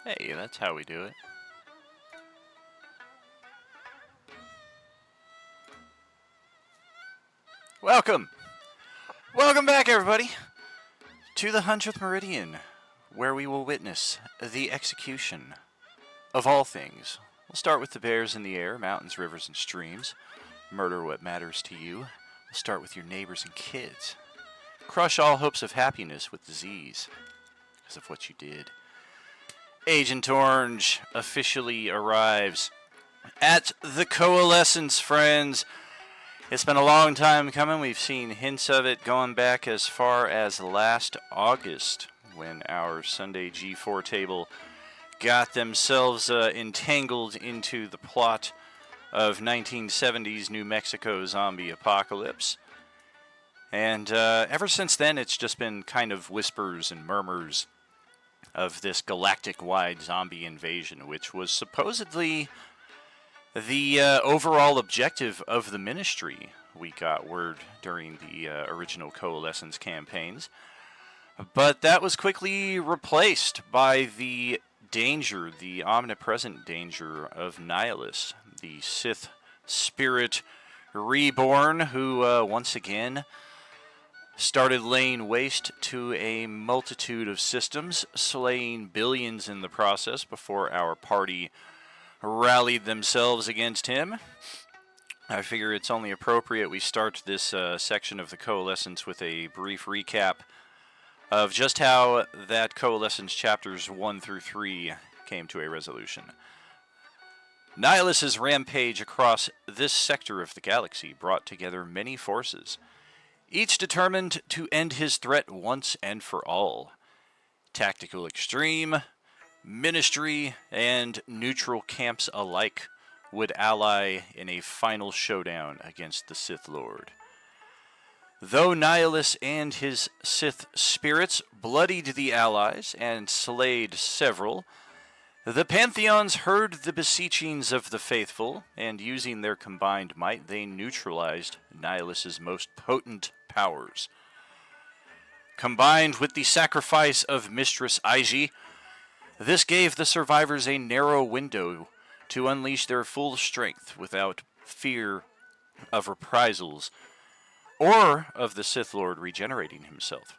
Hey, that's how we do it. Welcome! Welcome back, everybody, to the 100th Meridian, where we will witness the execution of all things. We'll start with the bears in the air, mountains, rivers, and streams. Murder what matters to you. We'll start with your neighbors and kids. Crush all hopes of happiness with disease, because of what you did. Agent Orange officially arrives at the Coalescence, friends. It's been a long time coming. We've seen hints of it going back as far as last August, when our Sunday G4 table got themselves entangled into the plot of 1970s New Mexico zombie apocalypse. And ever since then, it's just been kind of whispers and murmurs of this galactic-wide zombie invasion, which was supposedly the overall objective of the Ministry. We got word during the original Coalescence campaigns. But that was quickly replaced by the danger, the omnipresent danger of Nihilus, the Sith spirit reborn, who once again started laying waste to a multitude of systems, slaying billions in the process before our party rallied themselves against him. I figure it's only appropriate we start this section of the Coalescence with a brief recap of just how that Coalescence chapters 1 through 3 came to a resolution. Nihilus's rampage across this sector of the galaxy brought together many forces, each determined to end his threat once and for all. Tactical extreme, Ministry, and neutral camps alike would ally in a final showdown against the Sith Lord. Though Nihilus and his Sith spirits bloodied the allies and slayed several, the Pantheons heard the beseechings of the faithful, and using their combined might, they neutralized Nihilus's most potent powers. Combined with the sacrifice of Mistress Aiji, this gave the survivors a narrow window to unleash their full strength without fear of reprisals or of the Sith Lord regenerating himself.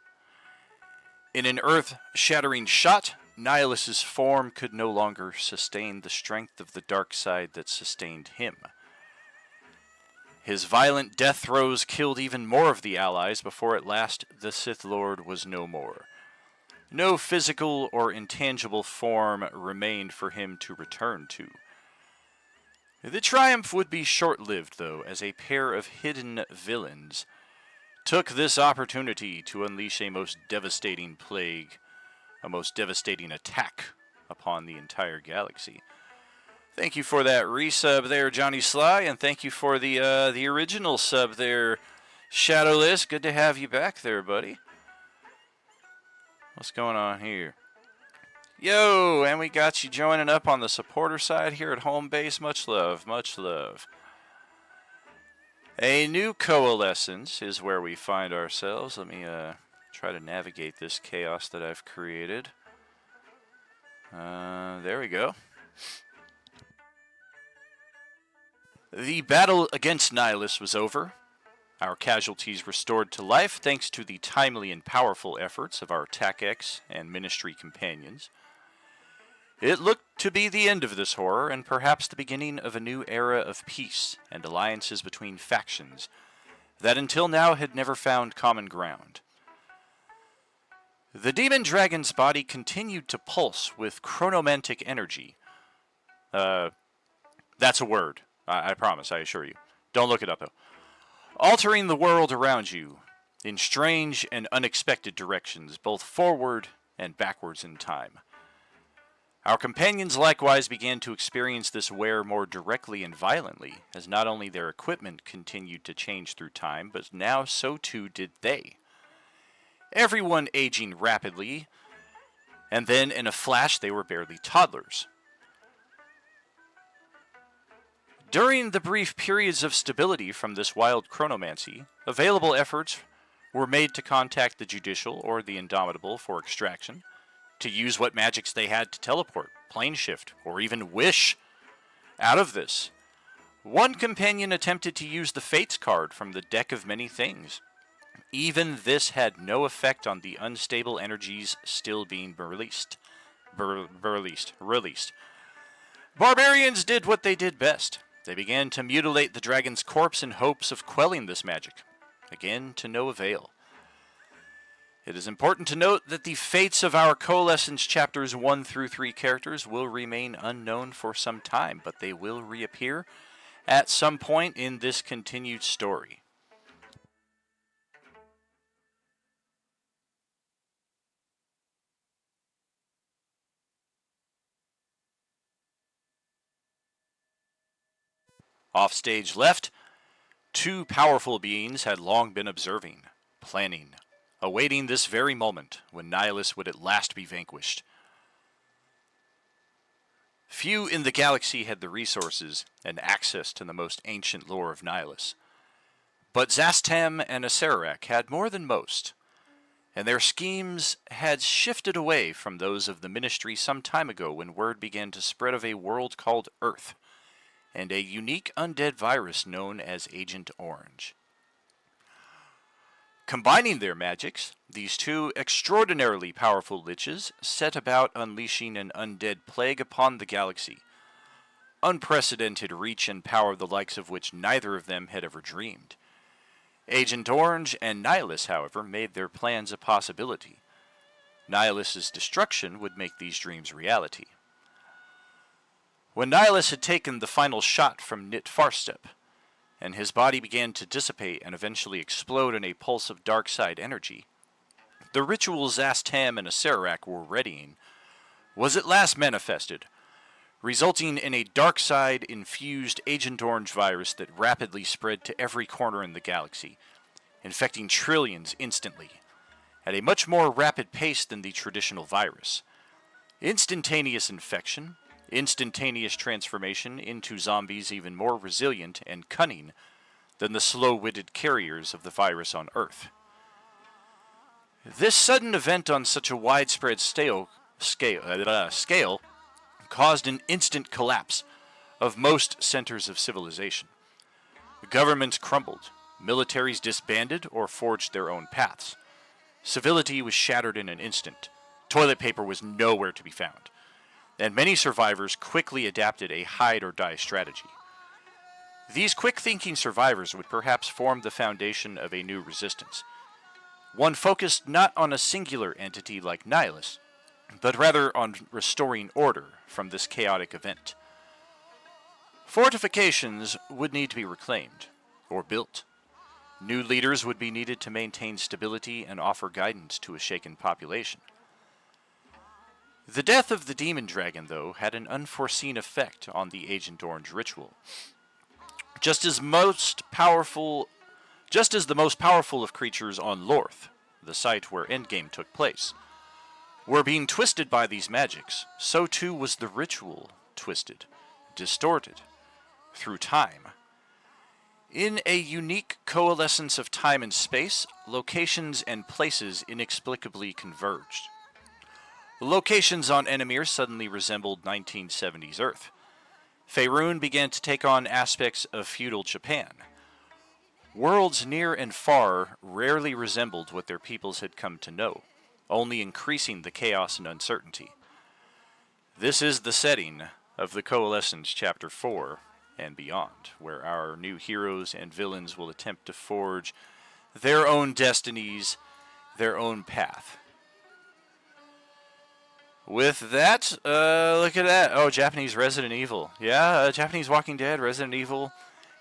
In an earth-shattering shot, Nihilus's form could no longer sustain the strength of the dark side that sustained him. His violent death throes killed even more of the allies before at last the Sith Lord was no more. No physical or intangible form remained for him to return to. The triumph would be short-lived, though, as a pair of hidden villains took this opportunity to unleash a most devastating plague, a most devastating attack upon the entire galaxy. Thank you for that resub there, Johnny Sly, and thank you for the original sub there, Shadowless. Good to have you back there, buddy. What's going on here? Yo, and we got you joining up on the supporter side here at home base. Much love, much love. A new Coalescence is where we find ourselves. Let me try to navigate this chaos that I've created. There we go. The battle against Nihilus was over. Our casualties restored to life thanks to the timely and powerful efforts of our TACX and Ministry companions. It looked to be the end of this horror, and perhaps the beginning of a new era of peace and alliances between factions that until now had never found common ground. The demon dragon's body continued to pulse with chronomantic energy. That's a word. I promise, I assure you. Don't look it up, though. Altering the world around you in strange and unexpected directions, both forward and backwards in time. Our companions likewise began to experience this wear more directly and violently, as not only their equipment continued to change through time, but now so too did they. Everyone aging rapidly, and then in a flash they were barely toddlers. During the brief periods of stability from this wild chronomancy, available efforts were made to contact the Judicial or the Indomitable for extraction, to use what magics they had to teleport plane shift, or even wish out of this. One companion attempted to use the Fates card from the deck of many things. Even this had no effect on the unstable energies still being released. Released. Barbarians did what they did best. They began to mutilate the dragon's corpse in hopes of quelling this magic. Again, to no avail. It is important to note that the fates of our Coalescence chapters 1 through 3 characters will remain unknown for some time, but they will reappear at some point in this continued story. Offstage left, two powerful beings had long been observing, planning, awaiting this very moment when Nihilus would at last be vanquished. Few in the galaxy had the resources and access to the most ancient lore of Nihilus. But Zastam and Acererak had more than most, and their schemes had shifted away from those of the Ministry some time ago when word began to spread of a world called Earth, and a unique undead virus known as Agent Orange. Combining their magics, these two extraordinarily powerful liches set about unleashing an undead plague upon the galaxy. Unprecedented reach and power the likes of which neither of them had ever dreamed. Agent Orange and Nihilus, however, made their plans a possibility. Nihilus's destruction would make these dreams reality. When Nihilus had taken the final shot from Nit Farstep, and his body began to dissipate and eventually explode in a pulse of dark side energy, the ritual Zastam and Acererak were readying was at last manifested, resulting in a dark side infused Agent Orange virus that rapidly spread to every corner in the galaxy, infecting trillions instantly, at a much more rapid pace than the traditional virus. Instantaneous infection, instantaneous transformation into zombies even more resilient and cunning than the slow-witted carriers of the virus on Earth. This sudden event on such a widespread scale caused an instant collapse of most centers of civilization. Governments crumbled, militaries disbanded or forged their own paths. Civility was shattered in an instant. Toilet paper was nowhere to be found, and many survivors quickly adapted a hide-or-die strategy. These quick-thinking survivors would perhaps form the foundation of a new resistance, one focused not on a singular entity like Nihilus, but rather on restoring order from this chaotic event. Fortifications would need to be reclaimed, or built. New leaders would be needed to maintain stability and offer guidance to a shaken population. The death of the demon dragon, though, had an unforeseen effect on the Agent Orange ritual. Just as the most powerful of creatures on Lorth, the site where Endgame took place, were being twisted by these magics, so too was the ritual twisted, distorted, through time. In a unique coalescence of time and space, locations and places inexplicably converged. Locations on Enemir suddenly resembled 1970s Earth. Faerun began to take on aspects of feudal Japan. Worlds near and far rarely resembled what their peoples had come to know, only increasing the chaos and uncertainty. This is the setting of the Coalescence Chapter 4 and beyond, where our new heroes and villains will attempt to forge their own destinies, their own path. With that, look at that. Oh, Japanese Resident Evil. Yeah, Japanese Walking Dead, Resident Evil.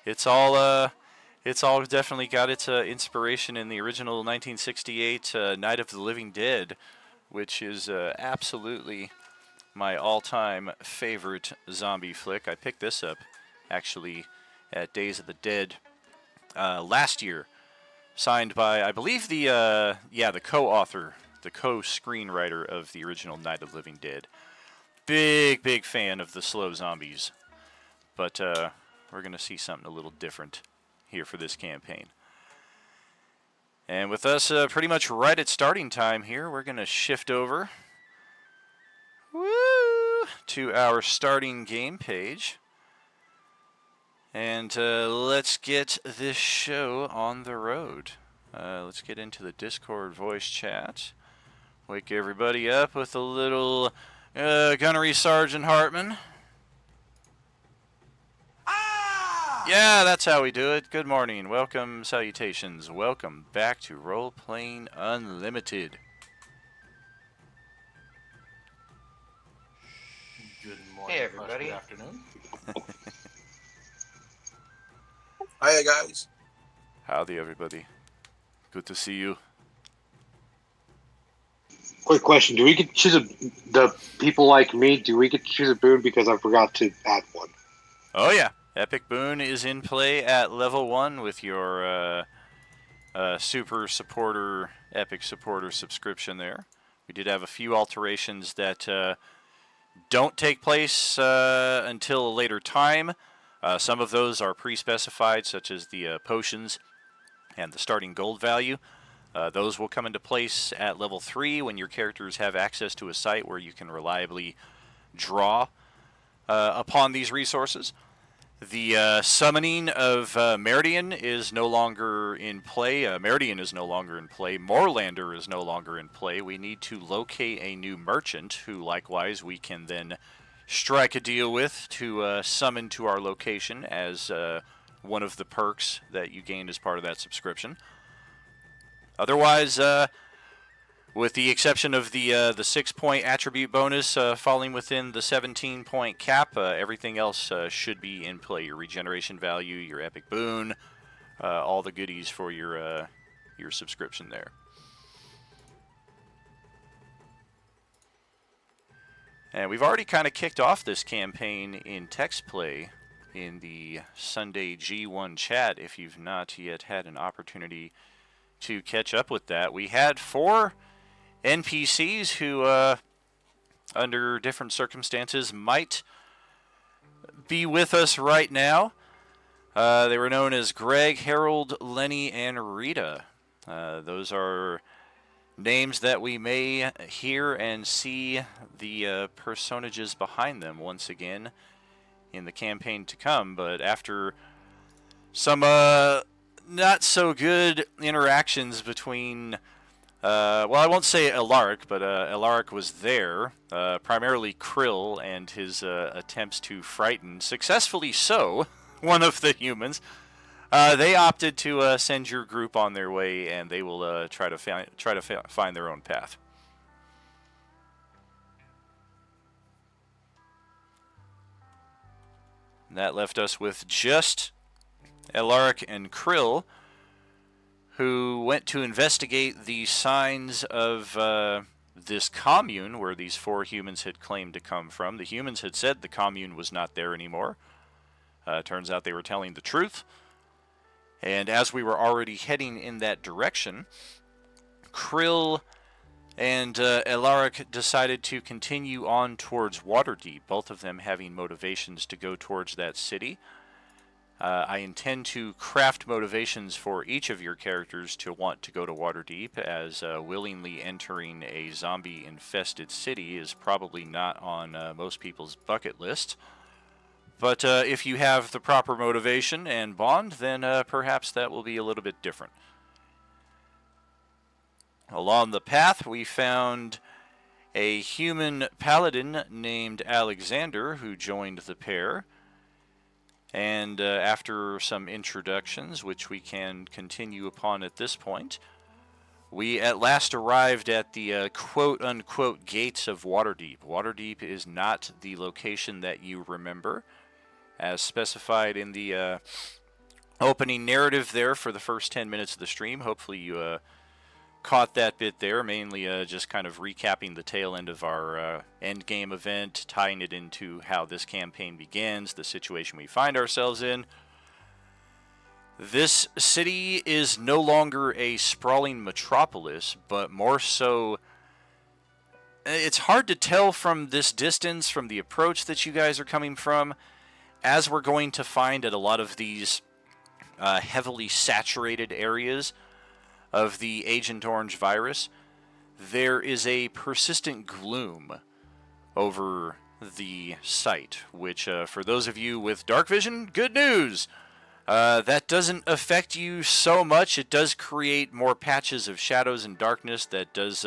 It's all definitely got its inspiration in the original 1968 Night of the Living Dead, which is absolutely my all-time favorite zombie flick. I picked this up, actually, at Days of the Dead last year, signed by, I believe, the co-author, the co-screenwriter of the original Night of the Living Dead. Big fan of the slow zombies. But we're going to see something a little different here for this campaign. And with us pretty much right at starting time here, we're going to shift over. Woo! to our starting game page. And let's get this show on the road. Let's get into the Discord voice chat. Wake everybody up with a little Gunnery Sergeant Hartman. Ah! Yeah, that's how we do it. Good morning, welcome, salutations. Welcome back to Role Playing Unlimited. Good morning. Hey, everybody. Good afternoon. Hi, guys. Howdy, everybody. Good to see you. Quick question: do we get to choose the people like me? Do we get to choose a boon because I forgot to add one? Oh yeah, Epic Boon is in play at level 1 with your Super Supporter, Epic Supporter subscription there. We did have a few alterations that don't take place until a later time. Some of those are pre-specified, such as the potions and the starting gold value. Those will come into place at level 3 when your characters have access to a site where you can reliably draw upon these resources. The summoning of Meridian is no longer in play. Meridian is no longer in play. Moorlander is no longer in play. We need to locate a new merchant who, likewise, we can then strike a deal with to summon to our location as one of the perks that you gain as part of that subscription. Otherwise, with the exception of the 6-point attribute bonus falling within the 17-point cap, everything else should be in play. Your regeneration value, your epic boon, all the goodies for your subscription there. And we've already kind of kicked off this campaign in text play in the Sunday G1 chat. If you've not yet had an opportunity to catch up with that, we had 4 NPCs who, under different circumstances, might be with us right now. They were known as Greg, Harold, Lenny, and Rita. Those are names that we may hear and see the personages behind them once again in the campaign to come. But after some not so good interactions between well, I won't say Alaric, but Alaric was there, primarily Krill and his attempts to frighten, successfully so, one of the humans. They opted to send your group on their way, and they will try to find their own path. And that left us with just Alaric and Krill, who went to investigate the signs of this commune where these 4 humans had claimed to come from. The humans had said the commune was not there anymore. Turns out they were telling the truth. And as we were already heading in that direction, Krill and Alaric decided to continue on towards Waterdeep, both of them having motivations to go towards that city. I intend to craft motivations for each of your characters to want to go to Waterdeep, as willingly entering a zombie-infested city is probably not on most people's bucket list. But if you have the proper motivation and bond, then perhaps that will be a little bit different. Along the path, we found a human paladin named Alexander who joined the pair. And after some introductions, which we can continue upon at this point, we at last arrived at the quote-unquote gates of Waterdeep. Waterdeep is not the location that you remember, as specified in the opening narrative there for the first 10 minutes of the stream. Hopefully you caught that bit there, mainly just kind of recapping the tail end of our endgame event, tying it into how this campaign begins, the situation we find ourselves in. This city is no longer a sprawling metropolis, but more so, it's hard to tell from this distance, from the approach that you guys are coming from, as we're going to find at a lot of these heavily saturated areas of the Agent Orange virus, there is a persistent gloom over the site, which for those of you with dark vision, good news! That doesn't affect you so much. It does create more patches of shadows and darkness that does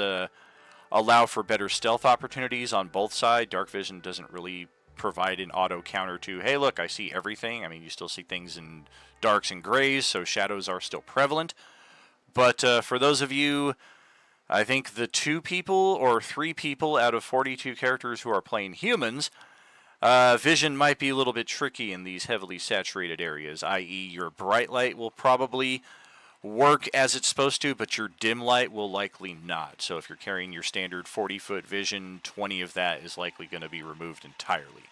allow for better stealth opportunities on both sides. Dark vision doesn't really provide an auto counter to, hey, look, I see everything. I mean, you still see things in darks and grays, so shadows are still prevalent. But for those of you, I think the 2 people or 3 people out of 42 characters who are playing humans, vision might be a little bit tricky in these heavily saturated areas, i.e. your bright light will probably work as it's supposed to, but your dim light will likely not. So if you're carrying your standard 40-foot vision, 20 of that is likely going to be removed entirely.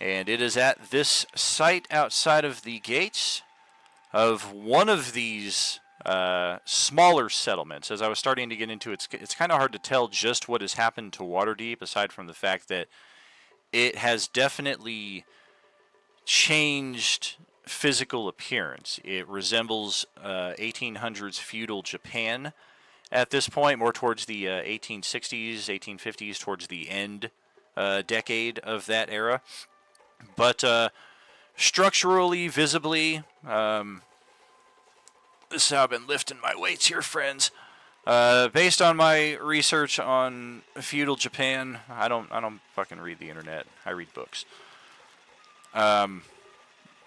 And it is at this site outside of the gates of one of these smaller settlements. As I was starting to get into it, it's kind of hard to tell just what has happened to Waterdeep, aside from the fact that it has definitely changed physical appearance. It resembles 1800s feudal Japan at this point, more towards the 1860s, 1850s, towards the end decade of that era. But structurally, visibly, this is how I've been lifting my weights here, friends. Based on my research on feudal Japan, I don't fucking read the internet. I read books.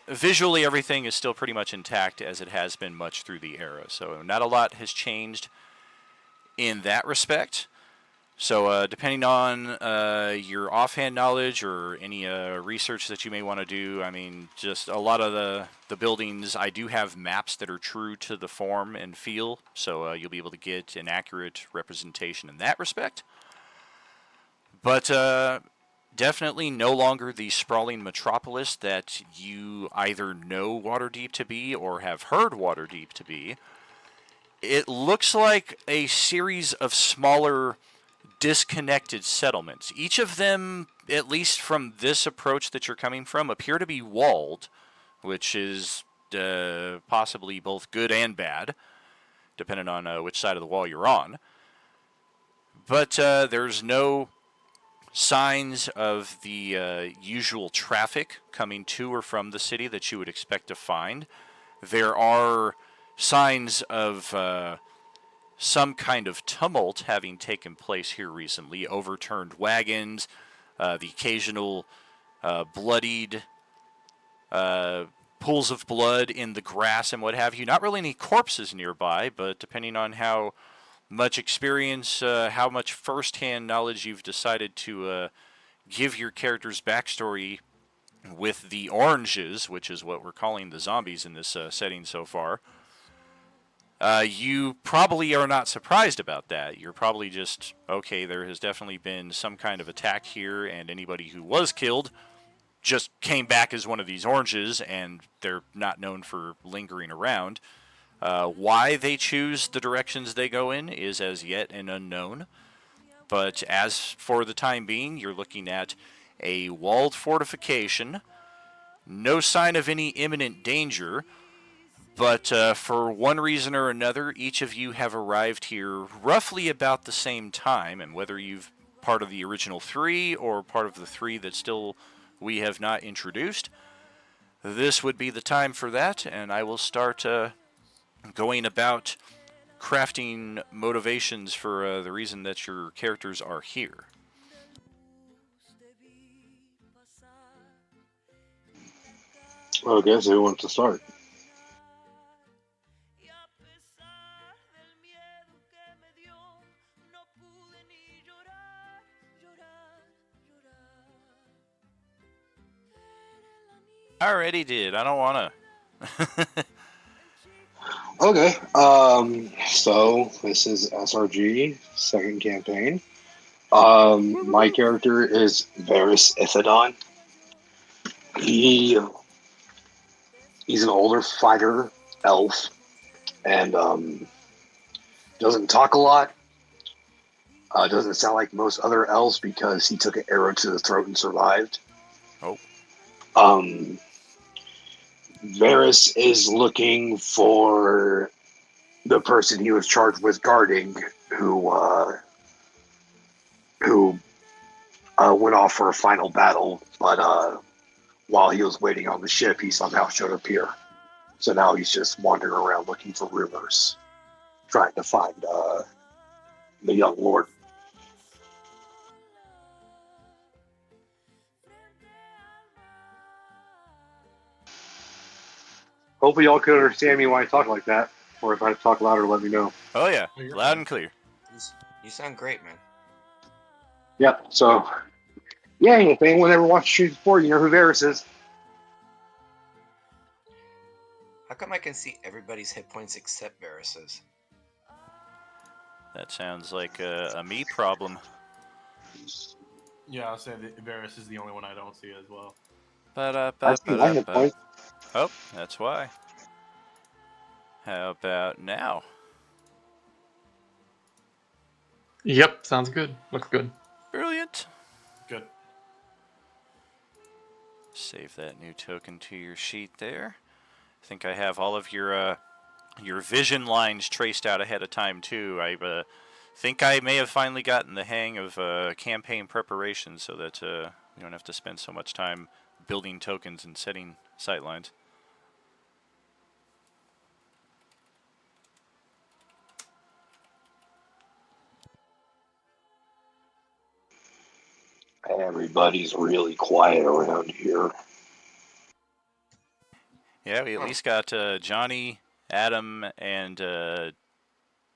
Visually, everything is still pretty much intact as it has been much through the era. So not a lot has changed in that respect. So depending on your offhand knowledge or any research that you may want to do, I mean, just a lot of the buildings, I do have maps that are true to the form and feel, so you'll be able to get an accurate representation in that respect. But definitely no longer the sprawling metropolis that you either know Waterdeep to be or have heard Waterdeep to be. It looks like a series of smaller disconnected settlements. Each of them, at least from this approach that you're coming from, appear to be walled, which is possibly both good and bad, depending on which side of the wall you're on. But there's no signs of the usual traffic coming to or from the city that you would expect to find. There are signs of some kind of tumult having taken place here recently. Overturned wagons, the occasional bloodied pools of blood in the grass and what have you. Not really any corpses nearby, but depending on how much experience, how much first-hand knowledge you've decided to give your character's backstory with the oranges, which is what we're calling the zombies in this setting so far, you probably are not surprised about that. You're probably just, okay, there has definitely been some kind of attack here, and anybody who was killed just came back as one of these oranges, and they're not known for lingering around. Why they choose the directions they go in is as yet an unknown. But as for the time being, you're looking at a walled fortification, no sign of any imminent danger. But for one reason or another, each of you have arrived here roughly about the same time, and whether you've part of the original 3 or part of the 3 that still we have not introduced, this would be the time for that, and I will start going about crafting motivations for the reason that your characters are here. Okay, so who wants to start? I already did. I don't want to. Okay, so this is SRG, second campaign. My character is Varys Ithadon. He's an older fighter elf, and doesn't talk a lot. Doesn't sound like most other elves because he took an arrow to the throat and survived. Oh. Varys is looking for the person he was charged with guarding, who who went off for a final battle, but while he was waiting on the ship, he somehow showed up here. So now he's just wandering around looking for rumors, trying to find the young lord. Hopefully, y'all can understand me when I talk like that, or if I talk louder, let me know. Oh yeah, Oh, you're loud fine. and clear. You sound great, man. Yep. So, yeah, if anyone ever watched Street Sport, you know who Varys is. How come I can see everybody's hit points except Varys's? That sounds like a me problem. Yeah, I'll say that Varys is the only one I don't see as well. I see my hit Ba-da-ba-ba-da-ba. points. Oh, that's why. How about now? Yep, sounds good. Looks good. Brilliant. Good. Save that new token to your sheet there. I think I have all of your vision lines traced out ahead of time too. I think I may have finally gotten the hang of campaign preparation, so that we don't have to spend so much time building tokens and setting sightlines. Everybody's really quiet around here. Yeah, we at least got Johnny, Adam, and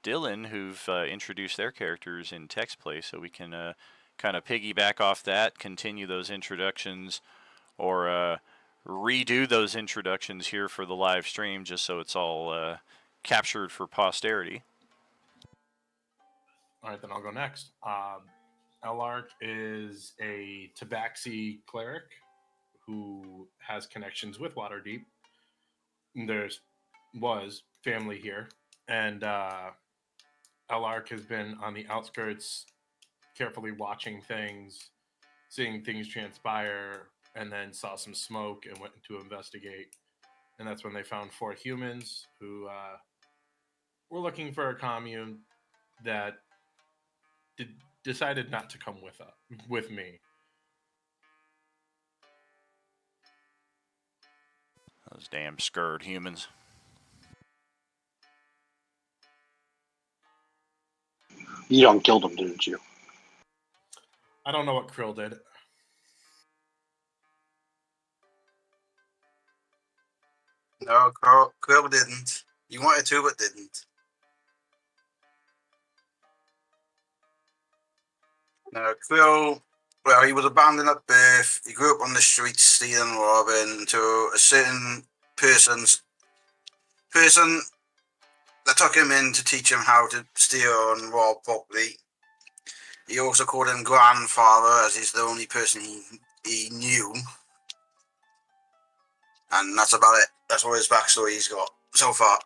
Dylan, who've introduced their characters in text play, so we can kind of piggyback off that, continue those introductions, or redo those introductions here for the live stream, just so it's all captured for posterity. All right, then I'll go next. Elark is a Tabaxi cleric who has connections with Waterdeep. There's was family here, and Elark has been on the outskirts, carefully watching things, seeing things transpire, and then saw some smoke and went to investigate. And that's when they found 4 humans who were looking for a commune that decided not to come with me. Those damn scared humans. You done killed him, didn't you? I don't know what Krill did. No, Quill didn't. You wanted to, but didn't. No, Quill, well, he was abandoned at birth. He grew up on the streets stealing and robbing to a certain person that took him in to teach him how to steal and rob properly. He also called him grandfather, as he's the only person he knew. And that's about it. That's all his backstory he's got so far.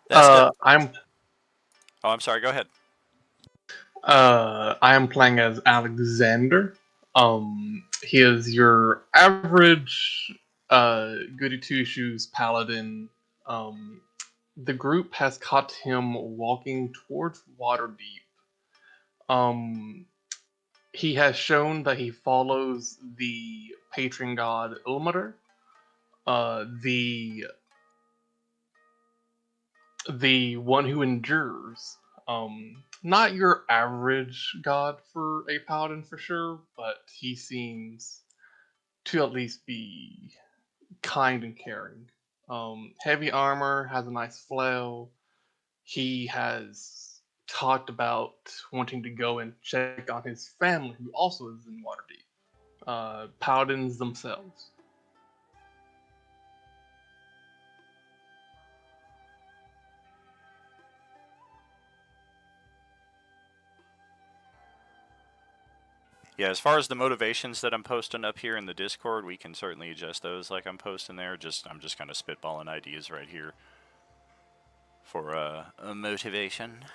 That's the. I'm Oh, I'm sorry. Go ahead. I am playing as Alexander. He is your average goody two shoes paladin. The group has caught him walking towards Waterdeep. Um, he has shown that he follows the patron god Ilmater, the one who endures. Not your average god for a paladin for sure, but he seems to at least be kind and caring. Heavy armor, has a nice flail. He has talked about wanting to go and check on his family, who also is in Waterdeep. Paladins themselves. Yeah, as far as the motivations that I'm posting up here in the Discord, we can certainly adjust those like I'm posting there. I'm just kind of spitballing ideas right here for a motivation.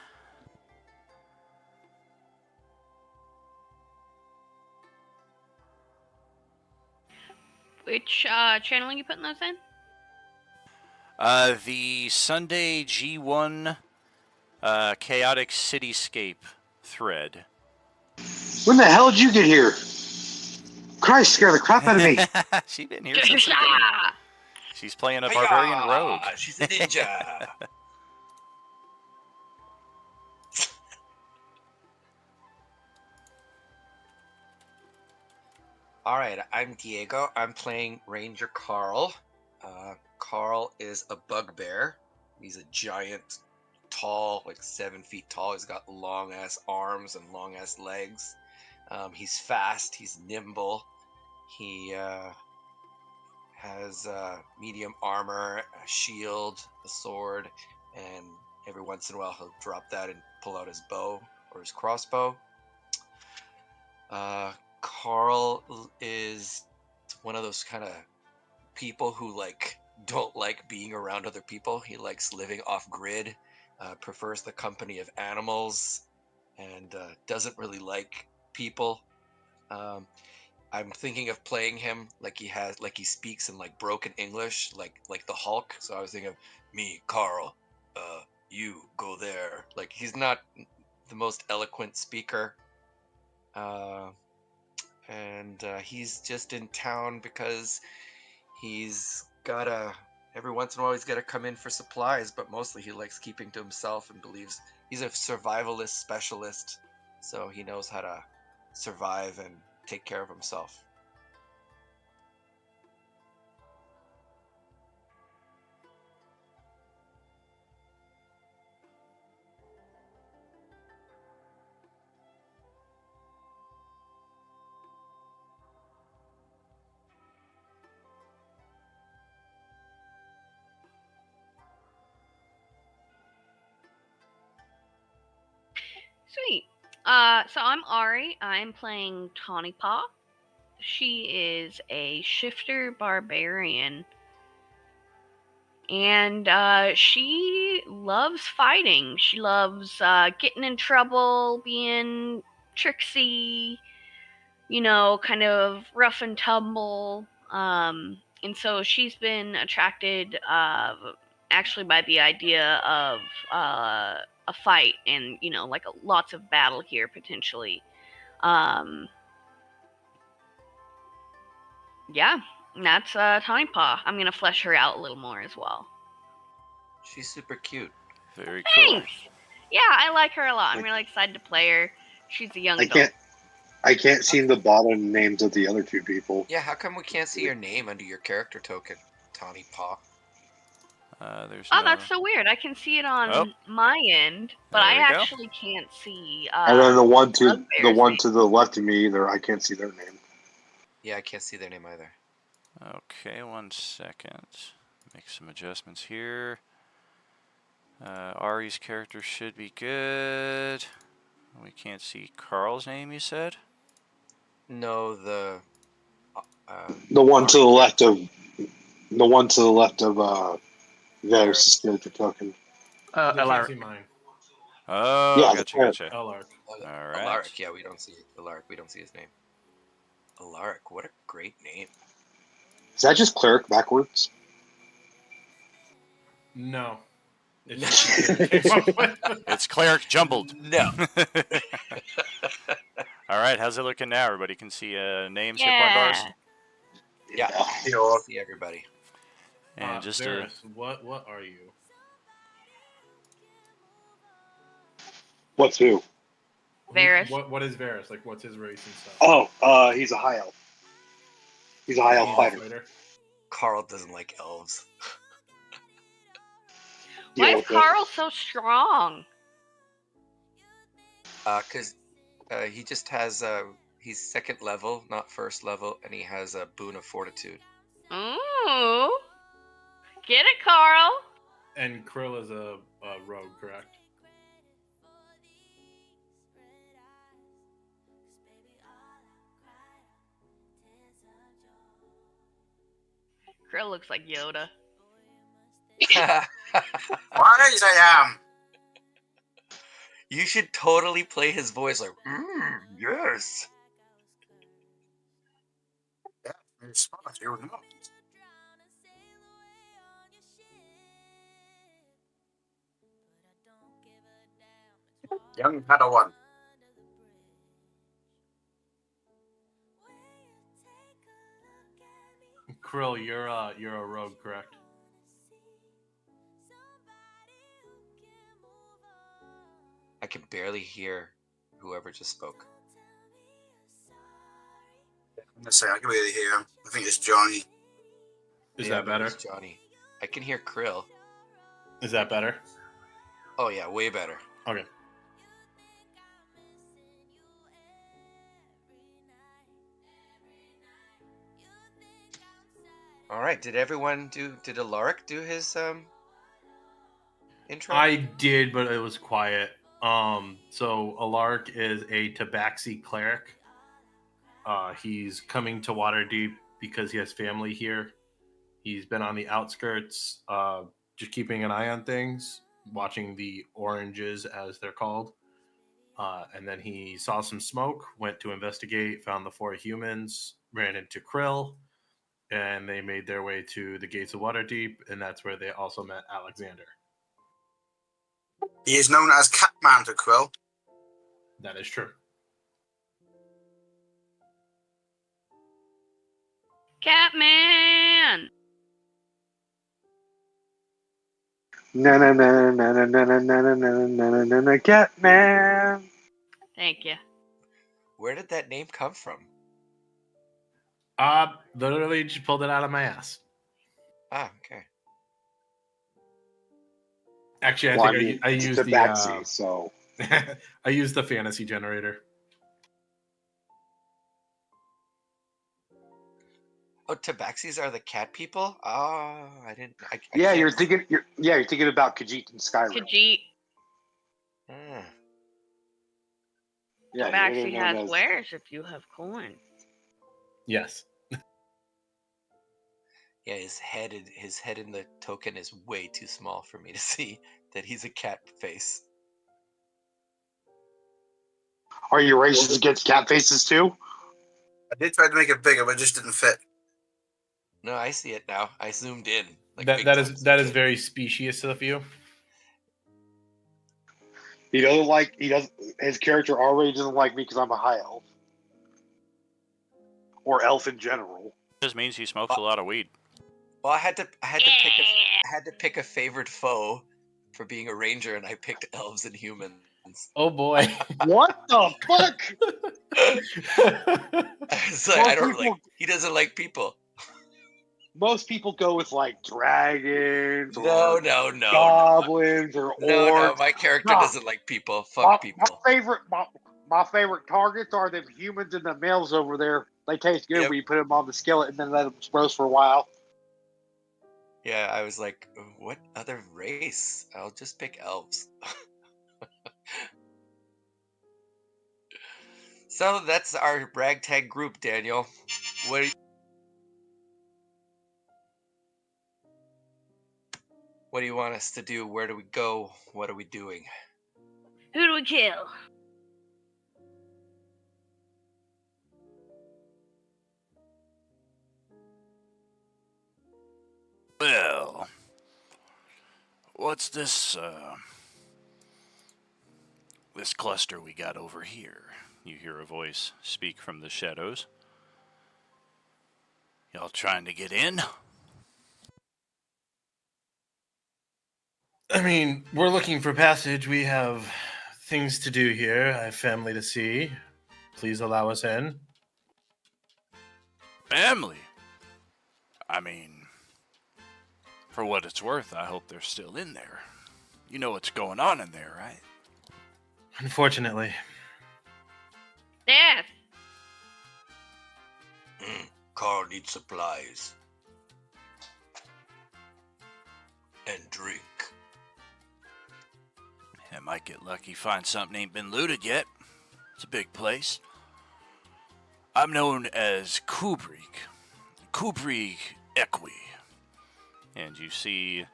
Which channel are you putting those in? The Sunday G1 Chaotic Cityscape thread. When the hell did you get here? Christ, scared the crap out of me. She's been here since the beginning. She's playing a barbarian rogue. She's a ninja. All right, I'm Diego. I'm playing Ranger Carl. Carl is a bugbear. He's a giant, tall, like 7 feet tall. He's got long ass arms and long ass legs. He's fast. He's nimble. He has medium armor, a shield, a sword, and every once in a while he'll drop that and pull out his bow or his crossbow. Carl is one of those kind of people who don't like being around other people. He likes living off grid, prefers the company of animals, and doesn't really like people. I'm thinking of playing him like he speaks in like broken English, like the Hulk. So I was thinking of me, Carl. You go there. Like he's not the most eloquent speaker, and he's just in town because he's gotta every once in a while he's gotta come in for supplies, but mostly he likes keeping to himself and believes he's a survivalist specialist, so he knows how to survive and take care of himself. Sweet. So I'm Ari. I'm playing Tawny Paw. She is a shifter barbarian. And she loves fighting. She loves getting in trouble, being tricksy, kind of rough and tumble. And so she's been attracted actually by the idea of a fight and, like lots of battle here potentially. Yeah, that's Tawny Paw. I'm going to flesh her out a little more as well. She's super cute. Very cool. Thanks. Yeah, I like her a lot. I'm really excited to play her. She's a young adult. I can't see the bottom names of the other two people. Yeah, how come we can't see your name under your character token, Tawny Paw? There's Oh, no... that's so weird. I can see it on my end, but There I we go. actually can't see. And then the one Bugbear's to the left of me, either I can't see their name. Yeah, I can't see their name either. Okay, 1 second. Make some adjustments here. Ari's character should be good. We can't see Carl's name, you said? No, the one to the left of Varys' character token. They can't Alaric. see mine. Oh, Yeah, gotcha. Alaric. All right. Alaric, yeah, we don't see Alaric. We don't see his name. Alaric, what a great name. Is that just cleric backwards? No. It's just what they came up with. It's cleric jumbled. No. All right, how's it looking now? Everybody can see names, hit point Yeah. bars? Yeah, see everybody. And just Varys, what are you? What's who? Varys. What is Varys? Like, what's his race and stuff? Oh, he's a high elf. He's a high elf He's a fighter. Carl doesn't like elves. Why is Carl so strong? Because he just has he's second level, not first level, and he has a boon of fortitude. Ooh. Get it, Carl. And Krill is a rogue, correct? Krill looks like Yoda. Wise I am. You should totally play his voice like, yes. Yeah, it's smart. You would know. Young Padawan. Krill, you're a rogue, correct? I can barely hear whoever just spoke. Let's say I can really hear him. I think it's Johnny. Is Yeah, that maybe better? it's Johnny. I can hear Krill. Is that better? Oh yeah, way better. Okay. All right. Did Alaric do his intro? I did, but it was quiet. So Alark is a Tabaxi cleric. He's coming to Waterdeep because he has family here. He's been on the outskirts, just keeping an eye on things, watching the oranges as they're called. And then he saw some smoke, went to investigate, found the 4 humans, ran into Krill, and they made their way to the gates of Waterdeep, and that's where they also met Alexander. He is known as Catman to Quill. That is true. Catman! Na na na na na na na na na na na na Catman. Thank you. Where did that name come from? Literally just pulled it out of my ass. Ah, okay. Actually, Well, I think I it's used Tabaxi, so I used the fantasy generator. Oh, Tabaxis are the cat people? Oh, I didn't. I yeah, can't. you're thinking about Khajiit and Skyrim. Khajiit. Ah. Yeah, Tabaxi known has as- wares if you have coin. Yes. Yeah, his head in the token is way too small for me to see that he's a cat face. Are you racist against cat faces too? I did try to make it bigger, but it just didn't fit. No, I see it now. I zoomed in. That is very specious of you. He doesn't. His character already doesn't like me because I'm a high elf, or elf in general. Just means he smokes a lot of weed. Well, I had to pick a favored foe for being a ranger, and I picked elves and humans. Oh boy. What the fuck? It's like, I don't like. He doesn't like people. Most people go with like dragons No, or goblins or orcs. No, my character doesn't like people. Fuck people. My favorite targets are them humans and the males over there. They taste good Yep. when you put them on the skillet and then let them roast for a while. Yeah, I was like, what other race? I'll just pick elves. So that's our ragtag group, Daniel. What do you want us to do? Where do we go? What are we doing? Who do we kill? Well, what's this cluster we got over here? You hear a voice speak from the shadows. Y'all trying to get in? I mean, we're looking for passage. We have things to do here. I have family to see. Please allow us in. Family? I mean, for what it's worth, I hope they're still in there. You know what's going on in there, right? Unfortunately. Death. Carl needs supplies. And drink. I might get lucky, find something ain't been looted yet. It's a big place. I'm known as Kubrick Equi. And you see,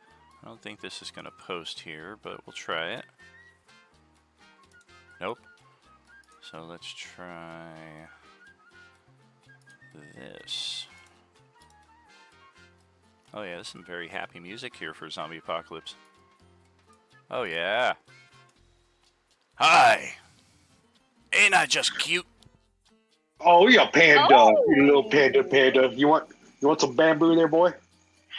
I don't think this is going to post here, but we'll try it. Nope. So let's try this. Oh yeah, there's some very happy music here for Zombie Apocalypse. Oh yeah. Hi. Ain't I just cute? Oh, yeah, panda. You little panda, Oh. panda. You want some bamboo there, boy?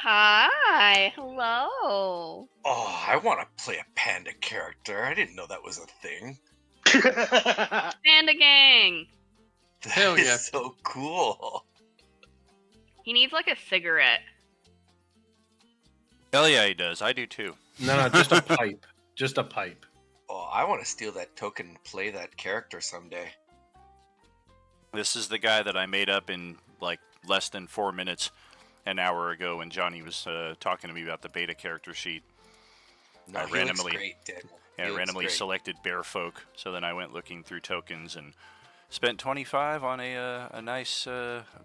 Hi. Hello. Oh, I want to play a panda character. I didn't know that was a thing. Panda gang. That Hell is yeah. so cool. He needs like a cigarette. Hell yeah, he does. I do too. No, just a pipe. Just a pipe. Oh, I want to steal that token and play that character someday. This is the guy that I made up in like less than 4 minutes an hour ago when Johnny was talking to me about the beta character sheet. No, I he randomly- looks great, Daniel. Yeah, He I looks randomly great. selected bear folk, so then I went looking through tokens and spent 25 on a nice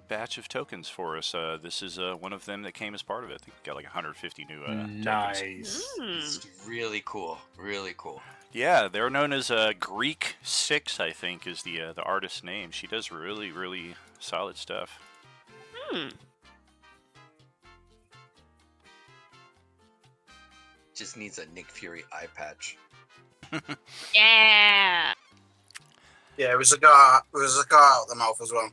batch of tokens for us. This is one of them that came as part of it. I think we got like 150 new tokens. Nice. It's really cool. Really cool. Yeah, they're known as Greek 6, I think, is the artist's name. She does really, really solid stuff. Just needs a Nick Fury eye patch. Yeah. Yeah, it was a cigar out the mouth as well.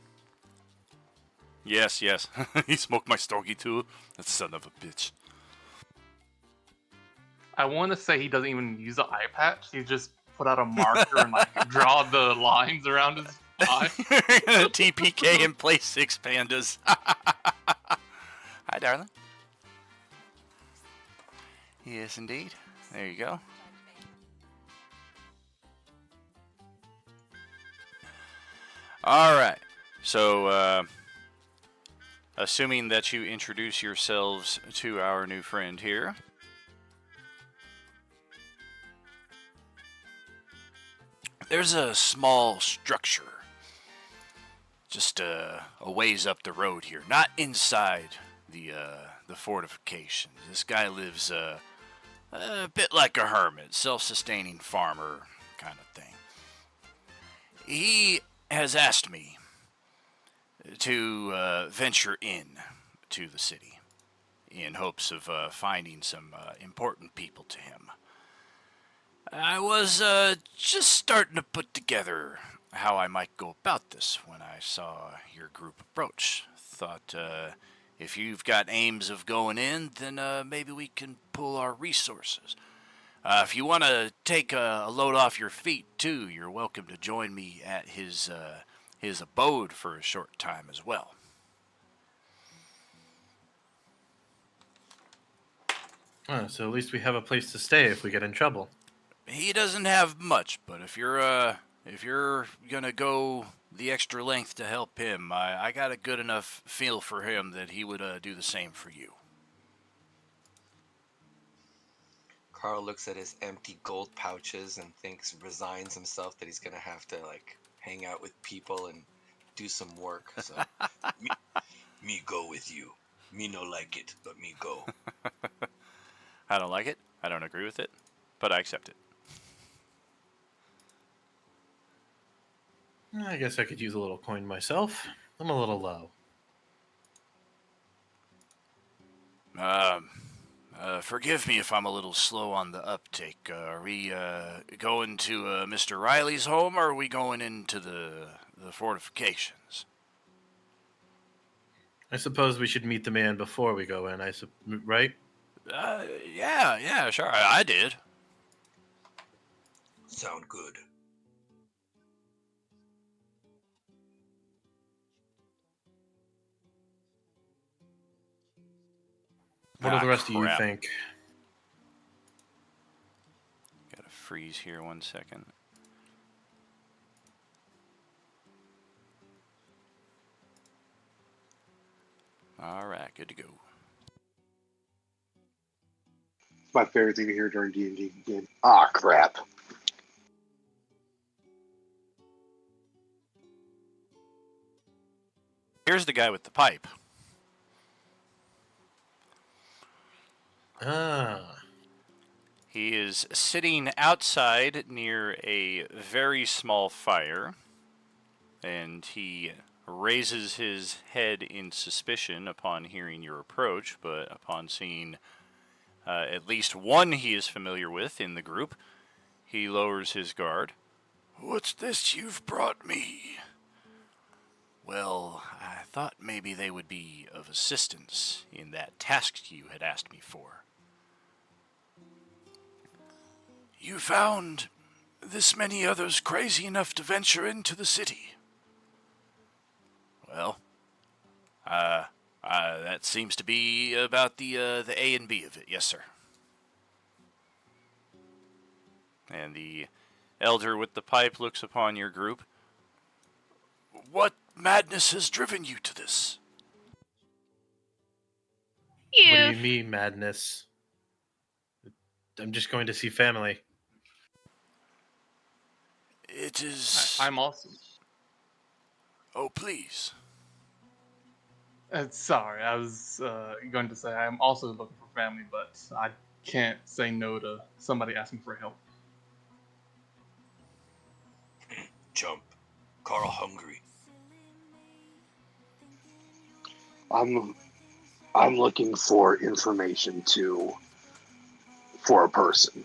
Yes, yes. He smoked my stogie too. That son of a bitch. I want to say he doesn't even use an eye patch. He just put out a marker and like draw the lines around his eye. TPK and play 6 pandas. Hi, darling. Yes, indeed. There you go. All right. So, assuming that you introduce yourselves to our new friend here. There's a small structure just a ways up the road here, not inside the fortifications. This guy lives a bit like a hermit, self-sustaining farmer kind of thing. He has asked me to venture in to the city in hopes of finding some important people to him. I was just starting to put together how I might go about this when I saw your group approach. Thought if you've got aims of going in, then maybe we can pool our resources. If you want to take a load off your feet too, you're welcome to join me at his abode for a short time as well. So at least we have a place to stay if we get in trouble. He doesn't have much, but if you're gonna go the extra length to help him, I got a good enough feel for him that he would do the same for you. Carl looks at his empty gold pouches and resigns himself that he's gonna have to like hang out with people and do some work. So, me go with you. Me no like it, but me go. I don't like it. I don't agree with it, but I accept it. I guess I could use a little coin myself. I'm a little low. Forgive me if I'm a little slow on the uptake. Are we going to Mr. Riley's home, or are we going into the fortifications? I suppose we should meet the man before we go in. Right? Yeah, sure. I did. Sound good. What do the rest of you Crap. think? Gotta freeze here 1 second. Alright, good to go. It's my favorite thing to hear during D&D game. Ah, crap. Here's the guy with the pipe. Ah. He is sitting outside near a very small fire, and he raises his head in suspicion upon hearing your approach, but upon seeing at least one he is familiar with in the group, He lowers his guard. What's this you've brought me? Well, I thought maybe they would be of assistance in that task you had asked me for. You found this many others crazy enough to venture into the city? Well, that seems to be about the A and B of it, yes, sir. And the elder with the pipe looks upon your group. What madness has driven you to this? What do you You've mean, madness? I'm just going to see family. It is... I'm also. Oh, please. Sorry, I was going to say I'm also looking for family, but I can't say no to somebody asking for help. Jump. Carl hungry. I'm looking for information for a person.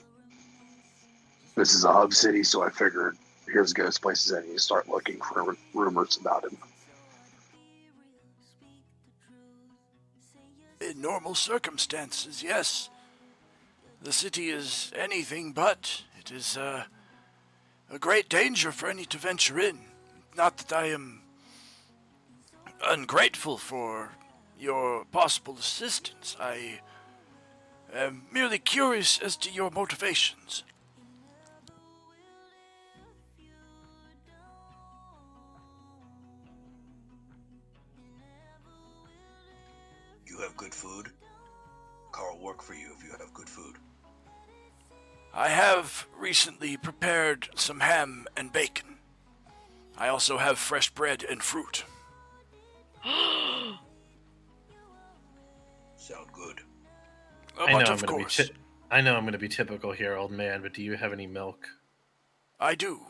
This is a hub city, so I figured here's ghost places. I need to start looking for rumors about him. In normal circumstances, yes. The city is anything but. It is a great danger for any to venture in. Not that I am ungrateful for your possible assistance. I am merely curious as to your motivations. You have good food? Carl work for you if you have good food. I have recently prepared some ham and bacon. I also have fresh bread and fruit. Sound good. But of course, I know I'm going to be typical here, old man, but do you have any milk? I do.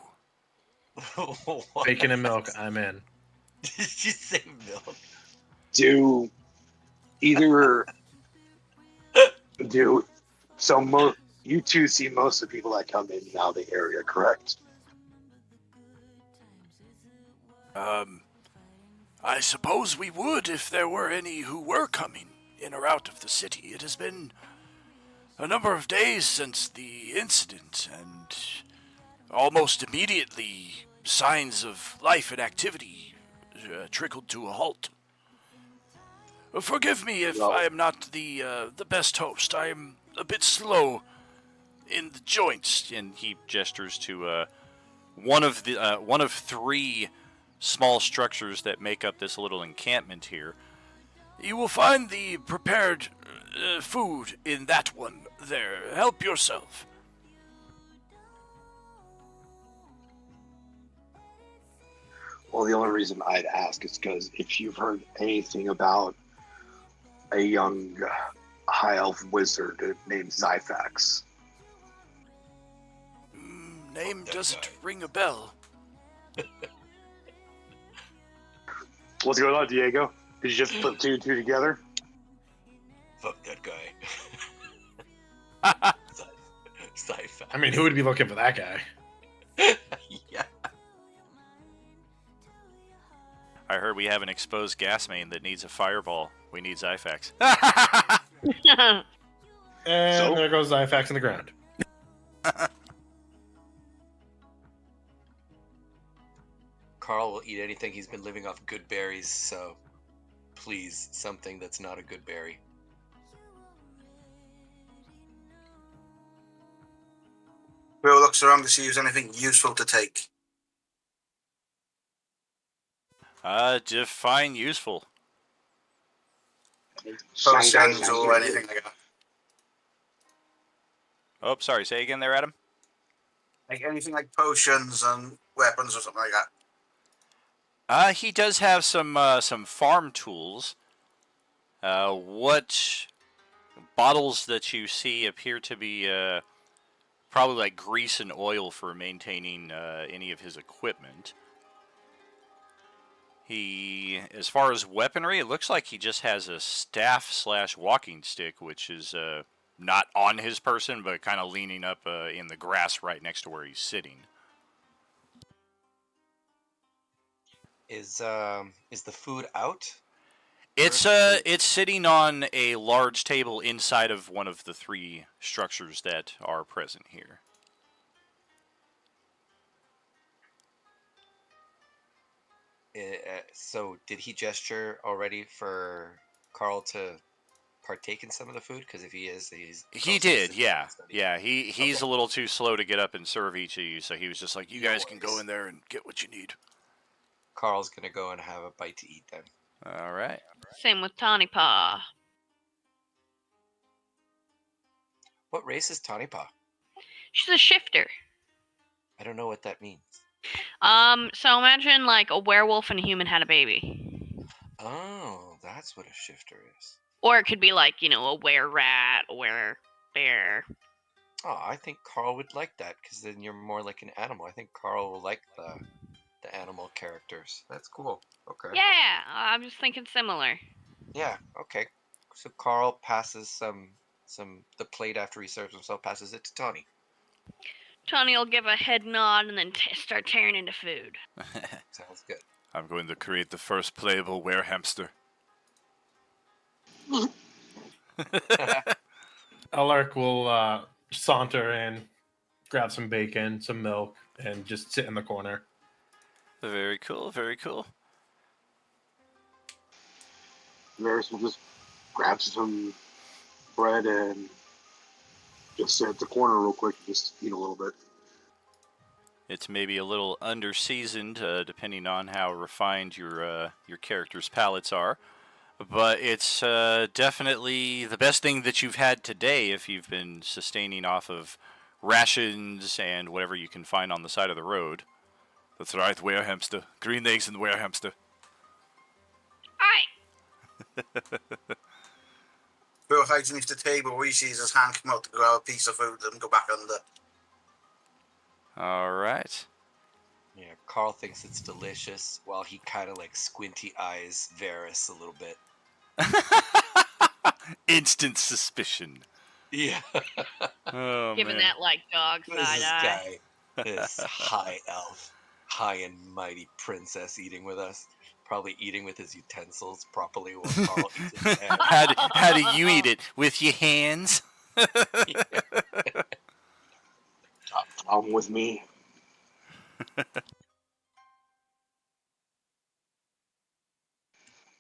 What? Bacon and milk, I'm in. Did you say milk? Do either do so? You two see most of the people that come in and out of the area, correct? I suppose we would if there were any who were coming in or out of the city. It has been a number of days since the incident, and almost immediately signs of life and activity trickled to a halt. Forgive me if No. I am not the best host. I am a bit slow in the joints, and he gestures to one of three small structures that make up this little encampment here. You will find the prepared food in that one there. Help yourself. Well, the only reason I'd ask is because if you've heard anything about a young high elf wizard named Zyfax. Name That doesn't guy. ring a bell. What's going on, Diego? Did you just put two and two together? Fuck that guy. Sci-fi. I mean, who would be looking for that guy? Yeah. I heard we have an exposed gas main that needs a fireball. We need Zyfax. And So? there goes Zyfax in the ground. Carl will eat anything. He's been living off good berries, so please, something that's not a good berry. Will looks around to see if there's anything useful to take. Define useful. Potions or anything like that. Oh, sorry. Say again there, Adam. Like anything like potions and weapons or something like that. He does have some farm tools. What bottles that you see appear to be probably like grease and oil for maintaining any of his equipment. He, as far as weaponry, it looks like he just has a staff/walking stick, which is not on his person, but kind of leaning up in the grass right next to where he's sitting. Is the food out? It's sitting on a large table inside of one of the 3 structures that are present here. So did he gesture already for Carl to partake in some of the food? Because if he is, He did, yeah. study. Yeah, he's Okay. a little too slow to get up and serve each of you, so he was just like, you No guys can go worries. in there and get what you need. Carl's gonna go and have a bite to eat then. All right. Same with Tawny Paw. What race is Tawny Paw? She's a shifter. I don't know what that means. So imagine like a werewolf and a human had a baby. Oh, that's what a shifter is. Or it could be like, a were-rat, a were-bear. Oh, I think Carl would like that because then you're more like an animal. I think Carl will like the animal characters. That's cool. Okay. Yeah, I'm just thinking similar. Yeah. Okay. So Carl passes the plate after he serves himself, passes it to Tawny. Tawny will give a head nod and then start tearing into food. Sounds good. I'm going to create the first playable werehamster. Alark will saunter in, grab some bacon, some milk, and just sit in the corner. Very cool, very cool. Varys will just grab some bread and just sit at the corner real quick and just eat a little bit. It's maybe a little underseasoned, depending on how refined your character's palates are. But it's definitely the best thing that you've had today if you've been sustaining off of rations and whatever you can find on the side of the road. That's right, werehamster. Green eggs and werehamster. Aye. Bill hides beneath the table. We sees his hand come out to grab a piece of food and go back under. All right. Yeah, Carl thinks it's delicious while he kind of like squinty eyes Varys a little bit. Instant suspicion. Yeah. Oh, Giving man. that like dog What is side this eye. guy? This high elf, high and mighty princess eating with us. Probably eating with his utensils properly while Carl eats his hand. How do you eat it? With your hands? Come with me.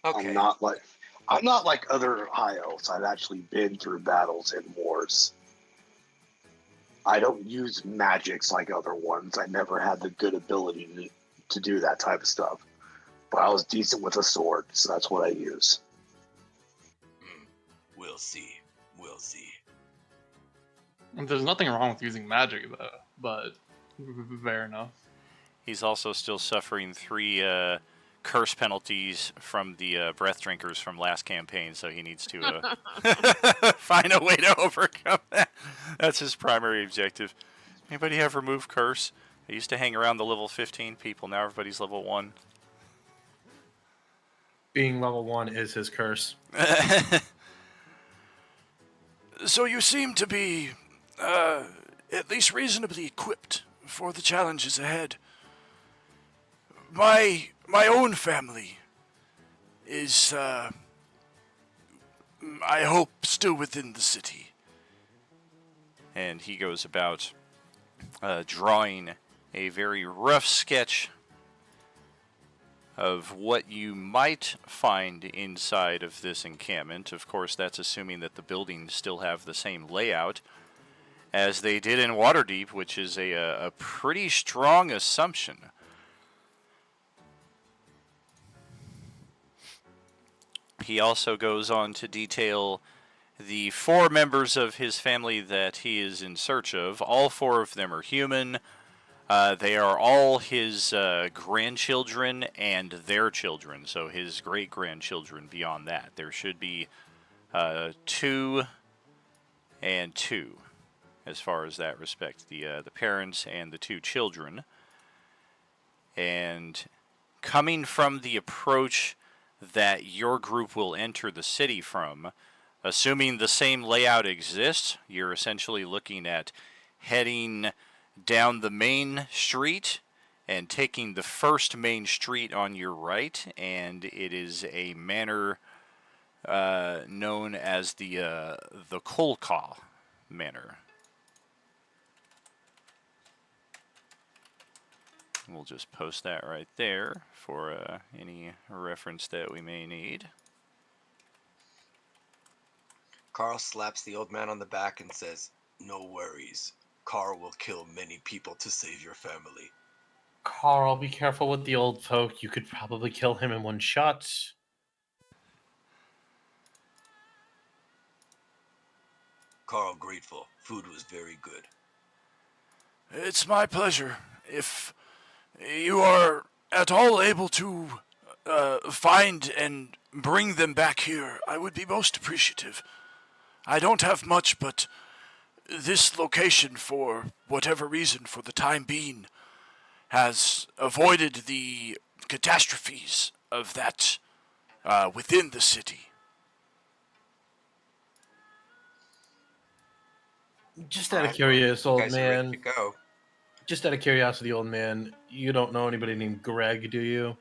Okay. I'm not like other high elves. I've actually been through battles and wars. I don't use magics like other ones. I never had the good ability to do that type of stuff. But I was decent with a sword, so that's what I use. We'll see. We'll see. There's nothing wrong with using magic, though, but fair enough. He's also still suffering 3 curse penalties from the breath drinkers from last campaign, so he needs to find a way to overcome that. That's his primary objective. Anybody have remove curse? I used to hang around the level 15 people. Now everybody's level 1. Being level 1 is his curse. So you seem to be at least reasonably equipped for the challenges ahead. My own family is, I hope, still within the city. And he goes about drawing a very rough sketch of what you might find inside of this encampment. Of course, that's assuming that the buildings still have the same layout as they did in Waterdeep, which is a pretty strong assumption. He also goes on to detail the 4 members of his family that he is in search of. All 4 of them are human. They are all his grandchildren and their children, so his great-grandchildren beyond that. There should be 2 and 2 as far as that respect. The parents and the 2 children. And coming from the approach that your group will enter the city from, assuming the same layout exists, you're essentially looking at heading down the main street and taking the first main street on your right, and it is a manor known as the Kolka Manor. We'll just post that right there for any reference that we may need. Carl slaps the old man on the back and says, "No worries. Carl will kill many people to save your family." Carl, be careful with the old folk. You could probably kill him in one shot. Carl grateful. Food was very good. It's my pleasure. If you are at all able to find and bring them back here, I would be most appreciative. I don't have much, but this location, for whatever reason, for the time being, has avoided the catastrophes of that within the city. Just out of Alright, curious, well, you old guys are ready man. to go. Just out of curiosity, old man. You don't know anybody named Greg, do you?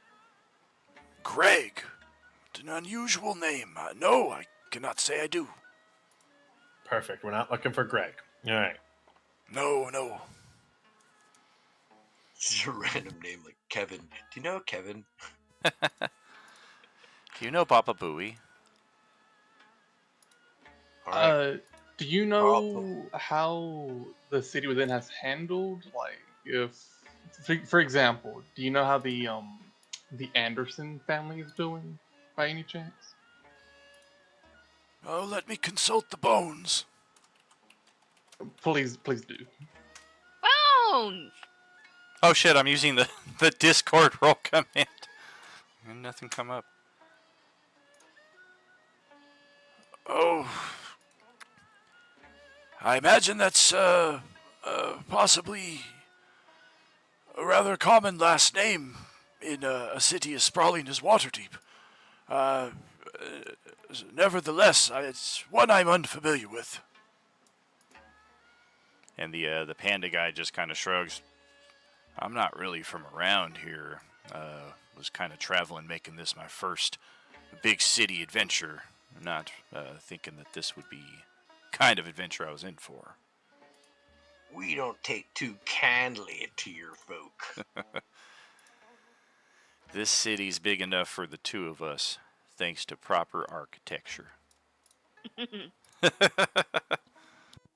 Greg. What an unusual name. No, I cannot say I do. Perfect. We're not looking for Greg. All right. No. It's just a random name like Kevin. Do you know Kevin? Do you know Papa Booey? Alright. Do you Carl, know how the city within has handled, like, if, for example, do you know how the Anderson family is doing, by any chance? Oh, let me consult the bones. Please do. Bones! Oh shit, I'm using the Discord roll command. And nothing come up. Oh. I imagine that's possibly a rather common last name in a city as sprawling as Waterdeep. Nevertheless, it's one I'm unfamiliar with. And the panda guy just kind of shrugs. I'm not really from around here. Was kind of traveling, making this my first big city adventure. Not thinking that this would be kind of adventure I was in for. we don't take too kindly to your folk. This city's big enough for the two of us, thanks to proper architecture.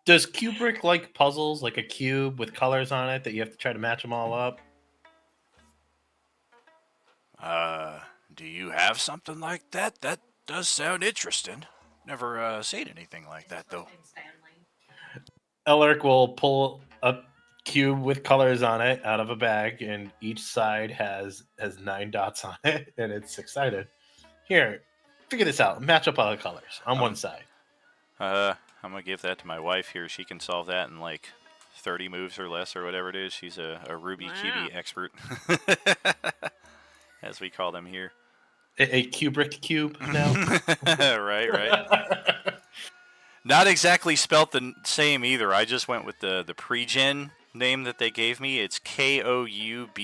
Does Kubrick like puzzles, like a cube with colors on it that you have to try to match them all up? Do you have something like that? That does sound interesting. Never seen anything like that, though. Elric will pull a cube with colors on it out of a bag, and each side has 9 dots on it, and it's excited. Here, figure this out. Match up all the colors on one side. I'm gonna give that to my wife here. She can solve that in like 30 moves or less, or whatever it is. She's a Ruby Kibi expert, as we call them here. A Kubrick cube now. right. Not exactly spelt the same either. I just went with the pre-gen name that they gave me. It's Koubrig,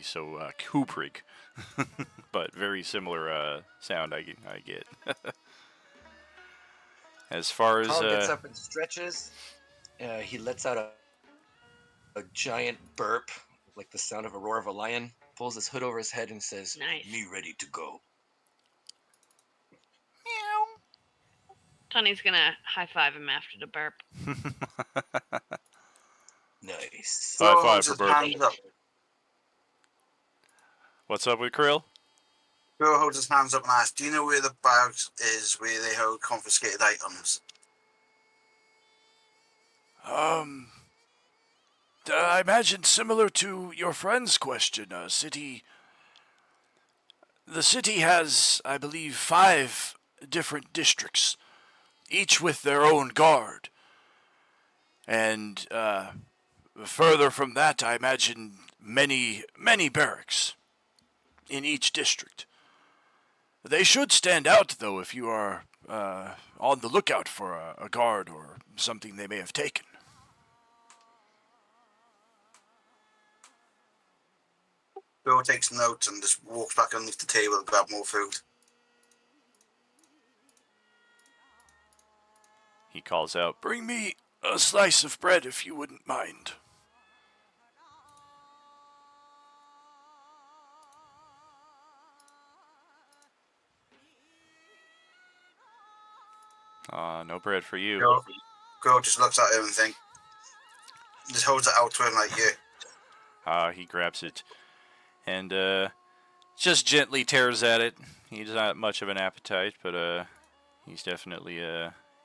so Kubrick. But very similar sound I get. As far as Carl gets up and stretches. He lets out a giant burp, like the sound of a roar of a lion. Pulls his hood over his head and says, Nice. "Me ready to go." Tony's gonna high five him after the burp. Nice. High Throw five for his burp. hands up. What's up with Krill? Bill holds his hands up and asks, "Do you know where the bag is where they hold confiscated items?" I imagine similar to your friend's question, the city has, I believe, 5 different districts, each with their own guard. And further from that, I imagine many barracks in each district. They should stand out, though, if you are on the lookout for a guard or something they may have taken. Bill takes notes and just walks back underneath the table to grab more food. He calls out, "Bring me a slice of bread if you wouldn't mind." No bread for you. Girl just looks at him and just holds it out to him like, yeah. He grabs it and just gently tears at it. He's not much of an appetite, but he's definitely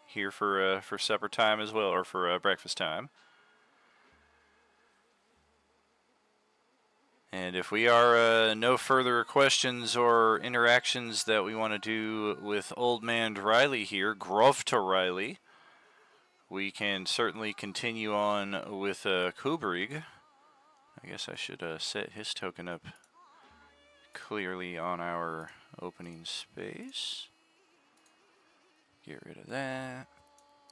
here for supper time as well, or for breakfast time. And if we are no further questions or interactions that we want to do with Old Man Riley here, Grofta Riley, we can certainly continue on with Kubrig. I guess I should set his token up clearly on our opening space. Get rid of that.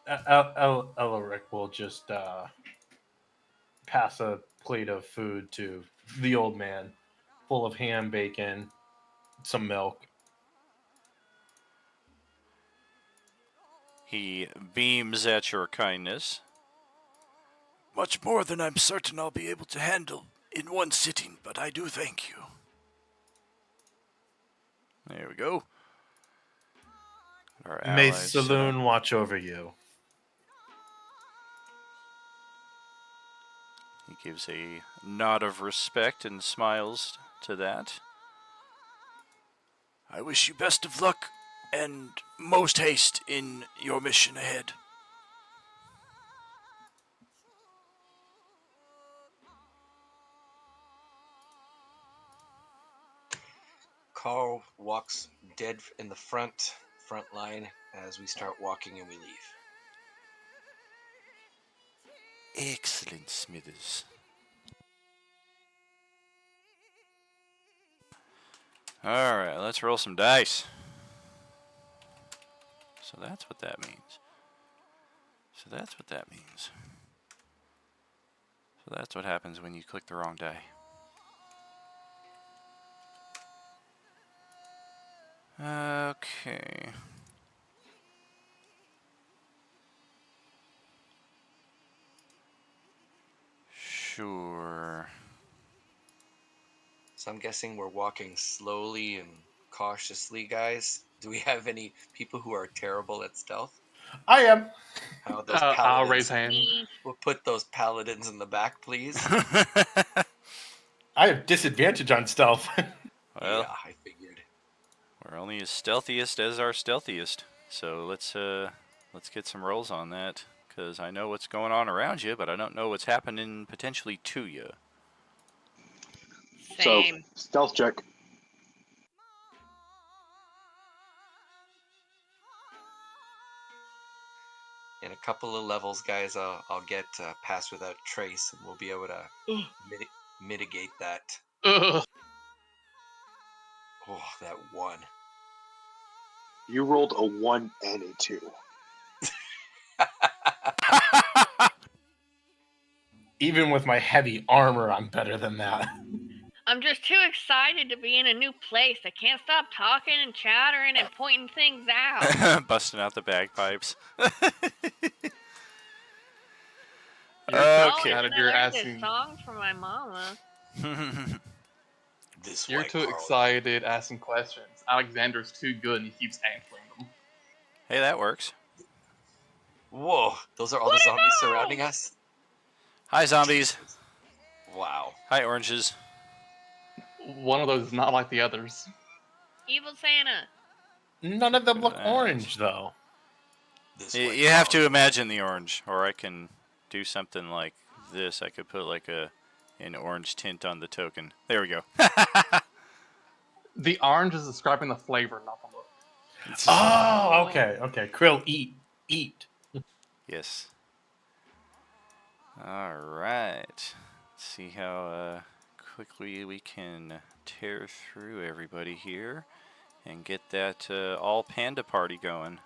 Elric will just pass a plate of food to the old man, full of ham, bacon, some milk. He beams at your kindness. Much more than I'm certain I'll be able to handle in one sitting, but I do thank you. There we go. Our May allies set Saloon up. watch over you. He gives a nod of respect and smiles to that. I wish you best of luck and most haste in your mission ahead. Carl walks dead in the front line as we start walking and we leave. Excellent, Smithers. Alright, let's roll some dice. So that's what that means. So that's what happens when you click the wrong die. Okay. Sure. So I'm guessing we're walking slowly and cautiously, guys. Do we have any people who are terrible at stealth? I am. How those I'll raise paladins? hand. Me. We'll put those paladins in the back, please. I have disadvantage on stealth. Well, Yeah, I figured. we're only as stealthiest as our stealthiest. So let's get some rolls on that, because I know what's going on around you, but I don't know what's happening potentially to you. Same. So, stealth check. In a couple of levels, guys, I'll get pass without trace, and we'll be able to mitigate that. Ugh. Oh, that one. You rolled a 1 and a 2. Even with my heavy armor, I'm better than that. I'm just too excited to be in a new place. I can't stop talking and chattering and pointing things out. Busting out the bagpipes. You're Oh, too Okay. and excited. I You're learned this asking. song from my mama. This You're white too Carl. excited asking questions. Alexander's too good and he keeps answering them. Hey, that works. Whoa, those are all the zombies surrounding us? Hi, zombies. Jesus. Wow. Hi, oranges. One of those is not like the others. Evil Santa. None of them look That. orange, though. This You white you have Carl. to imagine the orange, or I can do something like this. I could put like an orange tint on the token. There we go. The orange is describing the flavor, not the look. Oh, okay. Krill, eat. Yes. All right. Let's see how quickly we can tear through everybody here and get that all panda party going.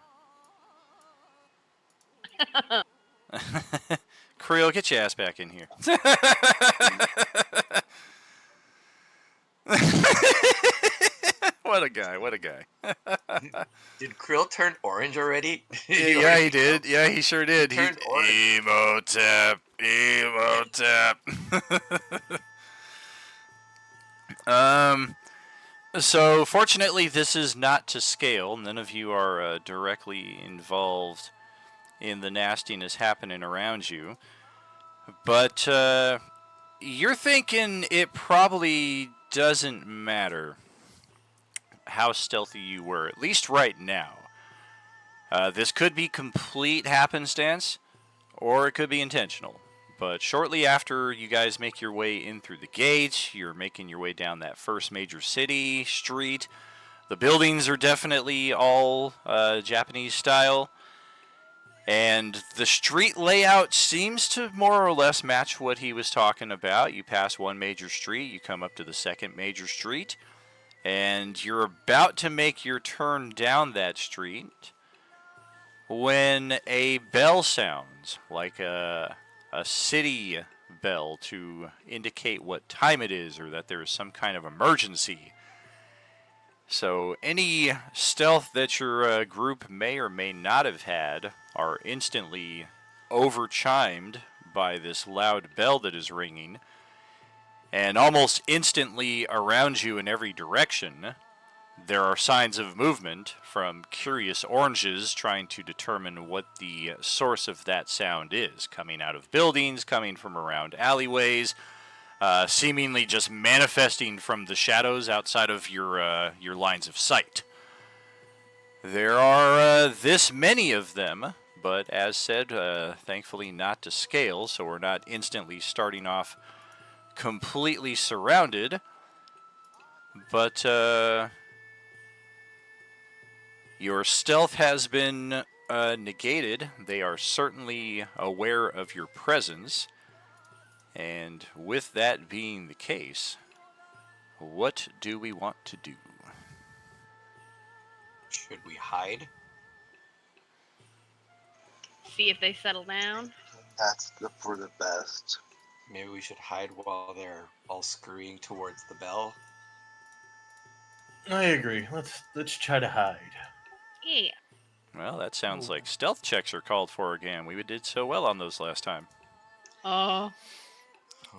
Creel, get your ass back in here. What a guy, what a guy. Did Krill turn orange already? Yeah, he did. Yeah, he sure did. He turned orange. emo tap, emo tap. So fortunately, this is not to scale. None of you are directly involved in the nastiness happening around you. But you're thinking it probably doesn't matter how stealthy you were, at least right now. This could be complete happenstance, or it could be intentional. But shortly after you guys make your way in through the gate, you're making your way down that first major city street. The buildings are definitely all Japanese style. And the street layout seems to more or less match what he was talking about. You pass one major street, you come up to the second major street, and you're about to make your turn down that street when a bell sounds, like a city bell to indicate what time it is or that there is some kind of emergency. So any stealth that your group may or may not have had are instantly over-chimed by this loud bell that is ringing. And almost instantly around you in every direction, there are signs of movement from curious oranges trying to determine what the source of that sound is. Coming out of buildings, coming from around alleyways, seemingly just manifesting from the shadows outside of your lines of sight. There are this many of them, but as said, thankfully not to scale, so we're not instantly starting off completely surrounded. But your stealth has been negated. They are certainly aware of your presence. And with that being the case, what do we want to do? Should we hide? See if they settle down. For the best. Maybe we should hide while they're all scurrying towards the bell. I agree. Let's try to hide. Yeah. Well, that sounds like stealth checks are called for again. We did so well on those last time. Oh.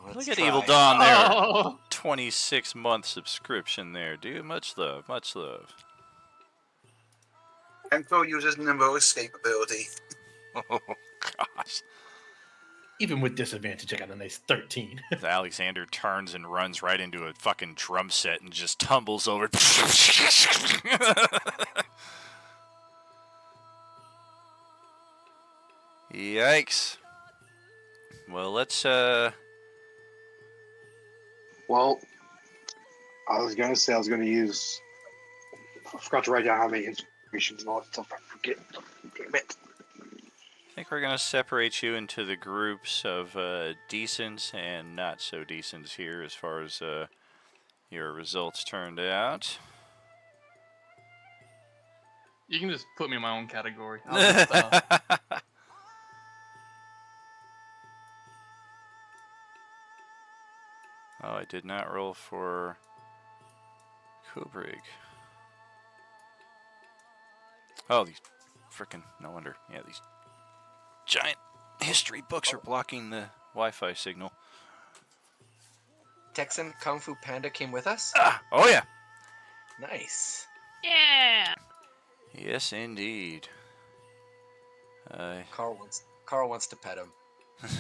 Let's Look at try. Evil Dawn there. Oh, 26-month subscription there, dude. Much love, much love. And Crow uses nimble escape ability. Oh, gosh. Even with disadvantage, I got a nice 13. Alexander turns and runs right into a fucking drum set and just tumbles over. Yikes. Well, let's, Well, I was gonna say I was gonna use. I forgot to write down how many inspirations and all that stuff. I forget. Damn it. I think we're going to separate you into the groups of decents and not so decents here as far as your results turned out. you can just put me in my own category. I'll just, Oh, I did not roll for Kubrick. Oh, these frickin' no wonder. Yeah, these giant history books are blocking the Wi-Fi signal. Texan Kung Fu Panda came with us? Ah, oh yeah. Nice. Yeah. Yes, indeed. Carl wants to pet him.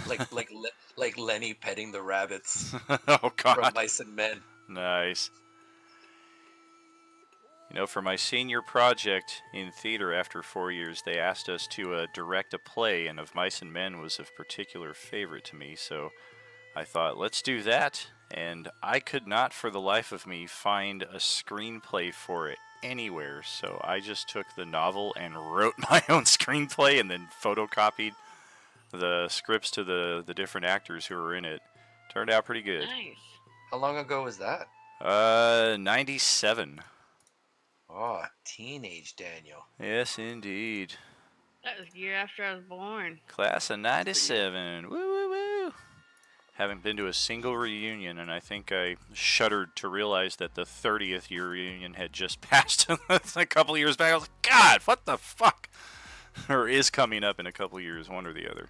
like Lenny petting the rabbits Oh from God. Mice and Men. Nice. You know, for my senior project in theater after 4 years, they asked us to direct a play, and Of Mice and Men was of particular favorite to me, so I thought, let's do that, and I could not for the life of me find a screenplay for it anywhere, so I just took the novel and wrote my own screenplay and then photocopied the scripts to the different actors who were in it. Turned out pretty good. Nice. How long ago was that? 97. Oh, teenage Daniel. Yes, indeed. That was the year after I was born. Class of 97. Woo, woo, woo. Haven't been to a single reunion, and I think I shuddered to realize that the 30th year reunion had just passed a couple years back. I was like, God, what the fuck? Or is coming up in a couple years, one or the other.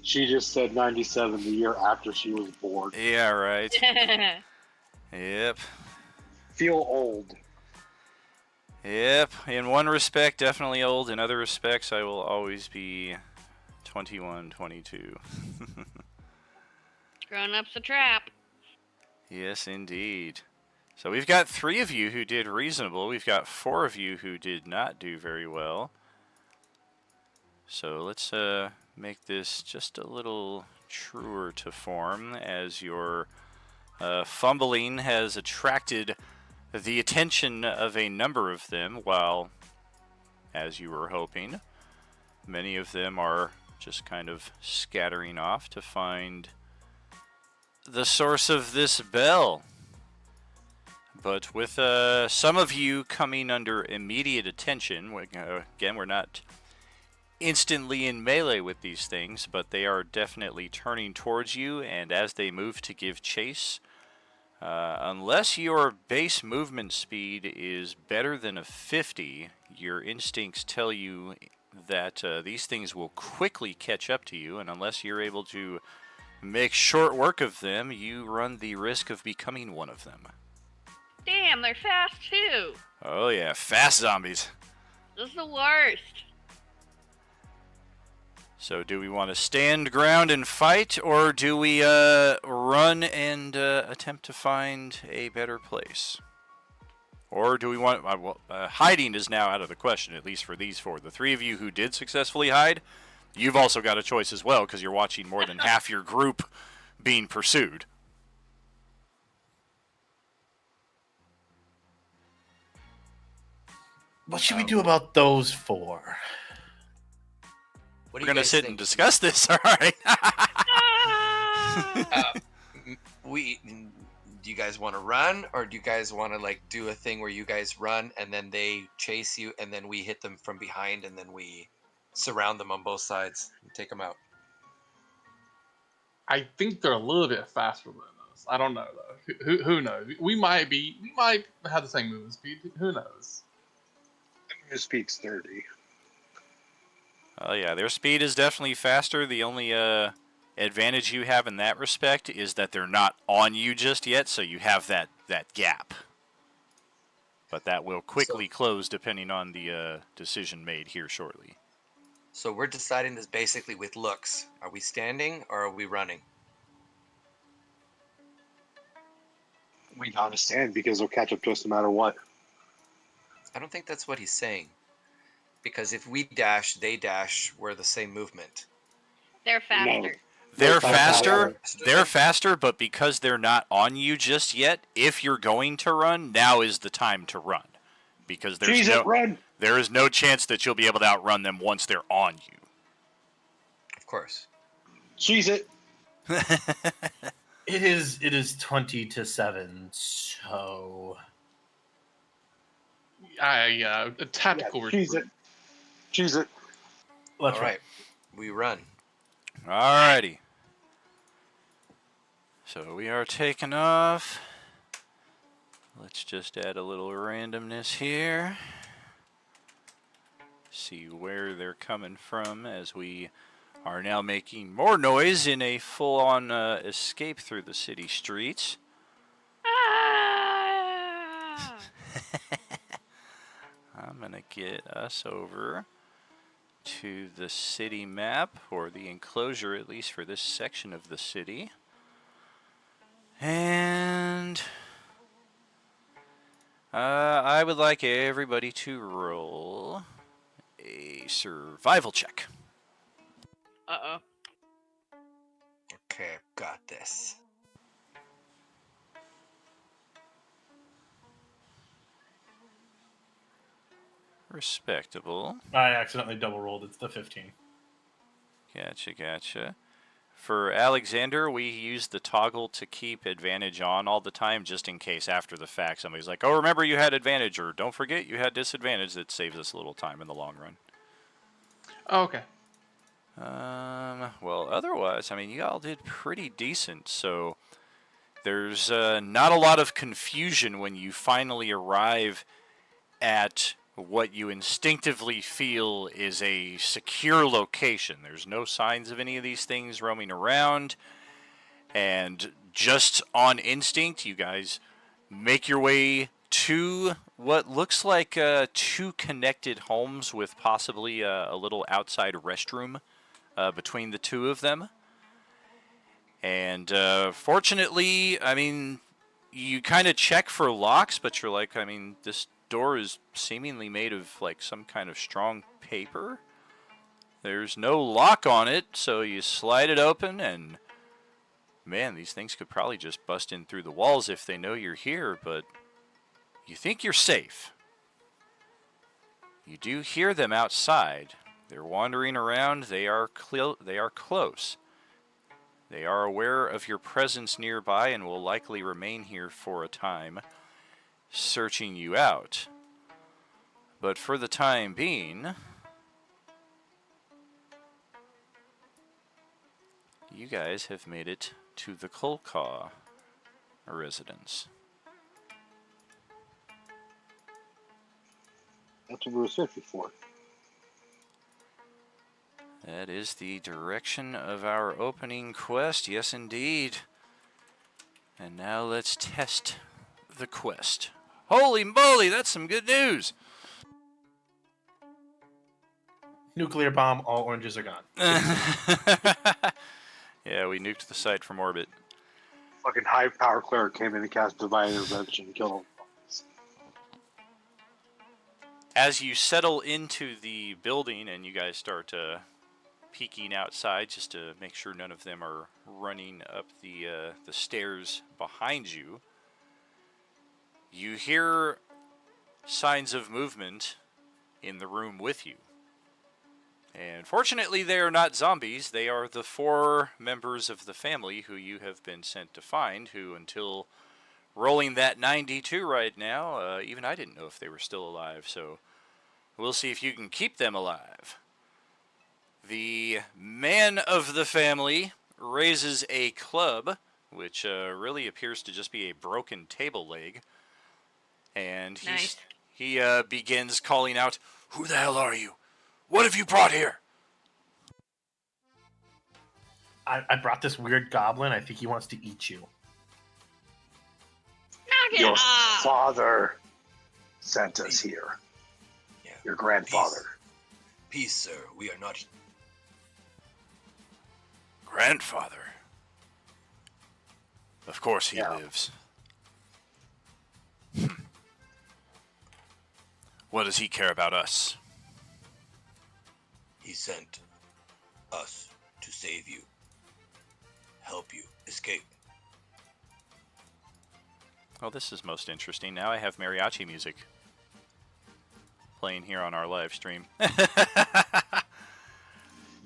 She just said 97 the year after she was born. Yeah, right. Yep. Feel old. Yep. In one respect, definitely old. In other respects, I will always be 21, 22. Grown up's a trap. Yes, indeed. So we've got 3 of you who did reasonable. We've got 4 of you who did not do very well. So let's make this just a little truer to form, as your fumbling has attracted the attention of a number of them, while, as you were hoping, many of them are just kind of scattering off to find the source of this bell. But with some of you coming under immediate attention, again, we're not instantly in melee with these things, but they are definitely turning towards you, and as they move to give chase, unless your base movement speed is better than a 50, your instincts tell you that these things will quickly catch up to you, and unless you're able to make short work of them, you run the risk of becoming one of them. Damn, they're fast too. Oh yeah, fast zombies. This is the worst. So do we want to stand ground and fight, or do we run and attempt to find a better place? Or do we want... hiding is now out of the question, at least for these 4. The 3 of you who did successfully hide, you've also got a choice as well, because you're watching more than half your group being pursued. What should we do about those 4? What We're do you going to guys sit think? and discuss this, all right? Do you guys want to run, or do you guys want to like do a thing where you guys run and then they chase you and then we hit them from behind and then we surround them on both sides and take them out? I think they're a little bit faster than us. I don't know though. Who knows? We might have the same movement speed. Who knows? His speed's 30. Oh yeah, their speed is definitely faster. The only advantage you have in that respect is that they're not on you just yet, so you have that gap. But that will quickly close depending on the decision made here shortly. So we're deciding this basically with looks. Are we standing or are we running? We gotta stand because they'll catch up to us no matter what. I don't think that's what he's saying. Because if we dash, they dash, we're the same movement. They're faster. No. They're faster. faster, but because they're not on you just yet, if you're going to run, now is the time to run. Because Run! there is no chance that you'll be able to outrun them once they're on you. Of course. Cheese it! It is 20-7, so A tactical cheese it. Cheese it. let's All right. We run. Alrighty. So we are taking off. Let's just add a little randomness here. See where they're coming from as we are now making more noise in a full-on escape through the city streets. Ah! I'm going to get us over to the city map, or the enclosure at least for this section of the city. And I would like everybody to roll a survival check. Uh-oh. Okay, I've got this. Respectable. I accidentally double rolled. It's the 15. Gotcha. For Alexander, we use the toggle to keep advantage on all the time, just in case after the fact somebody's like, oh, remember you had advantage, or don't forget you had disadvantage. That saves us a little time in the long run. Oh, okay. Well, otherwise, I mean, you all did pretty decent, so there's not a lot of confusion when you finally arrive at what you instinctively feel is a secure location. There's no signs of any of these things roaming around, and just on instinct, you guys make your way to what looks like two connected homes with possibly a little outside restroom between the two of them. And fortunately, I mean, you kind of check for locks, but you're like, I mean, this door is seemingly made of like some kind of strong paper. There's no lock on it, so you slide it open, and man, these things could probably just bust in through the walls if they know you're here, but you think you're safe. You do hear them outside. They're wandering around. They are close. They are aware of your presence nearby and will likely remain here for a time, searching you out. But for the time being, you guys have made it to the Kolkaw residence. That's what we were searching for. That is the direction of our opening quest, yes indeed. And now let's test the quest. Holy moly, that's some good news! Nuclear bomb, all oranges are gone. Yeah, we nuked the site from orbit. Fucking high power cleric came in and cast divine intervention and killed him. As you settle into the building and you guys start peeking outside just to make sure none of them are running up the stairs behind you, you hear signs of movement in the room with you. And fortunately, they are not zombies. They are the 4 members of the family who you have been sent to find, who until rolling that 92 right now, even I didn't know if they were still alive, so we'll see if you can keep them alive. The man of the family raises a club, which really appears to just be a broken table leg, and Nice. he begins calling out, "Who the hell are you? What have you brought here?" I brought this weird goblin. I think he wants to eat you. Knock it Your off! father sent us here. Yeah. Your grandfather. Peace, sir. We are not. Grandfather. Of course he Yeah. lives. What does he care about us? He sent us to save you, help you escape. Well, this is most interesting. Now I have mariachi music playing here on our live stream.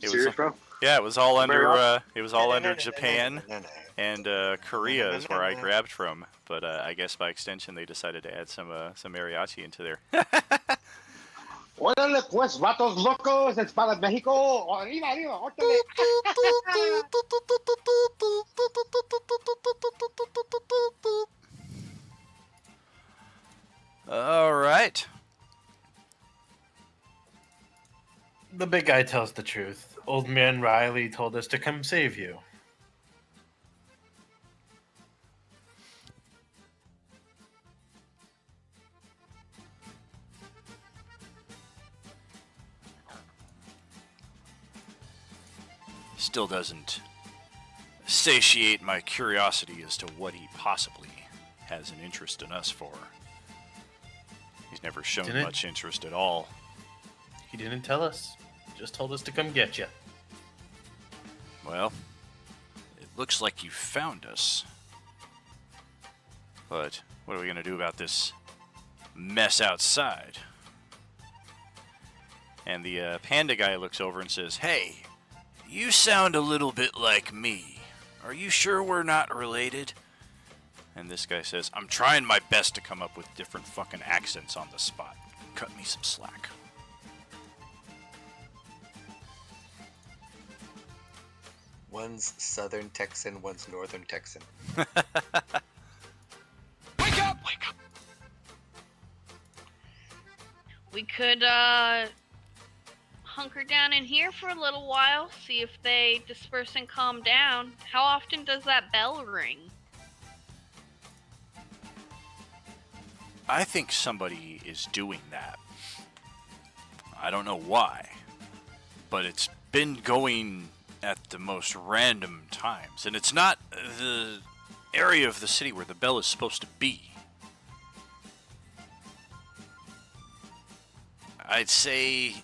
Serious, bro? Yeah, it was all Mariachi? under Japan, and Korea is where I grabbed from. But I guess by extension they decided to add some mariachi into there. Órale pues, vatos locos, es para México. Arriba, arriba, órale. All right. The big guy tells the truth. Old man Riley told us to come save you. Still doesn't satiate my curiosity as to what he possibly has an interest in us for. He's never shown Didn't- much interest at all. He didn't tell us. Just told us to come get you. Well, it looks like you found us. But what are we going to do about this mess outside? And the panda guy looks over and says, "Hey, you sound a little bit like me. Are you sure we're not related?" And this guy says, "I'm trying my best to come up with different fucking accents on the spot. Cut me some slack." One's Southern Texan, one's Northern Texan. Wake up! Wake up! We could hunker down in here for a little while, see if they disperse and calm down. How often does that bell ring? I think somebody is doing that. I don't know why, but it's been going at the most random times, and it's not the area of the city where the bell is supposed to be. I'd say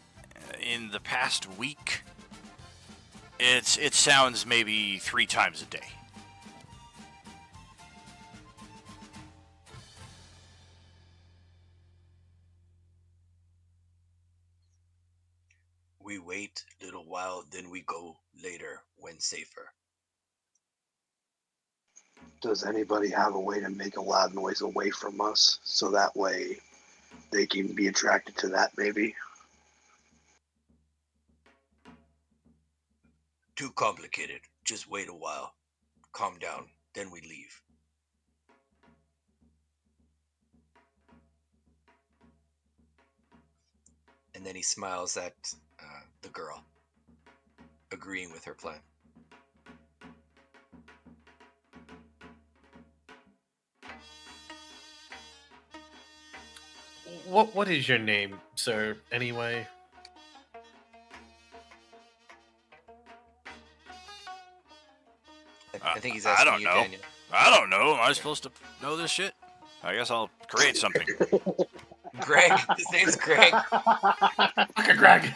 in the past week, it sounds maybe 3 times a day. We wait a little while, then we go later when safer. Does anybody have a way to make a loud noise away from us so that way they can be attracted to that, maybe? Too complicated. Just wait a while. Calm down, then we leave. And then he smiles at the girl, agreeing with her plan. What is your name, sir? Anyway. I think he's I asking don't you, know. Daniel. I don't know. Am I supposed to know this shit? I guess I'll create something. Greg. His name's Greg. Okay, Greg.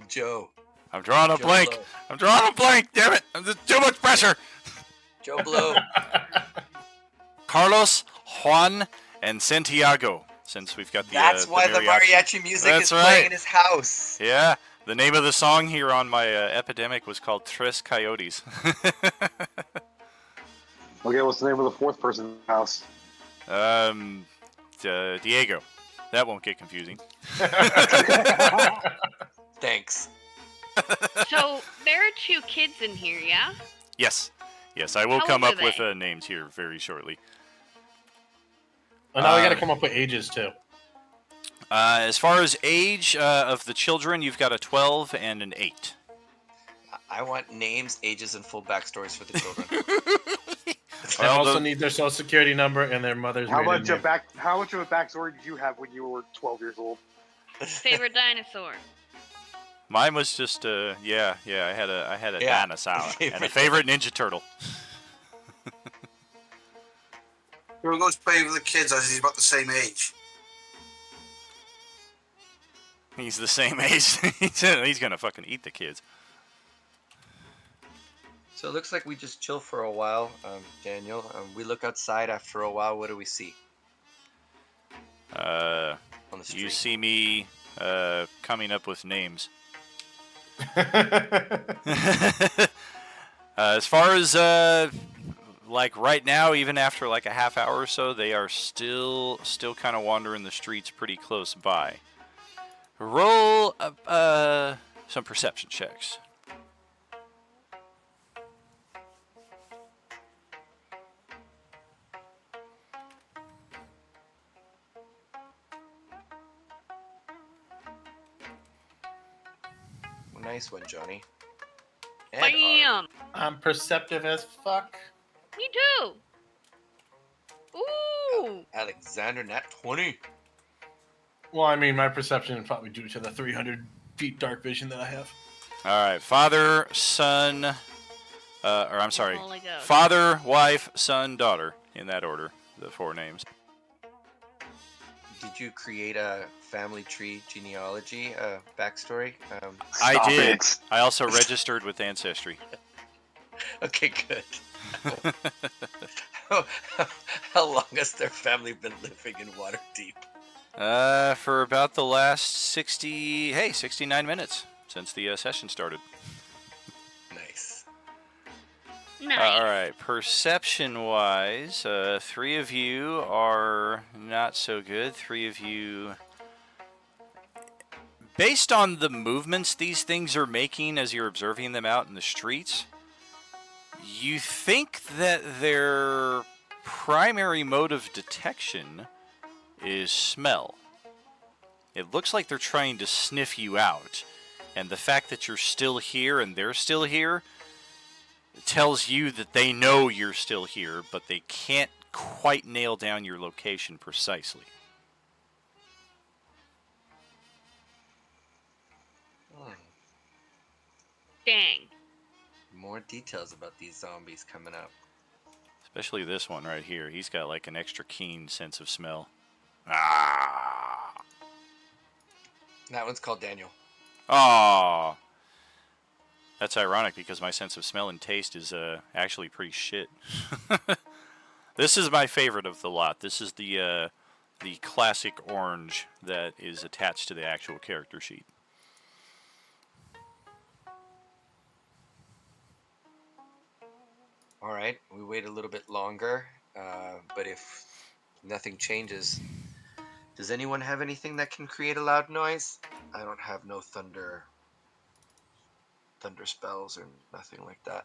Joe. I'm drawing a Joe blank. Blow. I'm drawing a blank. Damn it! There's too much pressure. Joe Blow. Carlos, Juan, and Santiago. Since we've got the That's why the mariachi music That's is right. playing in his house. Yeah, the name of the song here on my epidemic was called Tres Coyotes. Okay, what's the name of the fourth person in the house? Diego. That won't get confusing. Thanks. So, there are 2 kids in here, yeah? Yes, I will How come old up are with they? names here very shortly. Oh, now we gotta come up with ages, too. As far as age of the children, you've got a 12 and an 8. I want names, ages, and full backstories for the children. I Well, also the- need their social security number and their mother's How maiden much name. of a backstory did you have when you were 12 years old? Favorite dinosaur? Mine was just yeah. I had a Yeah. dinosaur and a favorite Ninja Turtle. Who goes play with the kids as he's about the same age? He's the same age. He's gonna fucking eat the kids. So it looks like we just chill for a while, Daniel. We look outside after a while. What do we see on the street? You see me coming up with names. As far as like right now, even after like a half hour or so, they are still kind of wandering the streets pretty close by. Roll some perception checks. Nice one, Johnny. And Art. Bam! I'm perceptive as fuck. Me too! Ooh! Alexander, nat 20. Well, I mean, my perception is probably due to the 300 feet dark vision that I have. All right, father, son, or I'm sorry, Holy Ghost. father, wife, son, daughter, in that order, the 4 names. Did you create a family tree genealogy backstory? I Stop did. it. I also registered with Ancestry. Okay, good. How long has their family been living in Waterdeep? For about the last 69 minutes since the session started. Nice. Nice. All right, perception-wise, 3 of you are not so good. 3 of you Based on the movements these things are making as you're observing them out in the streets, you think that their primary mode of detection is smell. It looks like they're trying to sniff you out, and the fact that you're still here and they're still here tells you that they know you're still here, but they can't quite nail down your location precisely. Hmm. Dang. More details about these zombies coming up. Especially this one right here. He's got like an extra keen sense of smell. Ah. That one's called Daniel. Aw. That's ironic because my sense of smell and taste is actually pretty shit. This is my favorite of the lot. This is the classic orange that is attached to the actual character sheet. All right, we wait a little bit longer, but if nothing changes, does anyone have anything that can create a loud noise? I don't have no thunder spells or nothing like that.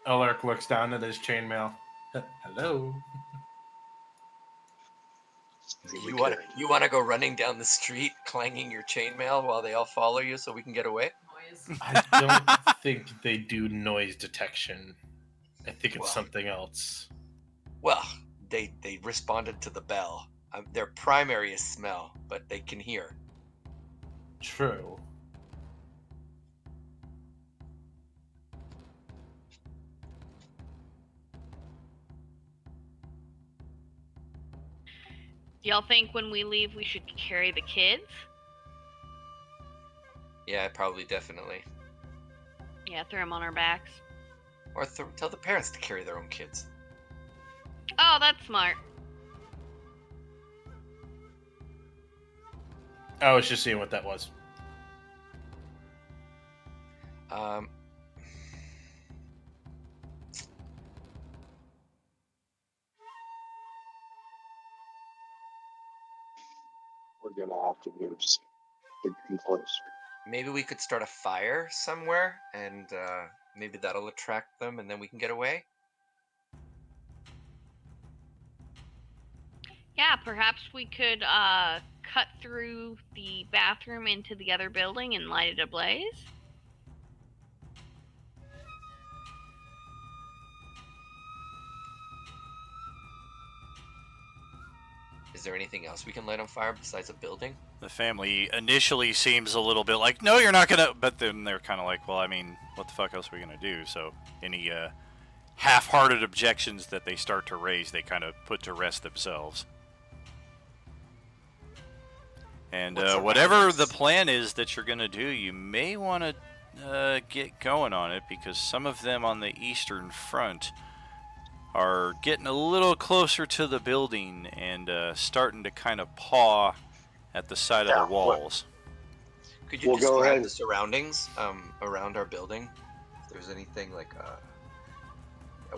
Alaric looks down at his chainmail. Hello. You want to go running down the street clanging your chainmail while they all follow you so we can get away? I don't think they do noise detection. I think it's Well. something else. Well, they responded to the bell. Their primary is smell, but they can hear. True. Do y'all think when we leave we should carry the kids? Yeah, probably, definitely. Yeah, throw them on our backs. Or tell the parents to carry their own kids. Oh, that's smart. I was just seeing what that was. We're gonna have to move getting close. Maybe we could start a fire somewhere, and maybe that'll attract them, and then we can get away. Yeah, perhaps we could cut through the bathroom into the other building and light it ablaze. Is there anything else we can light on fire besides a building? The family initially seems a little bit like, no, you're not gonna, but then they're kind of like, well, I mean, what the fuck else are we gonna do? So any half-hearted objections that they start to raise, they kind of put to rest themselves. And whatever the plan is that you're gonna do, you may want to get going on it, because some of them on the eastern front are getting a little closer to the building and starting to kind of paw at the side of the walls. Could you We'll go describe ahead. the surroundings around our building? If there's anything like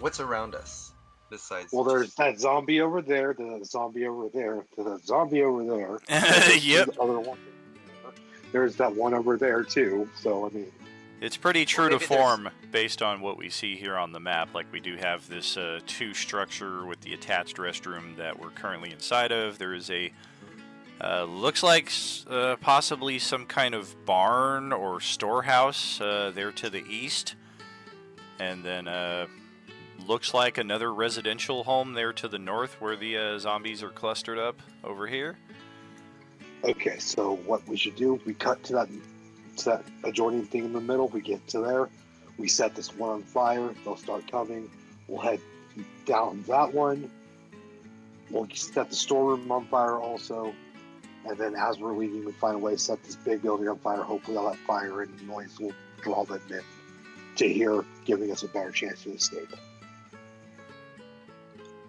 what's around us besides? Well, there's that zombie over there, the zombie over there, the zombie over there. Yep. The other one. There's that one over there too. So I mean, It's pretty true to maybe there's- form based on what we see here on the map. Like, we do have this two structure with the attached restroom that we're currently inside of. There is a looks like possibly some kind of barn or storehouse there to the east, and then looks like another residential home there to the north where the zombies are clustered up over here. okay. So what we should do? We cut to that adjoining thing in the middle. We get to there. We set this one on fire. They'll start coming. We'll head down that one. We'll set the storeroom on fire also. And then as we're leaving, we find a way to set this big building on fire. Hopefully all that fire and noise will draw them in to here, giving us a better chance to escape.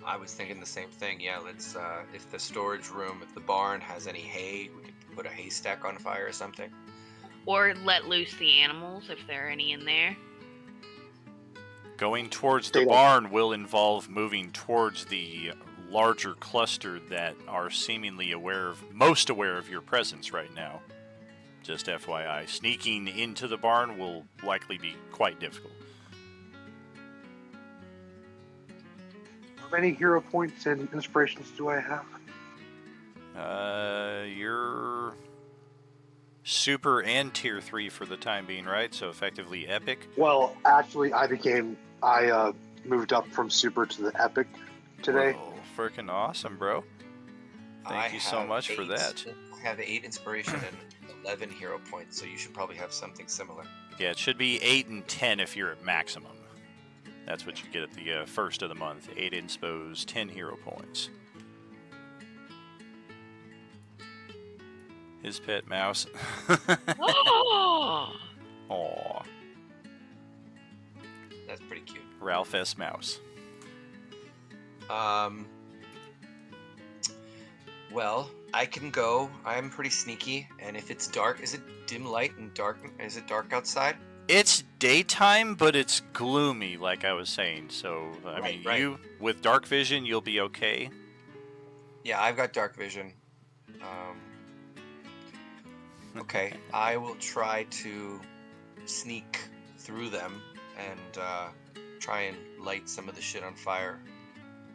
I was thinking the same thing. Yeah, let's. If the storage room, if the barn has any hay, we could put a haystack on fire or something. Or let loose the animals if there are any in there. Going towards the barn will involve moving towards the larger cluster that are seemingly most aware of your presence right now. Just FYI, sneaking into the barn will likely be quite difficult. How many hero points and inspirations do I have? You're super and tier 3 for the time being, right? So effectively epic. Well, actually, I moved up from super to the epic today. Whoa, freaking awesome, bro. Thank you so much for that. I have 8 inspiration and 11 hero points, so you should probably have something similar. Yeah, it should be 8 and 10 if you're at maximum. That's what you get at the first of the month. 8 inspos, 10 hero points. His pet mouse. Oh! Aw, That's pretty cute. Ralph S. Mouse. Well, I can go. I'm pretty sneaky, and if it's dark, is it dim light and dark? Is it dark outside? It's daytime, but it's gloomy, like I was saying. So, I mean, right. you, with dark vision, you'll be okay. Yeah, I've got dark vision. Okay, I will try to sneak through them and try and light some of the shit on fire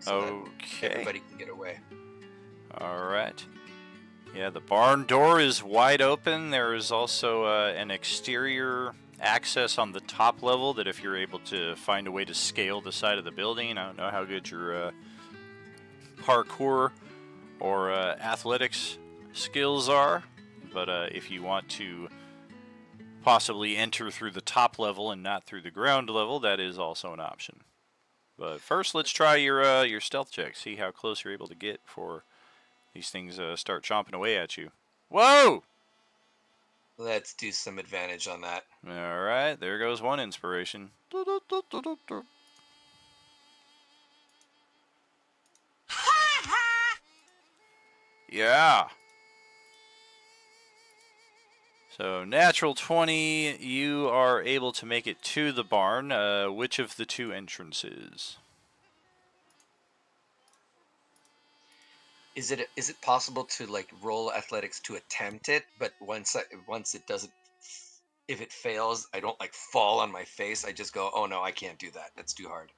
so that everybody can get away. All right. Yeah, the barn door is wide open. There is also an exterior access on the top level that if you're able to find a way to scale the side of the building, I don't know how good your parkour or athletics skills are, but if you want to possibly enter through the top level and not through the ground level, that is also an option. But first, let's try your stealth check. See how close you're able to get before these things start chomping away at you. Whoa! Let's do some advantage on that. All right, there goes one inspiration. Yeah. So, natural 20, you are able to make it to the barn. Which of the two entrances? Is it possible to like roll athletics to attempt it, but once it doesn't, if it fails, I don't like fall on my face. I just go, oh no, I can't do that. That's too hard.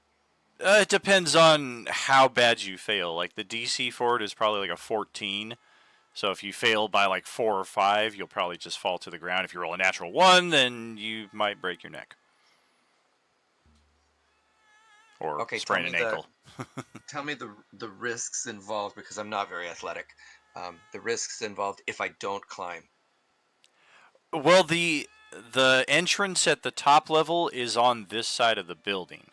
It depends on how bad you fail. Like, the DC for it is probably like a 14. So if you fail by like 4 or 5, you'll probably just fall to the ground. If you roll a natural 1, then you might break your neck. Or Okay, sprain an ankle. Tell me the risks involved, because I'm not very athletic. The risks involved if I don't climb. Well, the entrance at the top level is on this side of the building.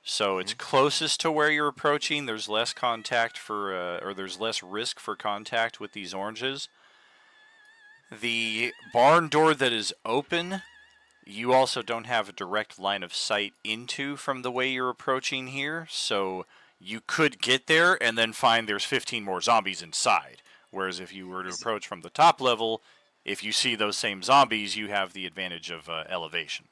So it's closest to where you're approaching. There's less contact or there's less risk for contact with these oranges. The barn door that is open, you also don't have a direct line of sight into from the way you're approaching here. So you could get there and then find there's 15 more zombies inside. Whereas if you were to approach from the top level, if you see those same zombies, you have the advantage of elevation.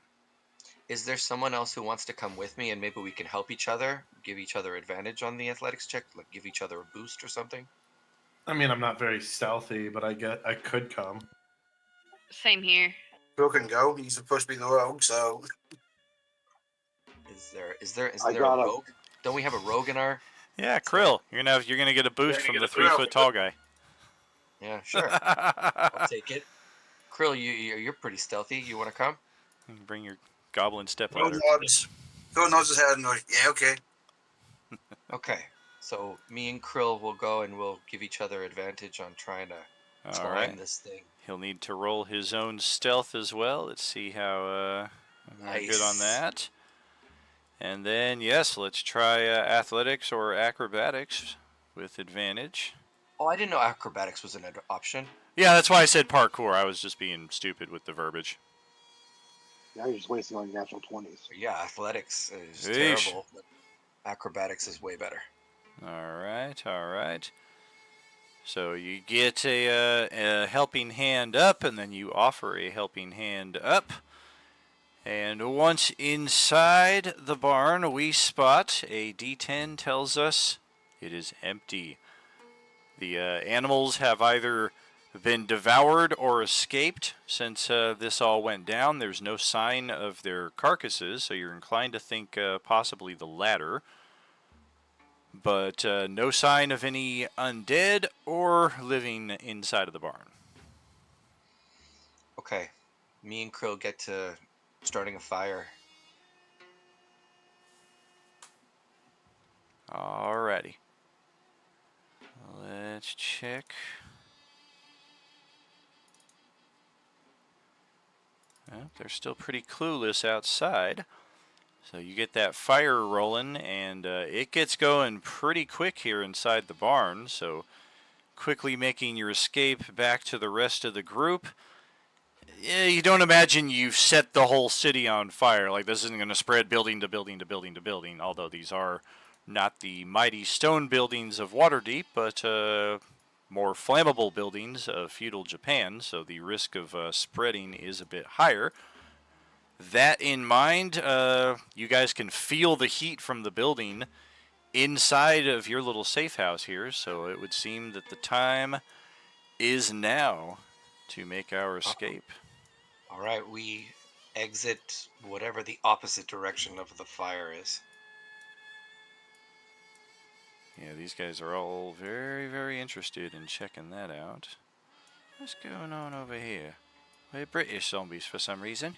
Is there someone else who wants to come with me, and maybe we can help each other, give each other advantage on the athletics check, like give each other a boost or something? I mean, I'm not very stealthy, but I could come. Same here. Phil can go. He's supposed to be the rogue, so Is there a rogue? Don't we have a rogue in our? Yeah, Krill, you're gonna get a boost from the 3-foot tall guy. Yeah, sure. I'll take it. Krill, you're pretty stealthy. You want to come? Bring your goblin step Phil ladder. nods his head and goes, yeah, okay. Okay. So me and Krill will go and we'll give each other advantage on trying to climb this thing. He'll need to roll his own stealth as well. Let's see how good on that. And then, yes, let's try athletics or acrobatics with advantage. Oh, I didn't know acrobatics was an option. Yeah, that's why I said parkour. I was just being stupid with the verbiage. Now you're just wasting all your natural 20s. Yeah, athletics is Eesh. terrible. But acrobatics is way better. All right. So you get a helping hand up, and then you offer a helping hand up. And once inside the barn, we spot a D10 tells us it is empty. The animals have either been devoured or escaped since this all went down. There's no sign of their carcasses, so you're inclined to think possibly the latter. But no sign of any undead or living inside of the barn. Okay. Me and Krill get to starting a fire. Alrighty. Let's check. Well, they're still pretty clueless outside. So you get that fire rolling, and it gets going pretty quick here inside the barn. So quickly making your escape back to the rest of the group. Yeah, you don't imagine you've set the whole city on fire. Like, this isn't going to spread building to building to building to building, although these are not the mighty stone buildings of Waterdeep, but more flammable buildings of feudal Japan, so the risk of spreading is a bit higher. That in mind, you guys can feel the heat from the building inside of your little safe house here, so it would seem that the time is now to make our escape. All right, we exit whatever the opposite direction of the fire is. Yeah, these guys are all very, very interested in checking that out. What's going on over here? We're British zombies for some reason.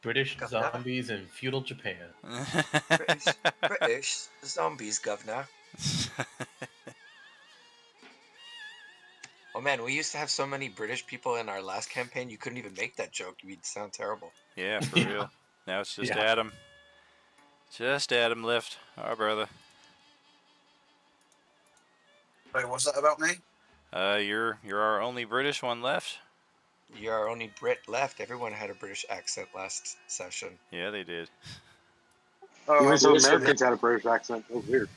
British Governor? zombies in feudal Japan. British zombies, governor. Oh man, we used to have so many British people in our last campaign, you couldn't even make that joke. You'd sound terrible. Yeah, for Yeah. real. Now it's just Yeah. Adam. Just Adam left, our brother. Wait, what's that about me? You're our only British one left. You're our only Brit left. Everyone had a British accent last session. Yeah, they did. Oh, Even some yes, Americans had a British accent. That was weird.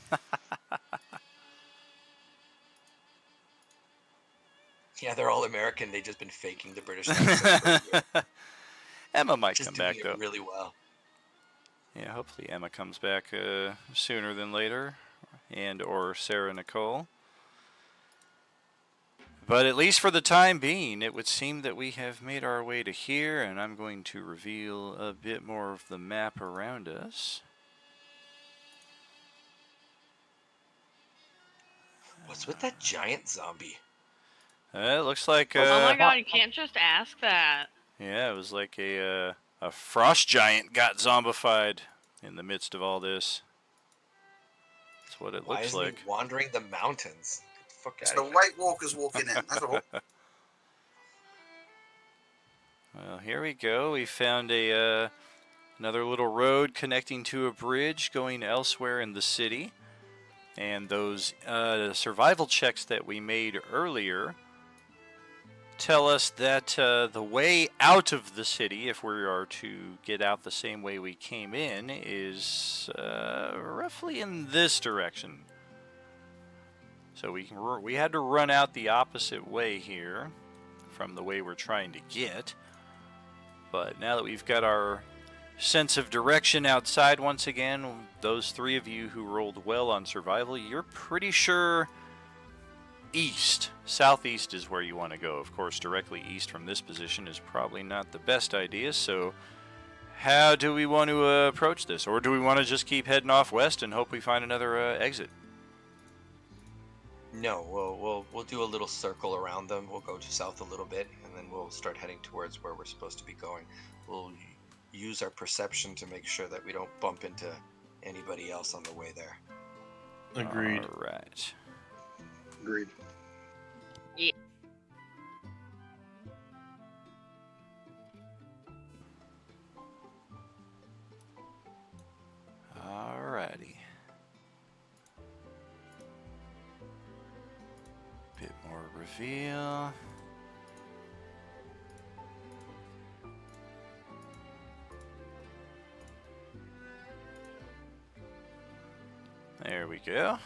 Yeah, they're all American. They've just been faking the British accent for a year. Emma might Just come doing back it though. really well. Yeah, hopefully Emma comes back sooner than later, and or Sarah Nicole. But at least for the time being, it would seem that we have made our way to here, and I'm going to reveal a bit more of the map around us. What's with that giant zombie? It looks like Oh my god, you can't just ask that. yeah, it was like a frost giant got zombified in the midst of all this. That's what it Why looks isn't like. he wandering the mountains? Get the fuck it's out the of here. White Walkers walking in. That's all. Well, here we go. We found a another little road connecting to a bridge going elsewhere in the city. And those survival checks that we made earlier tell us that the way out of the city, if we are to get out the same way we came in, is roughly in this direction. So we had to run out the opposite way here from the way we're trying to get. But now that we've got our sense of direction outside once again, those three of you who rolled well on survival, you're pretty sure east. Southeast is where you want to go. Of course, directly east from this position is probably not the best idea, so how do we want to approach this? Or do we want to just keep heading off west and hope we find another exit? No, we'll do a little circle around them. We'll go to south a little bit, and then we'll start heading towards where we're supposed to be going. We'll use our perception to make sure that we don't bump into anybody else on the way there. Agreed. All right. Agreed. Alrighty. Bit more reveal. There we go.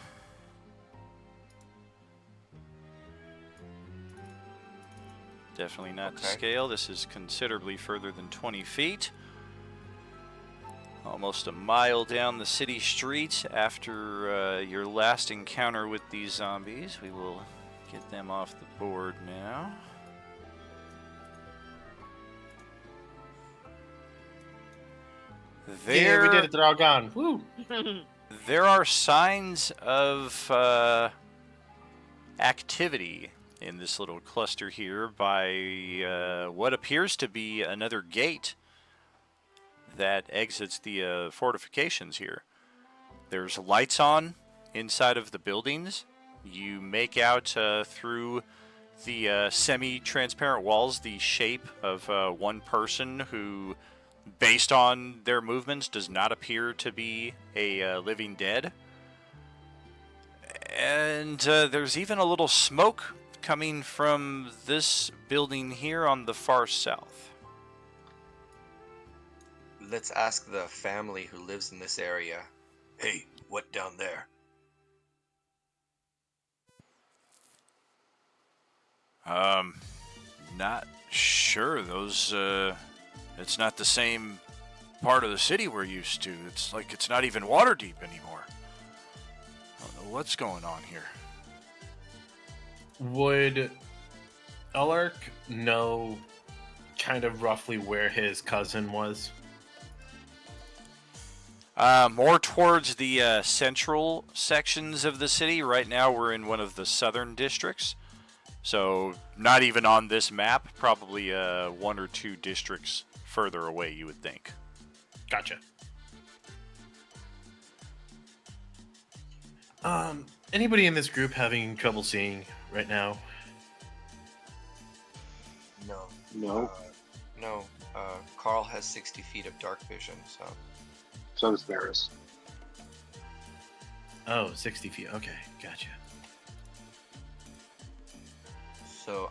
Definitely not to Okay. scale. This is considerably further than 20 feet. Almost a mile down the city street after your last encounter with these zombies. We will Get them off the board now. Yeah, we did it. They're all gone. Woo! There are signs of activity in this little cluster here by what appears to be another gate that exits the fortifications here. There's lights on inside of the buildings. You make out through the semi-transparent walls the shape of one person who, based on their movements, does not appear to be a living dead. And there's even a little smoke coming from this building here on the far south. Let's ask the family who lives in this area. Hey, what down there? Not sure. Those, it's not the same part of the city we're used to. It's like it's not even Waterdeep anymore. I don't know what's going on here. Would Elark know kind of roughly where his cousin was? More towards the central sections of the city. Right now we're in one of the southern districts. So not even on this map, probably one or two districts further away, you would think. Gotcha. Anybody in this group having trouble seeing right now? No. No. No. Carl has 60 feet of dark vision, so... So does Varys. Oh, 60 feet. Okay, gotcha. So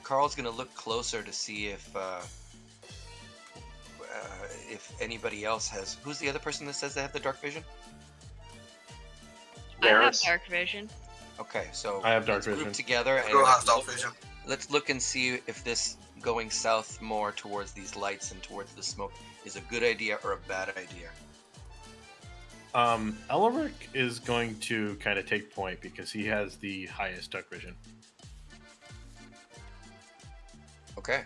Carl's gonna look closer to see if anybody else has. Who's the other person that says they have the dark vision? I have Varys. dark vision. Okay, so I have dark let's vision. group together and Girl has dark vision. let's look and see if this going south more towards these lights and towards the smoke is a good idea or a bad idea. Elaric is going to kind of take point because he has the highest dark vision. Okay.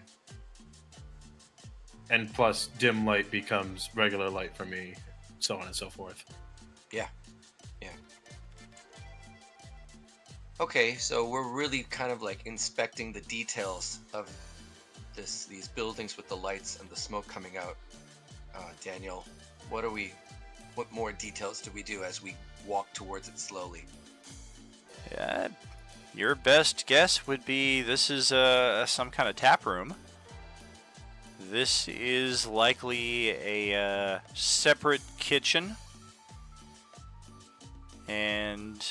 And plus, dim light becomes regular light for me, so on and so forth. Yeah. Okay, so we're really kind of like inspecting the details of these buildings with the lights and the smoke coming out. Daniel, what more details do we do as we walk towards it slowly? Yeah, your best guess would be this is some kind of tap room. This is likely a separate kitchen. And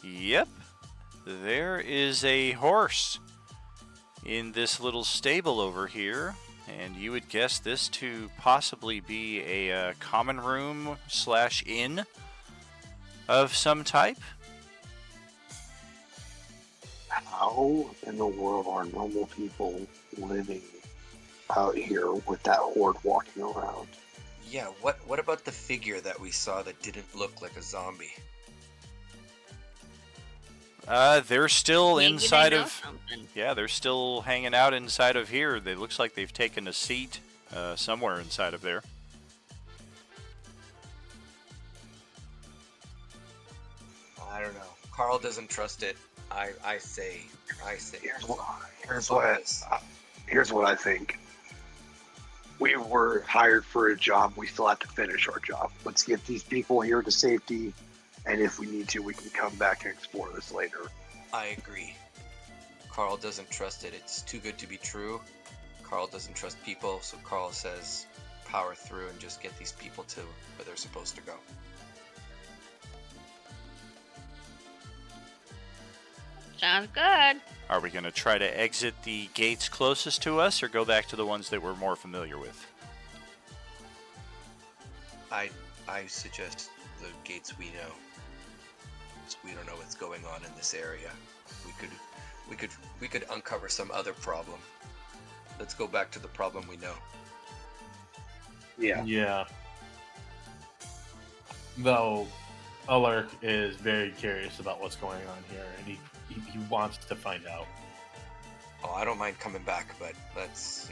yep, there is a horse in this little stable over here. And you would guess this to possibly be a common room / inn of some type. How in the world are normal people living out here with that horde walking around? Yeah, what about the figure that we saw that didn't look like a zombie? They're still Maybe they inside know of... something. Yeah, they're still hanging out inside of here. It looks like they've taken a seat somewhere inside of there. I don't know. Carl doesn't trust it. I say. Here's what I think. We were hired for a job. We still have to finish our job. Let's get these people here to safety, and if we need to, we can come back and explore this later. I agree. Carl doesn't trust it. It's too good to be true. Carl doesn't trust people, so Carl says power through and just get these people to where they're supposed to go. Sounds good. Are we going to try to exit the gates closest to us or go back to the ones that we're more familiar with? I suggest the gates we know. So we don't know what's going on in this area. We could uncover some other problem. Let's go back to the problem we know. Yeah. Yeah. Though, Ulrich is very curious about what's going on here, and he wants to find out. Oh, I don't mind coming back, but let's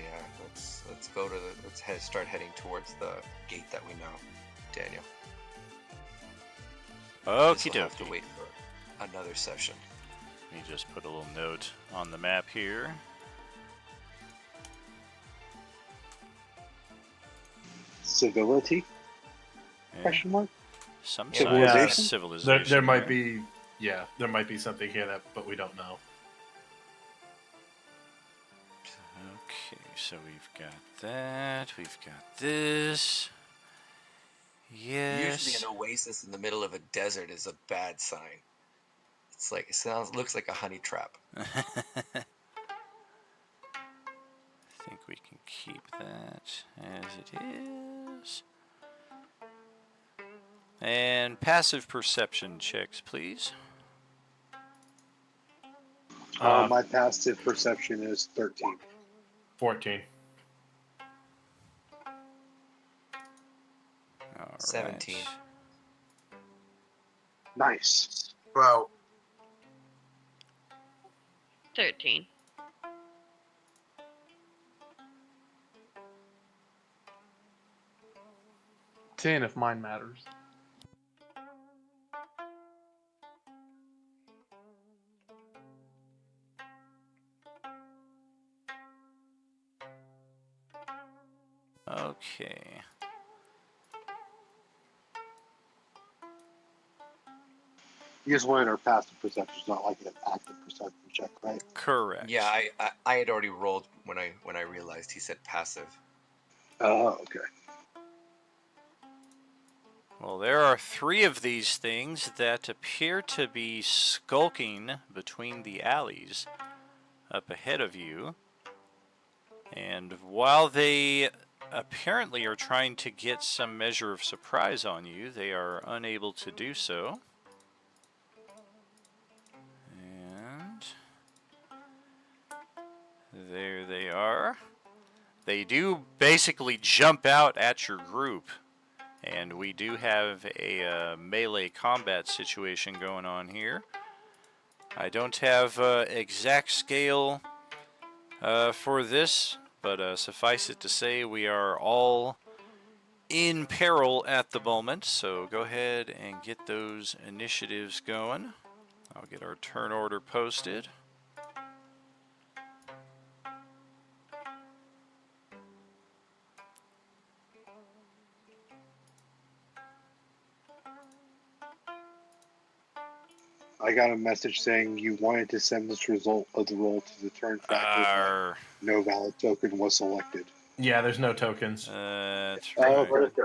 go to start heading towards the gate that we know, Daniel. This Okie will have to dokie. wait for another session. Let me just put a little note on the map here. Civility? Yeah. Question mark? Some Civilization? sign of civilization. There might yeah. be something here but we don't know. Okay, so we've got that. We've got this. Yes. Usually, an oasis in the middle of a desert is a bad sign. It's like looks like a honey trap. I think we can keep that as it is. And passive perception checks, please. My passive perception is 13. 14. All 17. right. Nice. Well, 13. Ten if mine matters. Okay. You just wanted our passive perception, not like an active perception check, right? Correct. Yeah, I had already rolled when I realized he said passive. Oh, okay. Well, there are 3 of these things that appear to be skulking between the alleys up ahead of you. And while they apparently are trying to get some measure of surprise on you, they are unable to do so. And there they are. They do basically jump out at your group. And we do have a melee combat situation going on here. I don't have exact scale for this, but suffice it to say we are all in peril at the moment. So go ahead and get those initiatives going. I'll get our turn order posted. I got a message saying you wanted to send this result of the roll to the turn factor, but no valid token was selected. Yeah, there's no tokens. That's Oh, right. okay.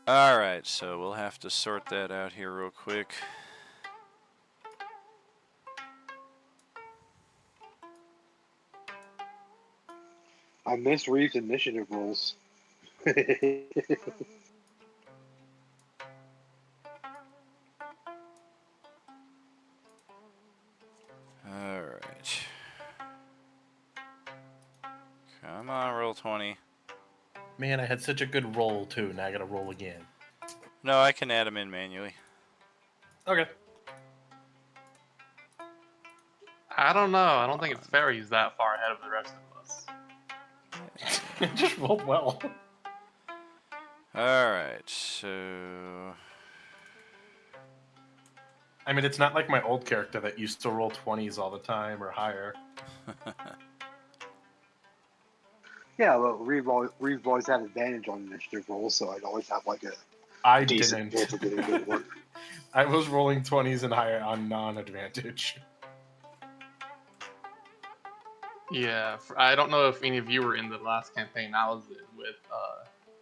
Alright, so we'll have to sort that out here real quick. I missed Reeves' initiative rolls. Alright. Come on, roll 20. Man, I had such a good roll too. Now I gotta roll again. No, I can add them in manually. Okay. I don't know. I don't think it's fair he's that far ahead of the rest of us. Just rolled well. Alright, so... I mean, it's not like my old character that used to roll 20s all the time or higher. Yeah, but Reeve always had advantage on initiative rolls, so I'd always have like a I decent didn't. chance of getting good one. I was rolling 20s and higher on non-advantage. Yeah, I don't know if any of you were in the last campaign I was in with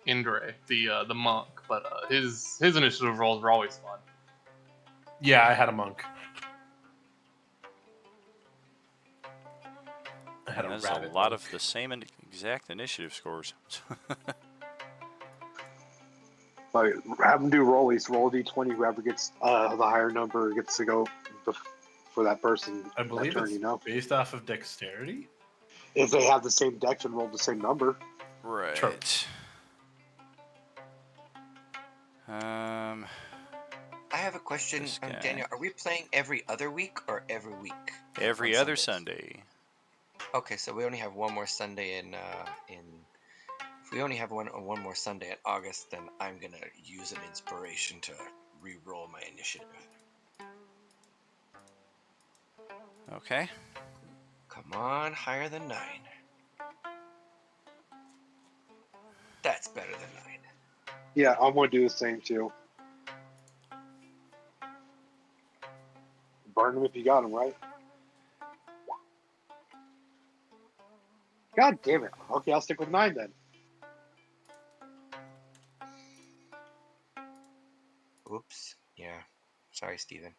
Indre, the monk, but his initiative rolls were always fun. Yeah, I had a monk. I had And a that's rabbit a lot monk. of the same exact initiative scores. Like, have them do rollies. Roll d20. Whoever gets the higher number gets to go for that person I that believe turn, it's you know? based off of dexterity. If they have the same dex and roll the same number. Right. True. Um, I have a question, This guy. Daniel. Are we playing every other week or every week? every on other Sundays? Sunday. Okay, so we only have one more Sunday in. If we only have one more Sunday in August, then I'm gonna use an inspiration to re-roll my initiative. Okay. Come on, higher than 9. That's better than 9. Yeah, I'm gonna do the same too. Burn them if you got them, right? God damn it. Okay, I'll stick with 9 then. Oops. Yeah. Sorry, Steven.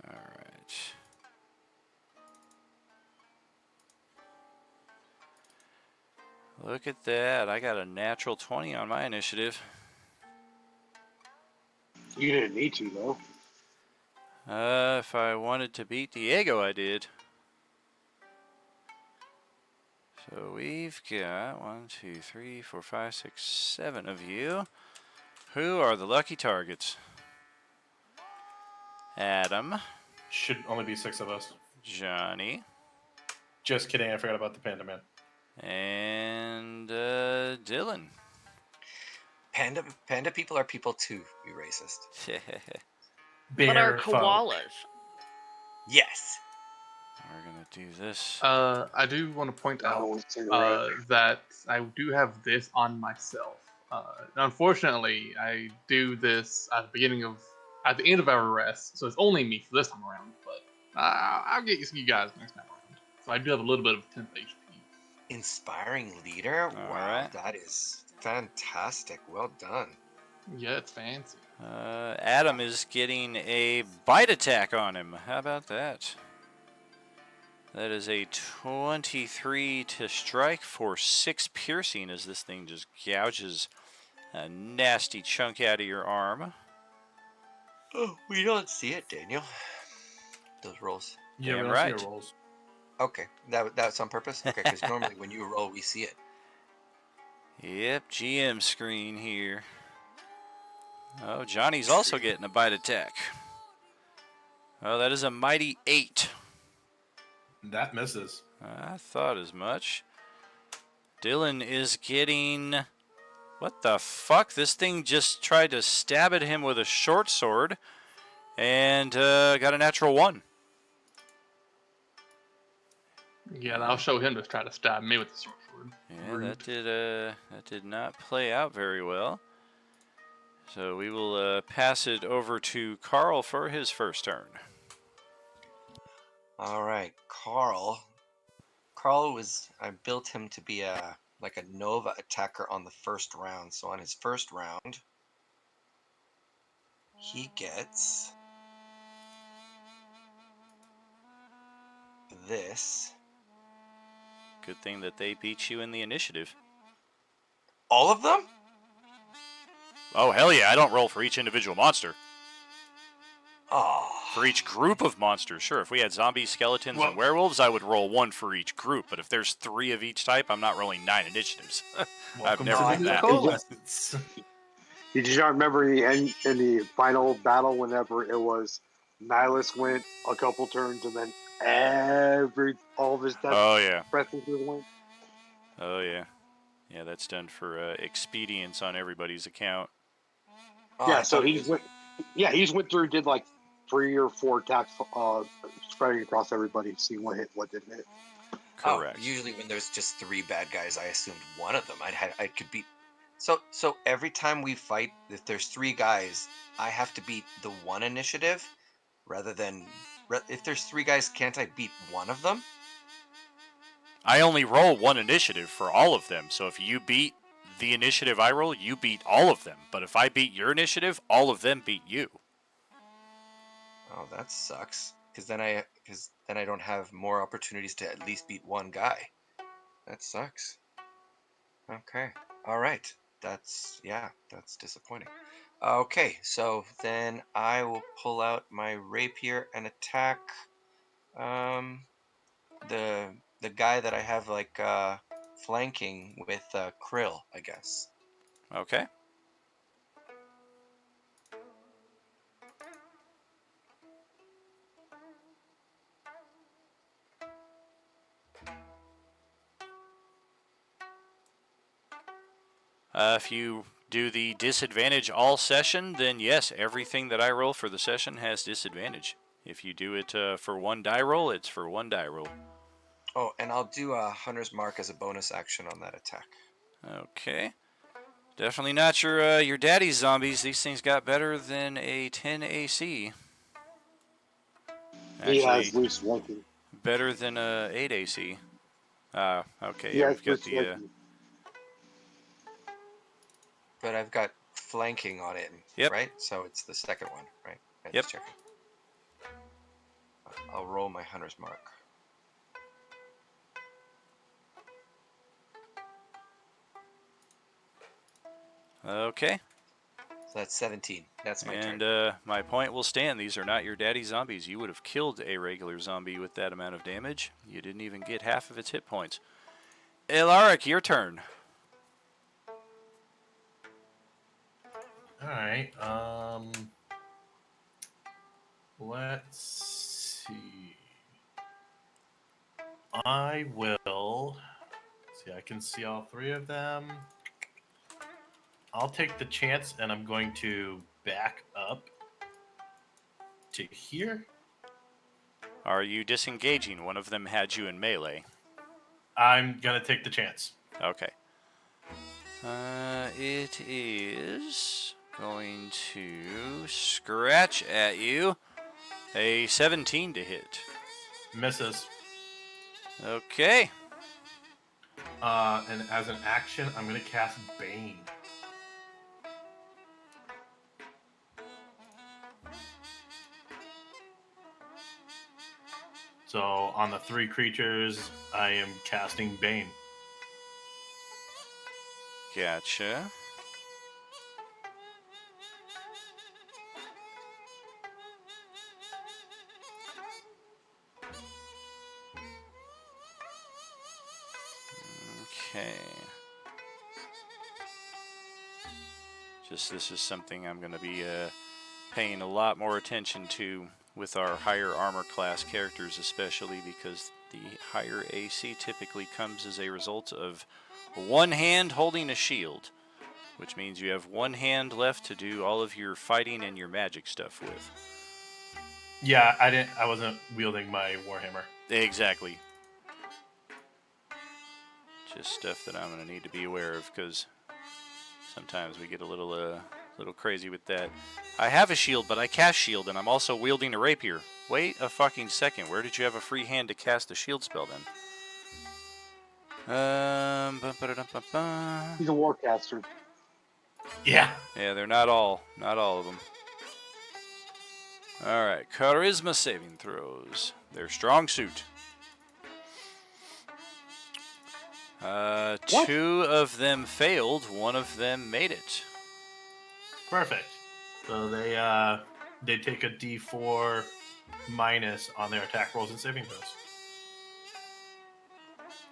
All right. Look at that. I got a natural 20 on my initiative. You didn't need to though. If I wanted to beat Diego, I did. So we've got 1, 2, 3, 4, 5, 6, 7 of you. Who are the lucky targets? Adam, Should only be 6 of us. Johnny, Just kidding. I forgot about the Panda Man. and Dylan. Panda people are people too, you racist. But our Bear folk. koalas. Yes. We're gonna do this. I do want to point out that I do have this on myself. Unfortunately, I do this at the end of our rest, so it's only me for this time around. But I'll get you guys next time around. So I do have a little bit of temp HP. Inspiring leader? All Wow, right. that is fantastic. Well done. Yeah, it's fancy. Adam is getting a bite attack on him. How about that? That is a 23 to strike for 6 piercing as this thing just gouges a nasty chunk out of your arm. Oh, we don't see it, Daniel. Those rolls. Yeah, Damn we don't see right. your rolls. Okay, that's on purpose? Okay, because normally when you roll, we see it. Yep, GM screen here. Oh, Johnny's also getting a bite attack. Oh, that is a mighty 8. That misses. I thought as much. Dylan is getting... What the fuck? This thing just tried to stab at him with a short sword and got a natural 1. Yeah, I'll show him to try to stab me with the short sword. Yeah, Rude. that did not play out very well. So we will pass it over to Carl for his first turn. All right, I built him to be like a Nova attacker on the first round. So on his first round, he gets this. Good thing that they beat you in the initiative. All of them? Oh, hell yeah, I don't roll for each individual monster. Oh. For each group of monsters, sure. If we had zombies, skeletons, and werewolves, I would roll 1 for each group. But if there's 3 of each type, I'm not rolling 9 initiatives. I've Welcome never to done the that. coalescence. Did you not remember in the final battle whenever it was Nihilus went a couple turns and then all of his death Oh, yeah. presences went? Oh, yeah. Yeah, that's done for expedience on everybody's account. Oh, Yeah, I so thought it he was- went. Yeah, he just went through, did like 3 or 4 attacks, spreading across everybody, seeing what hit, what didn't hit. Correct. Oh, usually when there's just 3 bad guys, I assumed one of them I could beat. So every time we fight, if there's 3 guys, I have to beat the one initiative rather than if there's 3 guys, can't I beat one of them? I only roll 1 initiative for all of them. So if you beat the initiative I roll, you beat all of them. But if I beat your initiative, all of them beat you. Oh, that sucks. Because then I don't have more opportunities to at least beat one guy. That sucks. Okay. All right. That's disappointing. Okay, so then I will pull out my rapier and attack the guy that I have like flanking with Krill, I guess. Okay. If you do the disadvantage all session, then yes, everything that I roll for the session has disadvantage. If you do it for one die roll, it's for one die roll. Oh, and I'll do a Hunter's Mark as a bonus action on that attack. Okay. Definitely not your daddy's zombies. These things got better than a 10 AC. He Actually, has loose flanking. better than a 8 AC. Okay, He yeah, has we've got loose the... flanking. But I've got flanking on it, Yep. right? So it's the second one, right? I'm Yep. just checking. I'll roll my Hunter's Mark. Okay. So that's 17. That's my And turn. my point will stand. These are not your daddy zombies. You would have killed a regular zombie with that amount of damage. You didn't even get half of its hit points. Elaric, your turn. All right. Let's see. I will see. I can see all three of them. I'll take the chance, and I'm going to back up to here. Are you disengaging? One of them had you in melee. I'm gonna take the chance. Okay. It is going to scratch at you. A 17 to hit. Misses. Okay. And as an action, I'm gonna cast Bane. So on the three creatures, I am casting Bane. Gotcha. Okay. This is something I'm going to be paying a lot more attention to with our higher armor class characters, especially because the higher AC typically comes as a result of one hand holding a shield, which means you have one hand left to do all of your fighting and your magic stuff with. Yeah, I wasn't wielding my Warhammer. Exactly. Just stuff that I'm going to need to be aware of, because sometimes we get a little crazy with that. I have a shield, but I cast shield, and I'm also wielding a rapier. Wait a fucking second. Where did you have a free hand to cast a shield spell then? He's a warcaster. Yeah. Yeah, they're not all of them. All right, charisma saving throws. Their strong suit. Two of them failed. One of them made it. Perfect. So they take a D4 minus on their attack rolls and saving throws.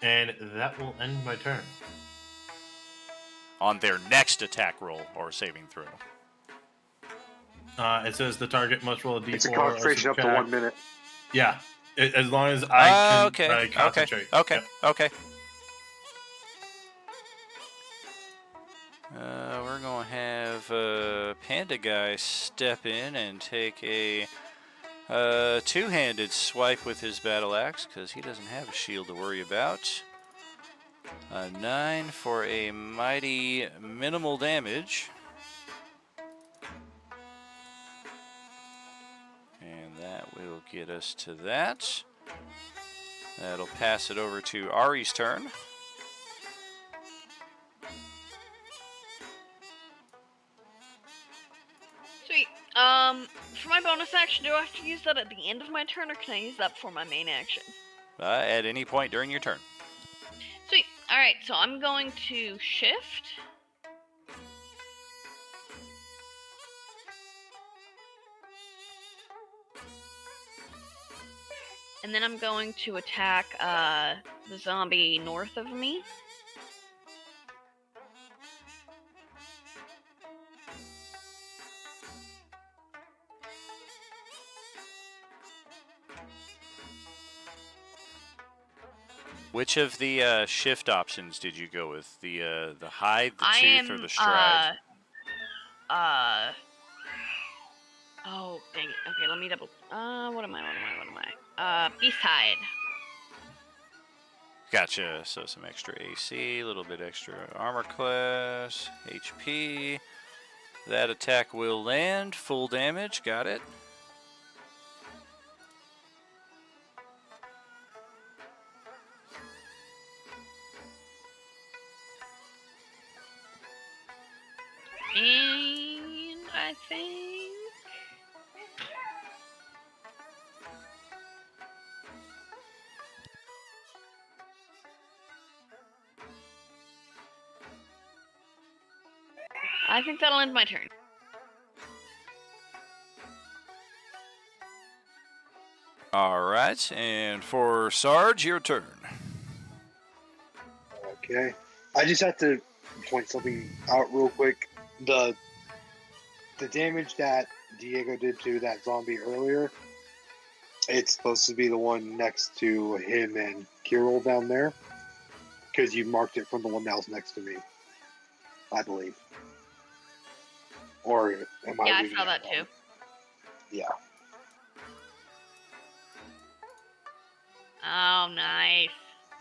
And that will end my turn. On their next attack roll or saving throw. It says the target must roll a D4. It's a concentration up to 1 minute. Yeah, as long as I can concentrate. Okay. Yep. Okay. We're going to have Panda Guy step in and take a two-handed swipe with his battle axe, because he doesn't have a shield to worry about. A 9 for a mighty minimal damage. And that will get us to that. That'll pass it over to Ari's turn. Sweet. For my bonus action, do I have to use that at the end of my turn, or can I use that for my main action? At any point during your turn. Sweet. Alright, so I'm going to shift. And then I'm going to attack the zombie north of me. Which of the shift options did you go with? The hide, the I tooth, or am the stride? Oh, dang it. Okay, let me double. What am I? Beast hide. Gotcha. So some extra AC, a little bit extra armor class, HP. That attack will land. Full damage. Got it. And I think. I think that'll end my turn. All right. And for Sarge, your turn. Okay. I just have to point something out real quick. The damage that Diego did to that zombie earlier, it's supposed to be the one next to him and Kirill down there, because you marked it from the one that was next to me, I believe. Or am I? Yeah, I reading saw it that wrong? too. Yeah. Oh, nice.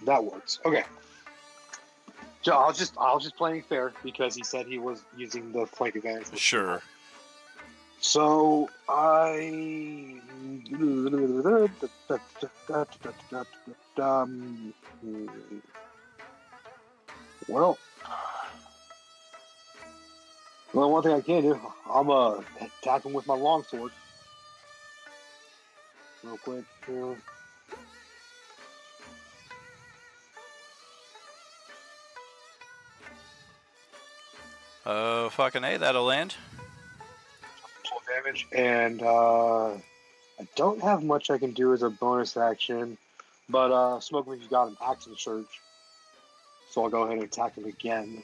That works. Okay. So I was just playing fair because he said he was using the flank advantage. Sure. So well, well, one thing I can do, I'm attack him with my longsword, real quick. Fucking A, that'll land. Full damage, and I don't have much I can do as a bonus action, but Smokeman's got an action surge, so I'll go ahead and attack him again.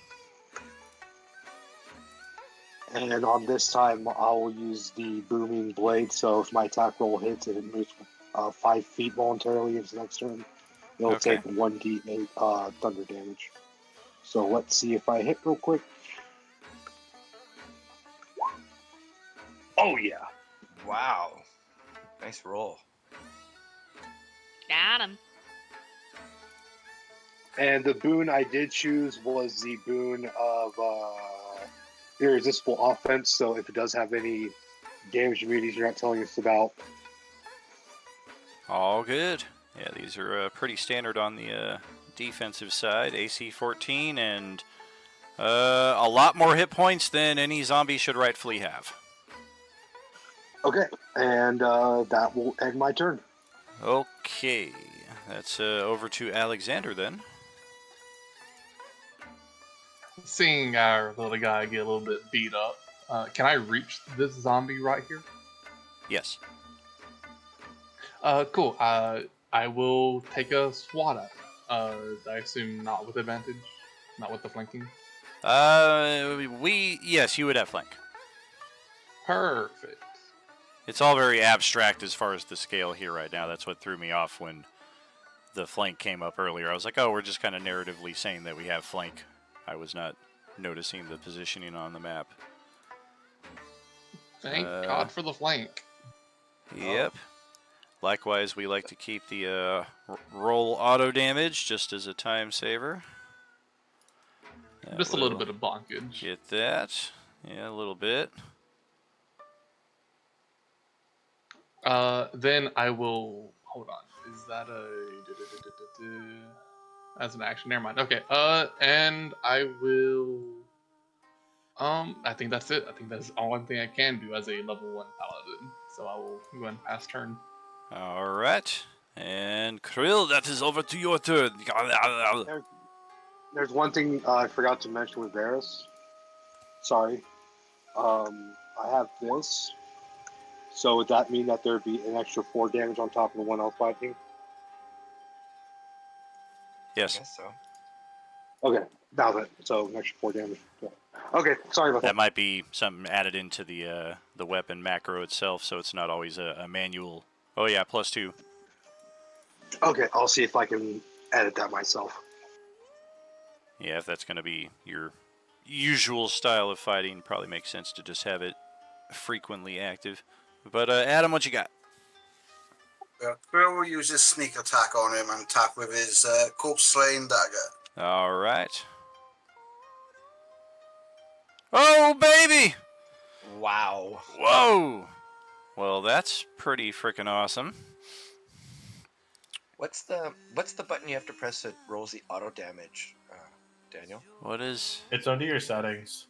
And on this time, I will use the booming blade. So if my attack roll hits and it moves 5 feet voluntarily into the next turn, it'll Okay. take 1d8 thunder damage. So let's see if I hit real quick. Oh yeah. Wow. Nice roll. Got him. And the boon I did choose was the boon of irresistible offense. So if it does have any damage immunities you're not telling us about. All good. Yeah, these are pretty standard on the defensive side. AC 14 and a lot more hit points than any zombie should rightfully have. Okay, and that will end my turn. Okay, that's over to Alexander then. Seeing our little guy get a little bit beat up, can I reach this zombie right here? Yes. Cool. I will take a swat at him. I assume not with advantage, not with the flanking. Yes, you would have flank. Perfect. It's all very abstract as far as the scale here right now. That's what threw me off when the flank came up earlier. I was like, oh, we're just kind of narratively saying that we have flank. I was not noticing the positioning on the map. Thank God for the flank. Yep. Likewise, we like to keep the roll auto damage just as a time saver. Just a little bit of bonkage. Get that. Yeah, a little bit. Then I will hold on. Is that a as an action? Never mind. Okay. And I will. I think that's it. I think that's the only thing I can do as a level 1 paladin. So I will go and pass turn. All right. And Krill, that is over to your turn. There's one thing I forgot to mention with Varus. Sorry. I have this. So would that mean that there'd be an extra 4 damage on top of the one I was fighting? Yes. I guess so. Okay, that was it. So an extra 4 damage. Okay, sorry about That that. might be something added into the weapon macro itself, so it's not always a manual. Oh yeah, +2. Okay, I'll see if I can edit that myself. Yeah, if that's going to be your usual style of fighting, probably makes sense to just have it frequently active. But Adam, what you got? Quill will use his sneak attack on him and attack with his corpse slaying dagger. All right. Oh, baby! Wow. Whoa! Well, that's pretty freaking awesome. What's the button you have to press that rolls the auto damage, Daniel? What is... It's under your settings.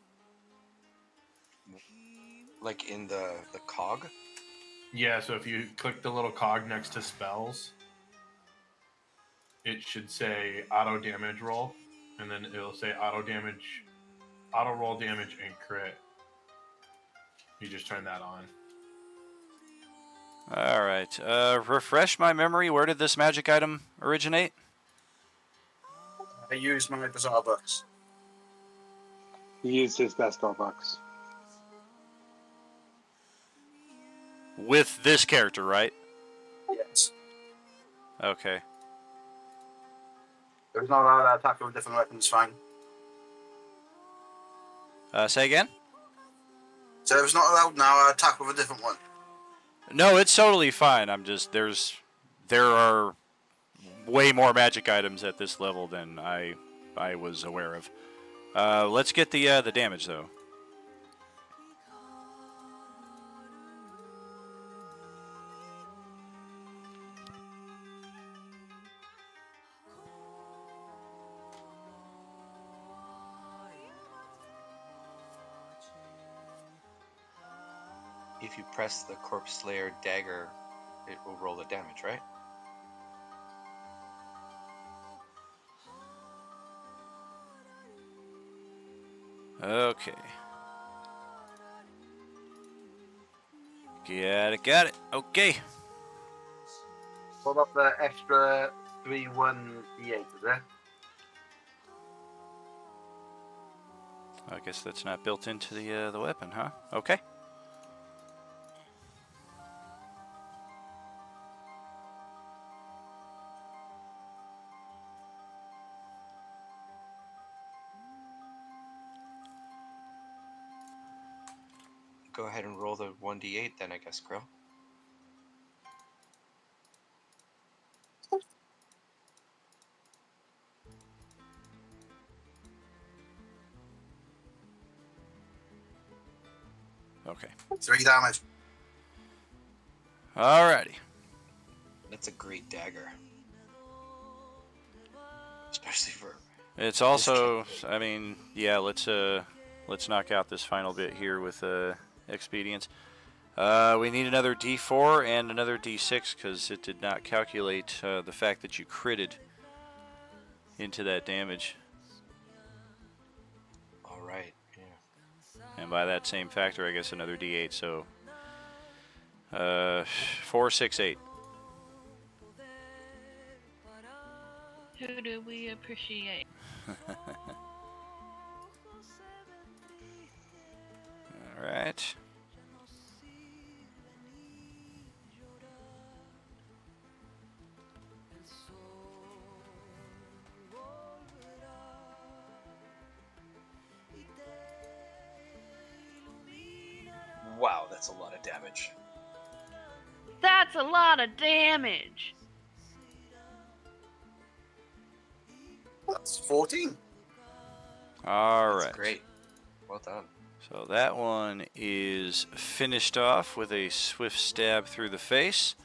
Like in the cog? Yeah, so if you click the little cog next to spells, it should say auto damage roll, and then it'll say auto roll damage and crit. You just turn that on. All right. Refresh my memory. Where did this magic item originate? I used my Bazaar Bucks. He used his best Starbucks. With this character, right? Yes. Okay. It was not allowed to attack with different weapons, fine. Say again? So it was not allowed now to attack with a different one. No, it's totally fine. I'm just there are way more magic items at this level than I was aware of. Let's get the damage though. If you press the Corpse Slayer dagger, it will roll the damage, right? Okay. Got it. Okay. What about the extra 3-1d8, is there? I guess that's not built into the weapon, huh? Okay. Go ahead and roll the 1d8 then, I guess, Krill. Okay. 3 damage. Alrighty. That's a great dagger. Especially for... It's also, I mean, yeah. Let's knock out this final bit here with expedience. We need another D4 and another D6 because it did not calculate the fact that you critted into that damage. Alright, yeah. And by that same factor, I guess another D8. So 4, 6, 8. Who do we appreciate? All right. Wow, that's a lot of damage. That's a lot of damage. That's 14. All That's right. great. Well done. So that one is finished off with a swift stab through the face.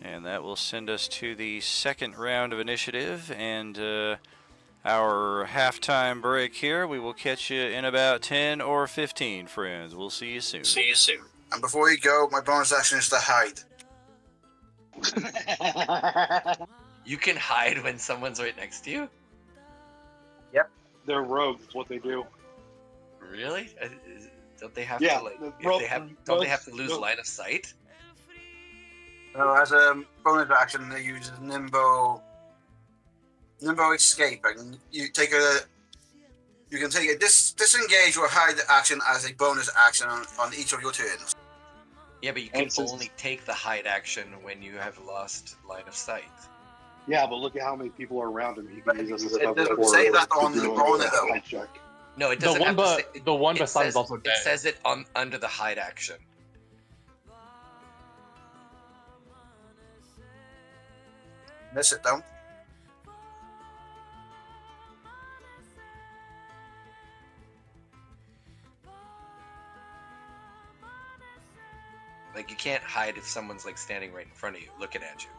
And that will send us to the second round of initiative and our halftime break here. We will catch you in about 10 or 15, friends. We'll see you soon. See you soon. And before you go, my bonus action is to hide. You can hide when someone's right next to you? They're rogues, what they do. Really? Don't they have Yeah, to like? the Don't they have to lose no. line of sight? So as a bonus action, they use Nimbo Escape, and you take a. You can take a disengage or hide action as a bonus action on each of your turns. Yeah, but you can only take the hide action when you have lost line of sight. Yeah, but look at how many people are around him. He can use us as a It cover doesn't for say that to on do it though. a high check. No, it The doesn't one, have to say. the one It beside him is says, also it dead. says it on under the hide action. Let's sit down. Like, you can't hide if someone's like standing right in front of you, looking at you.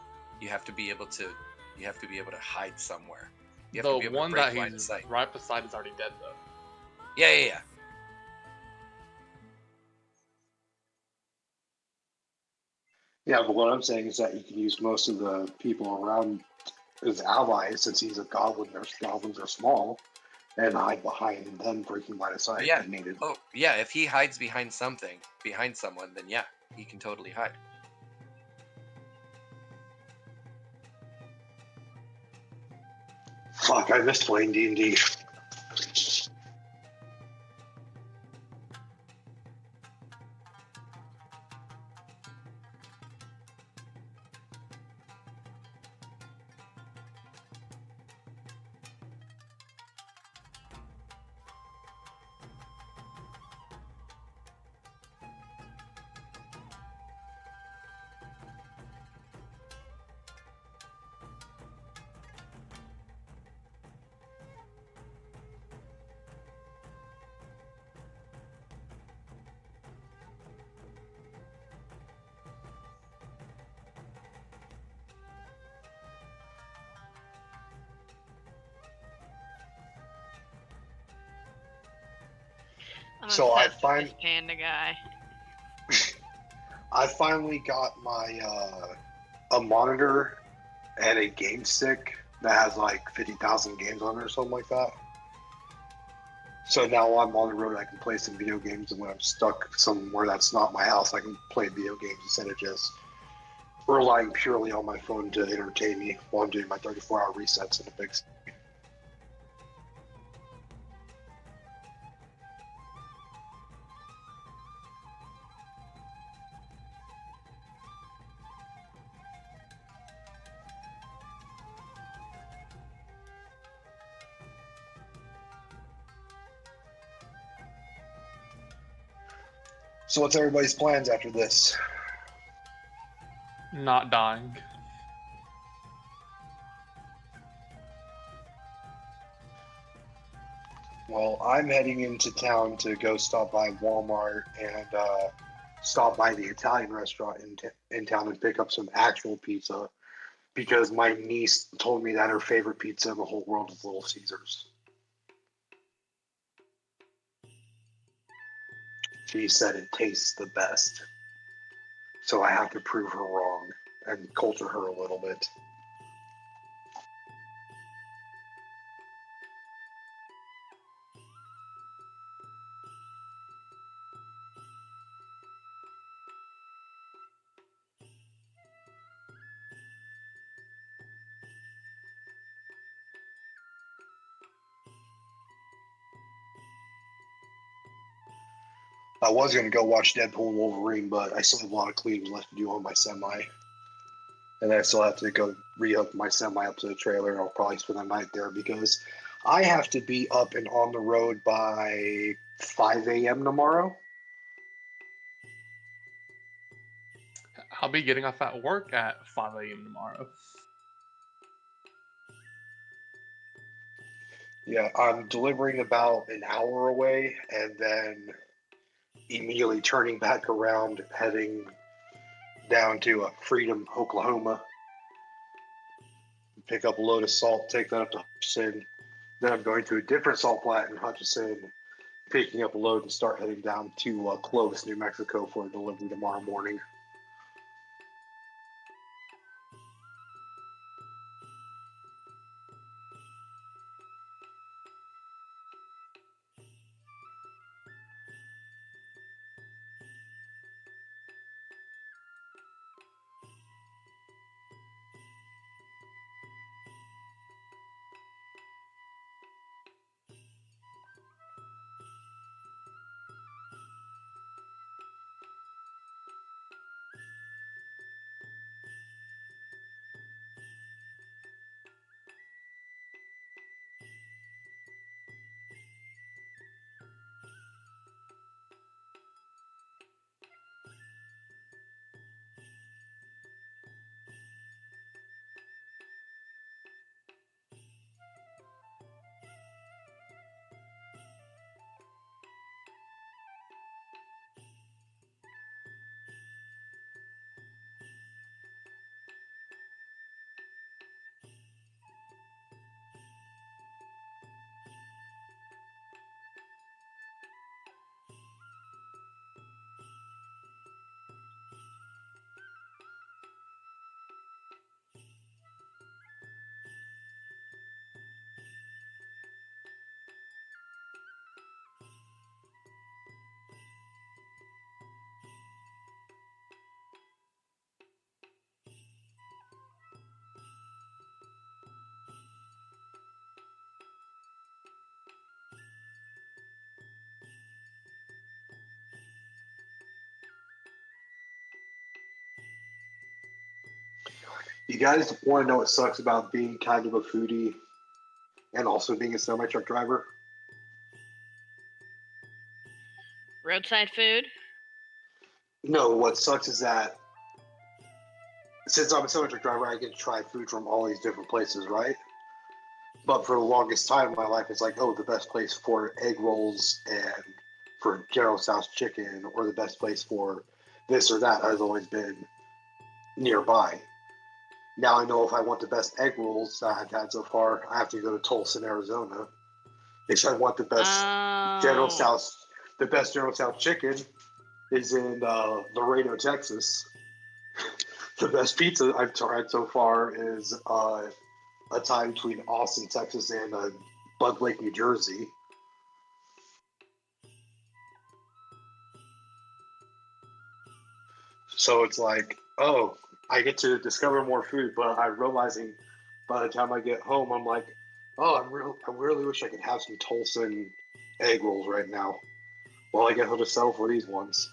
You have to be able to. You have to be able to hide somewhere. You have The to be able one to break that line of he's sight. right beside is already dead, though. Yeah. Yeah, but what I'm saying is that you can use most of the people around as allies, since he's a goblin. Their goblins are small, and hide behind them, breaking line of sight Yeah. if needed. Oh, yeah. If he hides behind something, behind someone, then yeah, he can totally hide. Fuck, I missed playing D&D. I'm So I obsessed with find this panda guy. I finally got my a monitor and a game stick that has like 50,000 games on it or something like that. So now I'm on the road. I can play some video games, and when I'm stuck somewhere that's not my house, I can play video games instead of just relying purely on my phone to entertain me while I'm doing my 34-hour resets in a big. So what's everybody's plans after this? Not dying. Well, I'm heading into town to go stop by Walmart and stop by the Italian restaurant in town and pick up some actual pizza because my niece told me that her favorite pizza in the whole world is Little Caesars. She said it tastes the best. So I have to prove her wrong and culture her a little bit. I was going to go watch Deadpool and Wolverine, but I still have a lot of cleaning left to do on my semi. And I still have to go rehook my semi up to the trailer, and I'll probably spend the night there because I have to be up and on the road by 5 a.m. tomorrow. I'll be getting off at work at 5 a.m. tomorrow. Yeah, I'm delivering about an hour away and then immediately turning back around, heading down to Freedom, Oklahoma. Pick up a load of salt, take that up to Hutchinson. Then I'm going to a different salt plant in Hutchinson, picking up a load and start heading down to Clovis, New Mexico for a delivery tomorrow morning. You guys want to know what sucks about being kind of a foodie and also being a semi truck driver? Roadside food. No, what sucks is that since I'm a semi truck driver, I get to try food from all these different places, right? But for the longest time in my life, it's like, oh, the best place for egg rolls and for General Tso's chicken, or the best place for this or that has always been nearby. Now I know if I want the best egg rolls that I've had so far, I have to go to Tulsa, Arizona. If I want the best General Oh. Tso's, the best General Tso's chicken is in Laredo, Texas. The best pizza I've tried so far is a tie between Austin, Texas, and Bud Lake, New Jersey. So it's like, oh, I get to discover more food, but I'm realizing by the time I get home, I'm like, oh, I really wish I could have some Tulsan egg rolls right now. Well, I guess I'll just settle for these ones.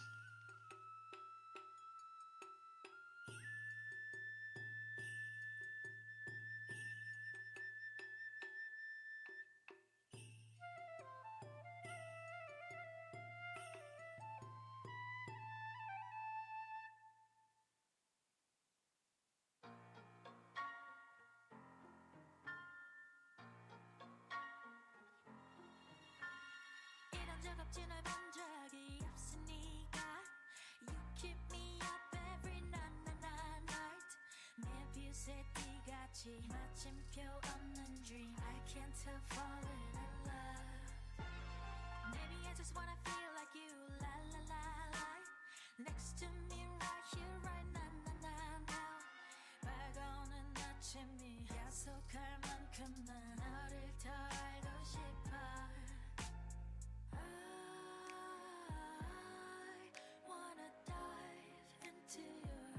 이런 적 없지 널 본 적이 없으니까 You keep me up every night 내 빛의 띠같이 마침표 없는 dream I can't help falling in love Maybe I just wanna feel like you la la la la Next to me right here right now 밝아오는 아침이 약속할 만큼 난 너를 더 알고 싶어 I wanna dive into your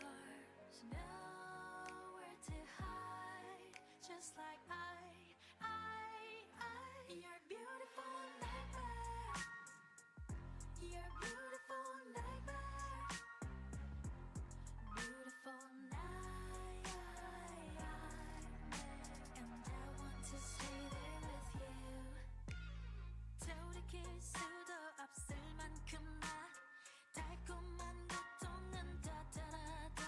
arms Nowhere to hide Just like You're beautiful nightmare You're beautiful nightmare Beautiful nightmare And I want to stay there with you 돌이킬 수도 없을 만큼만 달콤한 고통은 더더더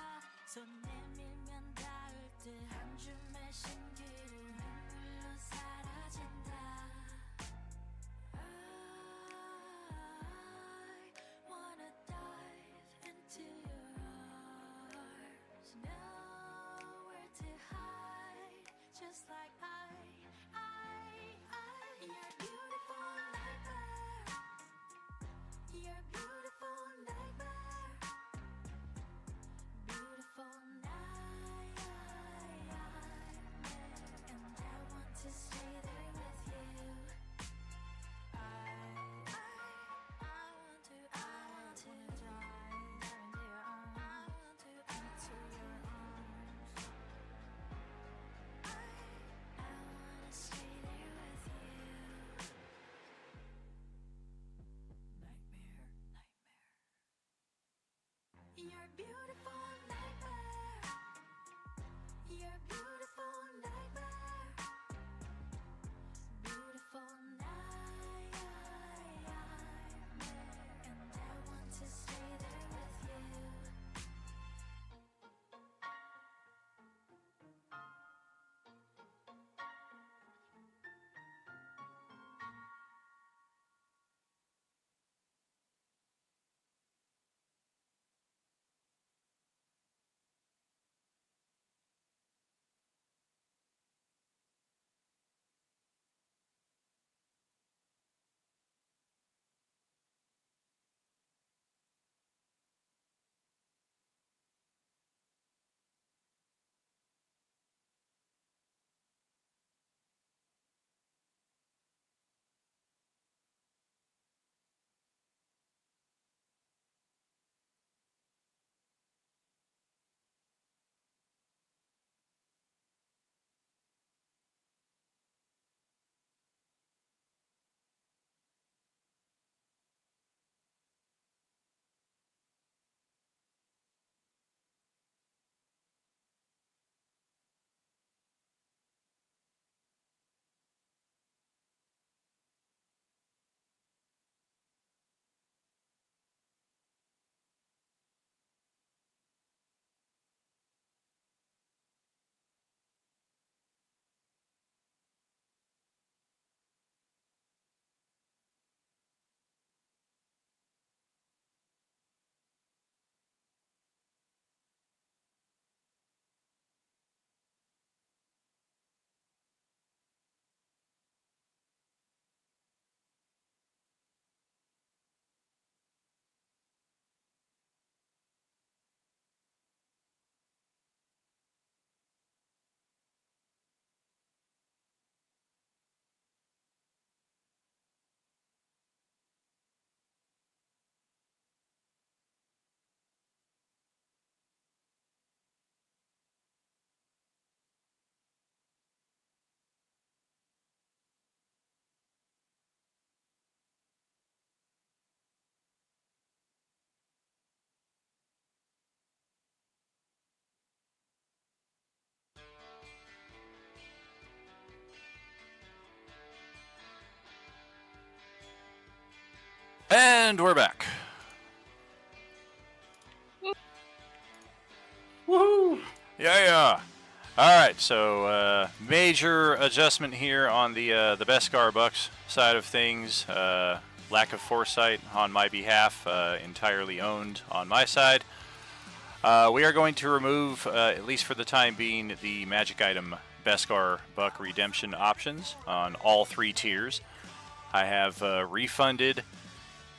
손 내밀면 닿을 듯 한 줌의 신기루 And we're back. Woohoo! Yeah. All right, so major adjustment here on the Beskar Bucks side of things. Lack of foresight on my behalf, entirely owned on my side. We are going to remove, at least for the time being, the magic item Beskar Buck redemption options on all 3 tiers. I have refunded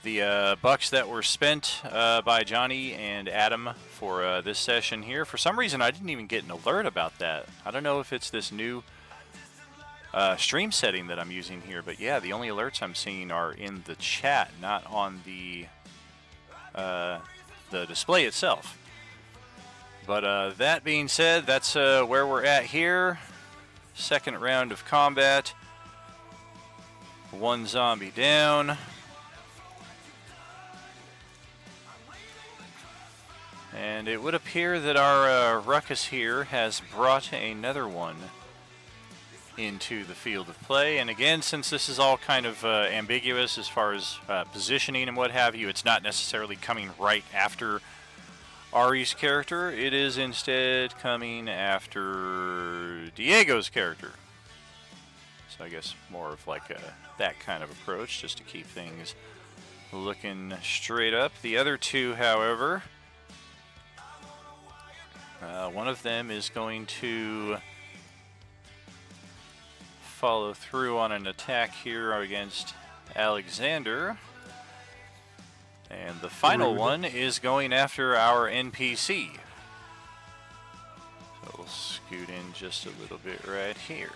the bucks that were spent by Johnny and Adam for this session here. For some reason, I didn't even get an alert about that. I don't know if it's this new stream setting that I'm using here, but yeah, the only alerts I'm seeing are in the chat, not on the display itself. But that being said, that's where we're at here. Second round of combat. 1 zombie down. And it would appear that our ruckus here has brought another one into the field of play. And again, since this is all kind of ambiguous as far as positioning and what have you, it's not necessarily coming right after Ari's character. It is instead coming after Diego's character. So I guess more of like that kind of approach, just to keep things looking straight up. The other 2, however... one of them is going to follow through on an attack here against Alexander. And the final one is going after our NPC. So we'll scoot in just a little bit right here.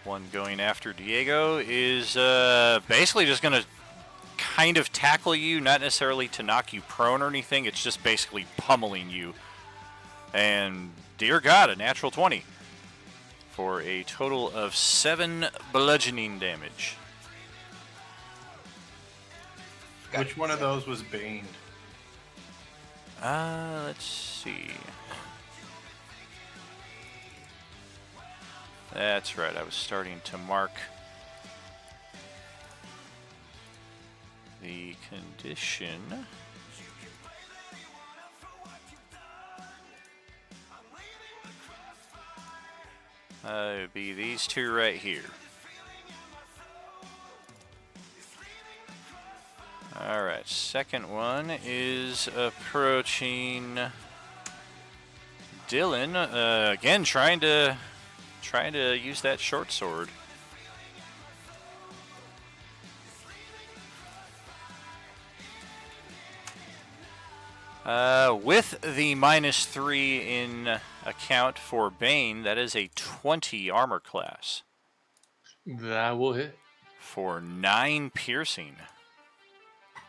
One going after Diego is basically just going to kind of tackle you, not necessarily to knock you prone or anything. It's just basically pummeling you. And dear God, a natural 20 for a total of 7 bludgeoning damage. Which one of those was baned? Let's see. That's right, I was starting to mark the condition. It would be these 2 right here. Alright, second one is approaching Dylan. Again, trying to use that short sword. With the -3 in account for Bane, that is a 20 armor class. That will hit. For 9 piercing.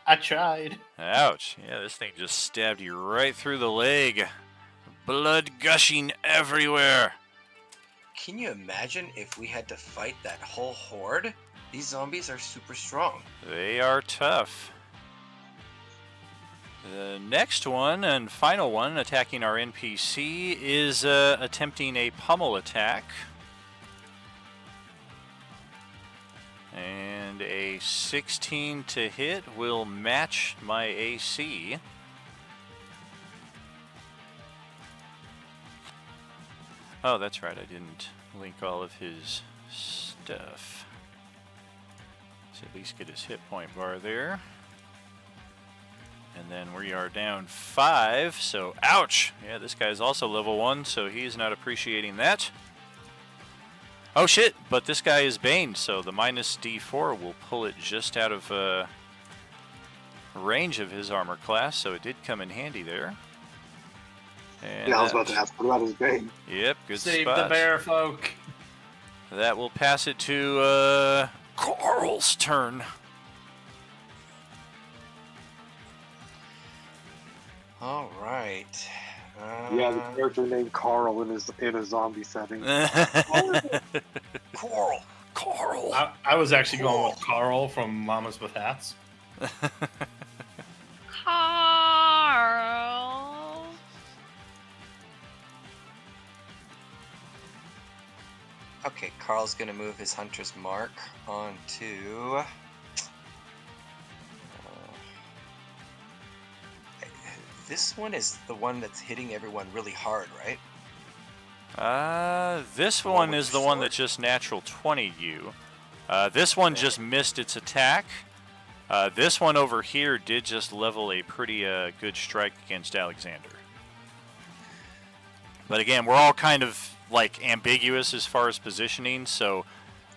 I tried. Ouch. Yeah, this thing just stabbed you right through the leg. Blood gushing everywhere. Can you imagine if we had to fight that whole horde? These zombies are super strong. They are tough. The next one and final one attacking our NPC is attempting a pummel attack. And a 16 to hit will match my AC. Oh, that's right, I didn't link all of his stuff. Let's at least get his hit point bar there. And then we are down 5, so ouch! Yeah, this guy's also level 1, so he's not appreciating that. Oh shit, but this guy is Bane, so the -D4 will pull it just out of range of his armor class, so it did come in handy there. And Yeah, I was about to ask, what about his Bane? Yep, good Save spot. the bear folk. That will pass it to Carl's turn. All right. Yeah, the character named Carl in a zombie setting. Coral. Carl. I was actually going with Carl from Mamas with Hats. Carl. Okay, Carl's gonna move his hunter's mark onto. This one is the one that's hitting everyone really hard, right? This The one one with is the the one sword? that just natural 20 you. This one Okay. just missed its attack. This one over here did just level a pretty good strike against Alexander. But again, we're all kind of like ambiguous as far as positioning, so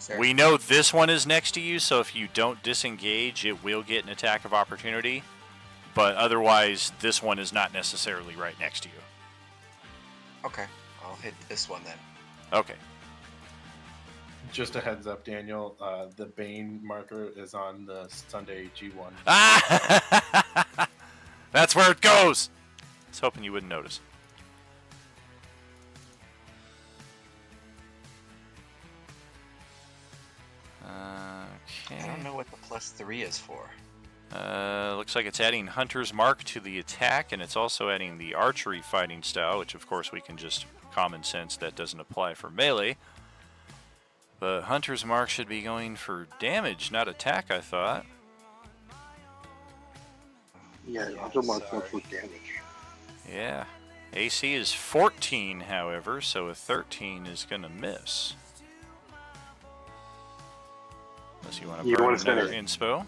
Sure. we know this one is next to you, so if you don't disengage, it will get an attack of opportunity. But otherwise, this one is not necessarily right next to you. Okay, I'll hit this one then. Okay. Just a heads up, Daniel. The Bane marker is on the Sunday G1. Ah! That's where it goes! I was hoping you wouldn't notice. Okay. I don't know what the +3 is for. Looks like it's adding Hunter's Mark to the attack, and it's also adding the archery fighting style, which of course we can just common sense that doesn't apply for melee. But Hunter's Mark should be going for damage, not attack, I thought. Yeah, Hunter Mark works with damage. Yeah. AC is 14, however, so a 13 is going to miss. Unless you want You to burn wanna spend another it. inspo.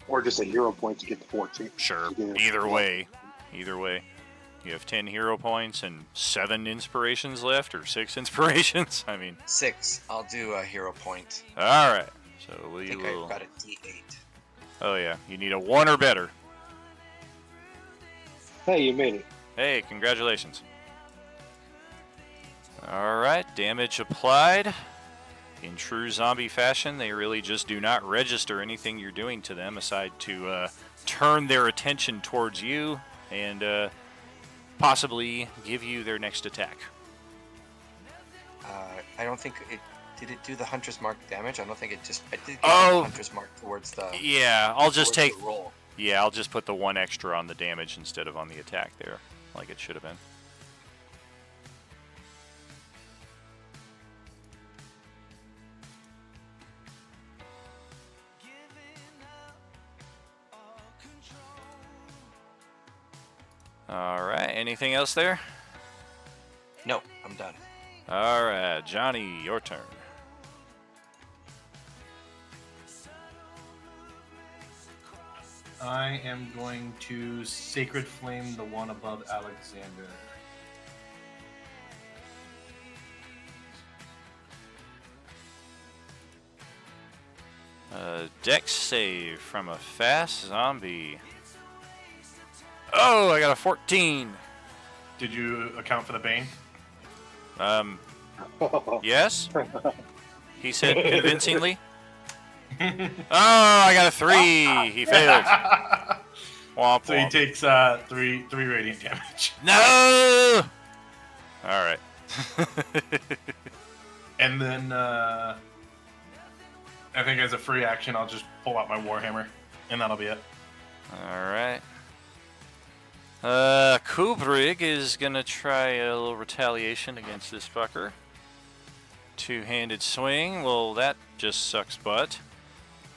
Or just a hero point to get the 14. Sure. To get it. Either way. Either way. You have 10 hero points and 7 inspirations left, or 6 inspirations. I mean, 6. I'll do a hero point. all right. So I we think will. I've got a D8. Oh yeah, you need a 1 or better. Hey, you made it. Hey, congratulations. All right, damage applied. In true zombie fashion, they really just do not register anything you're doing to them aside to turn their attention towards you and possibly give you their next attack. I don't think it did. It do the hunter's mark damage? I don't think it just. I did get Oh. the hunter's mark towards the. Yeah, I'll just towards take. the roll. Yeah, I'll just put the 1 extra on the damage instead of on the attack there, like it should have been. All right, anything else there? No, I'm done. All right, Johnny, your turn. I am going to Sacred Flame the one above Alexander. Dex save from a fast zombie. Oh, I got a 14. Did you account for the Bane? Yes? He said convincingly. Oh, I got a 3. He failed. Womp So he womp. takes three radiant damage. No! Alright. And then I think as a free action, I'll just pull out my Warhammer, and that'll be it. Alright. Kubrick is gonna try a little retaliation against this fucker. Two-handed swing. Well, that just sucks butt.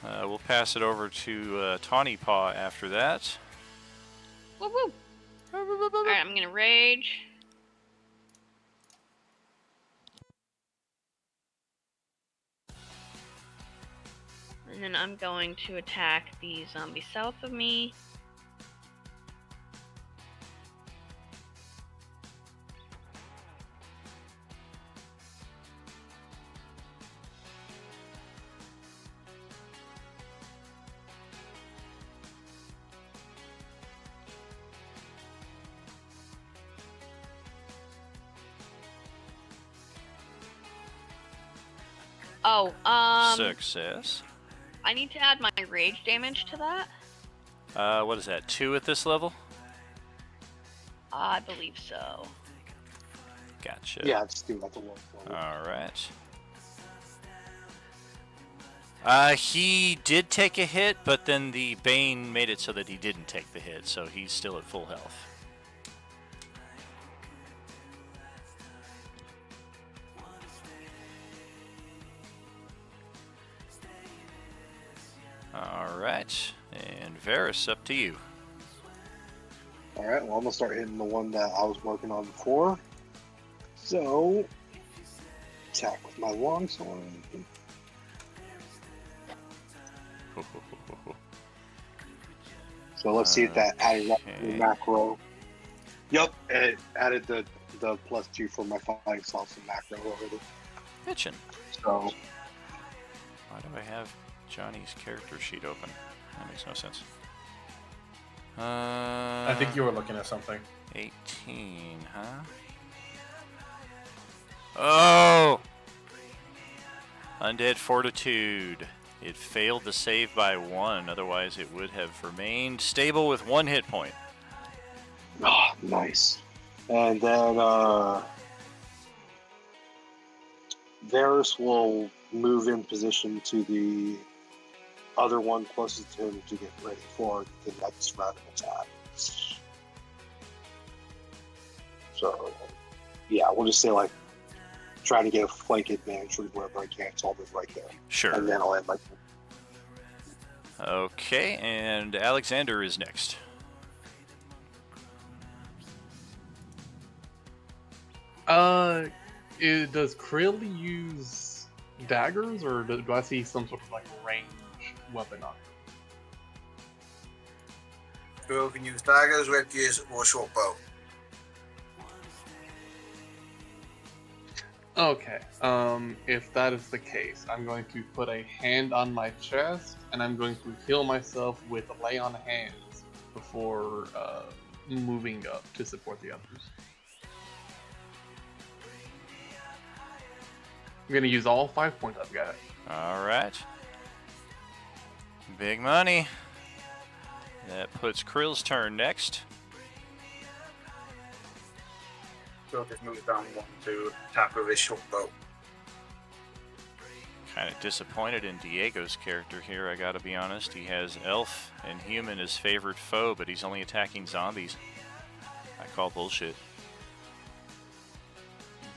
We'll pass it over to Tawny Paw after that. Woo woo. Alright, I'm gonna rage. And then I'm going to attack the zombie south of me. Oh, Success. I need to add my rage damage to that. What is that? 2 at this level? I believe so. Gotcha. Yeah, it's still at the 1 point. Alright. He did take a hit, but then the Bane made it so that he didn't take the hit, so he's still at full health. right. And Varys, up to you. All right. Well, I'm gonna start hitting the one that I was working on before. So, attack with my longsword. So let's see if that added up to the Okay. macro. Yep, it added the +2 for my fighting styles and macro already. Bitchin'. So Why do I have Johnny's character sheet open? That makes no sense. I think you were looking at something. 18, huh? Oh! Undead Fortitude. It failed to save by 1, otherwise it would have remained stable with 1 hit point. nice. And then Varys will move in position to the other one closest to him to get ready for the next round of attack. So, yeah, we'll just say like try to get a flank advantage wherever I can. So I'll move right there, Sure. and then I'll end my. Okay, and Alexander is next. Does Krill use daggers, or do I see some sort of like range weapon on him? Who can use daggers, rapiers, or short bow. Okay. If that is the case, I'm going to put a hand on my chest, and I'm going to heal myself with lay on hands before moving up to support the others. I'm gonna use all 5 points I've got. All right. Big money. That puts Krill's turn next. So just moves down 1 to attack with his short bow. Kind of disappointed in Diego's character here, I gotta be honest. He has elf and human as favorite foe, but he's only attacking zombies. I call bullshit.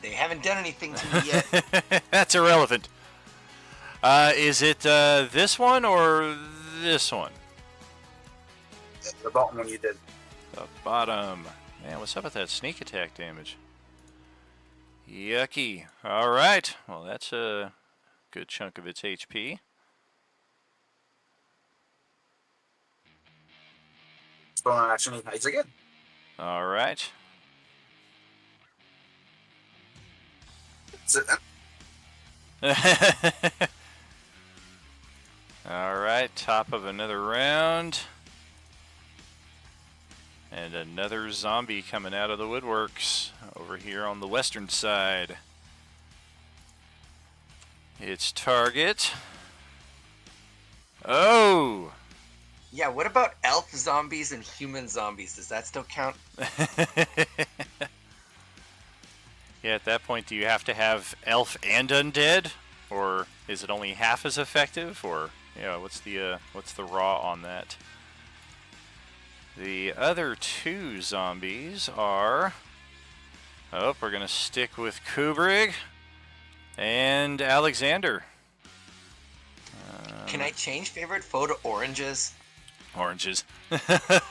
They haven't done anything to me yet. That's irrelevant. Is it this one or this one? The bottom one you did. The bottom. Man, what's up with that sneak attack damage? Yucky. Alright. Well, that's a good chunk of its HP. Spawn action, he hides again. Alright. That's it then. Alright, top of another round. And another zombie coming out of the woodworks over here on the western side. Its target. Oh! Yeah, what about elf zombies and human zombies? Does that still count? Yeah, at that point, do you have to have elf and undead, or is it only half as effective? Or yeah, what's the raw on that? The other 2 zombies are. Oh, we're gonna stick with Kubrig and Alexander. Can I change favorite foe to oranges? Oranges.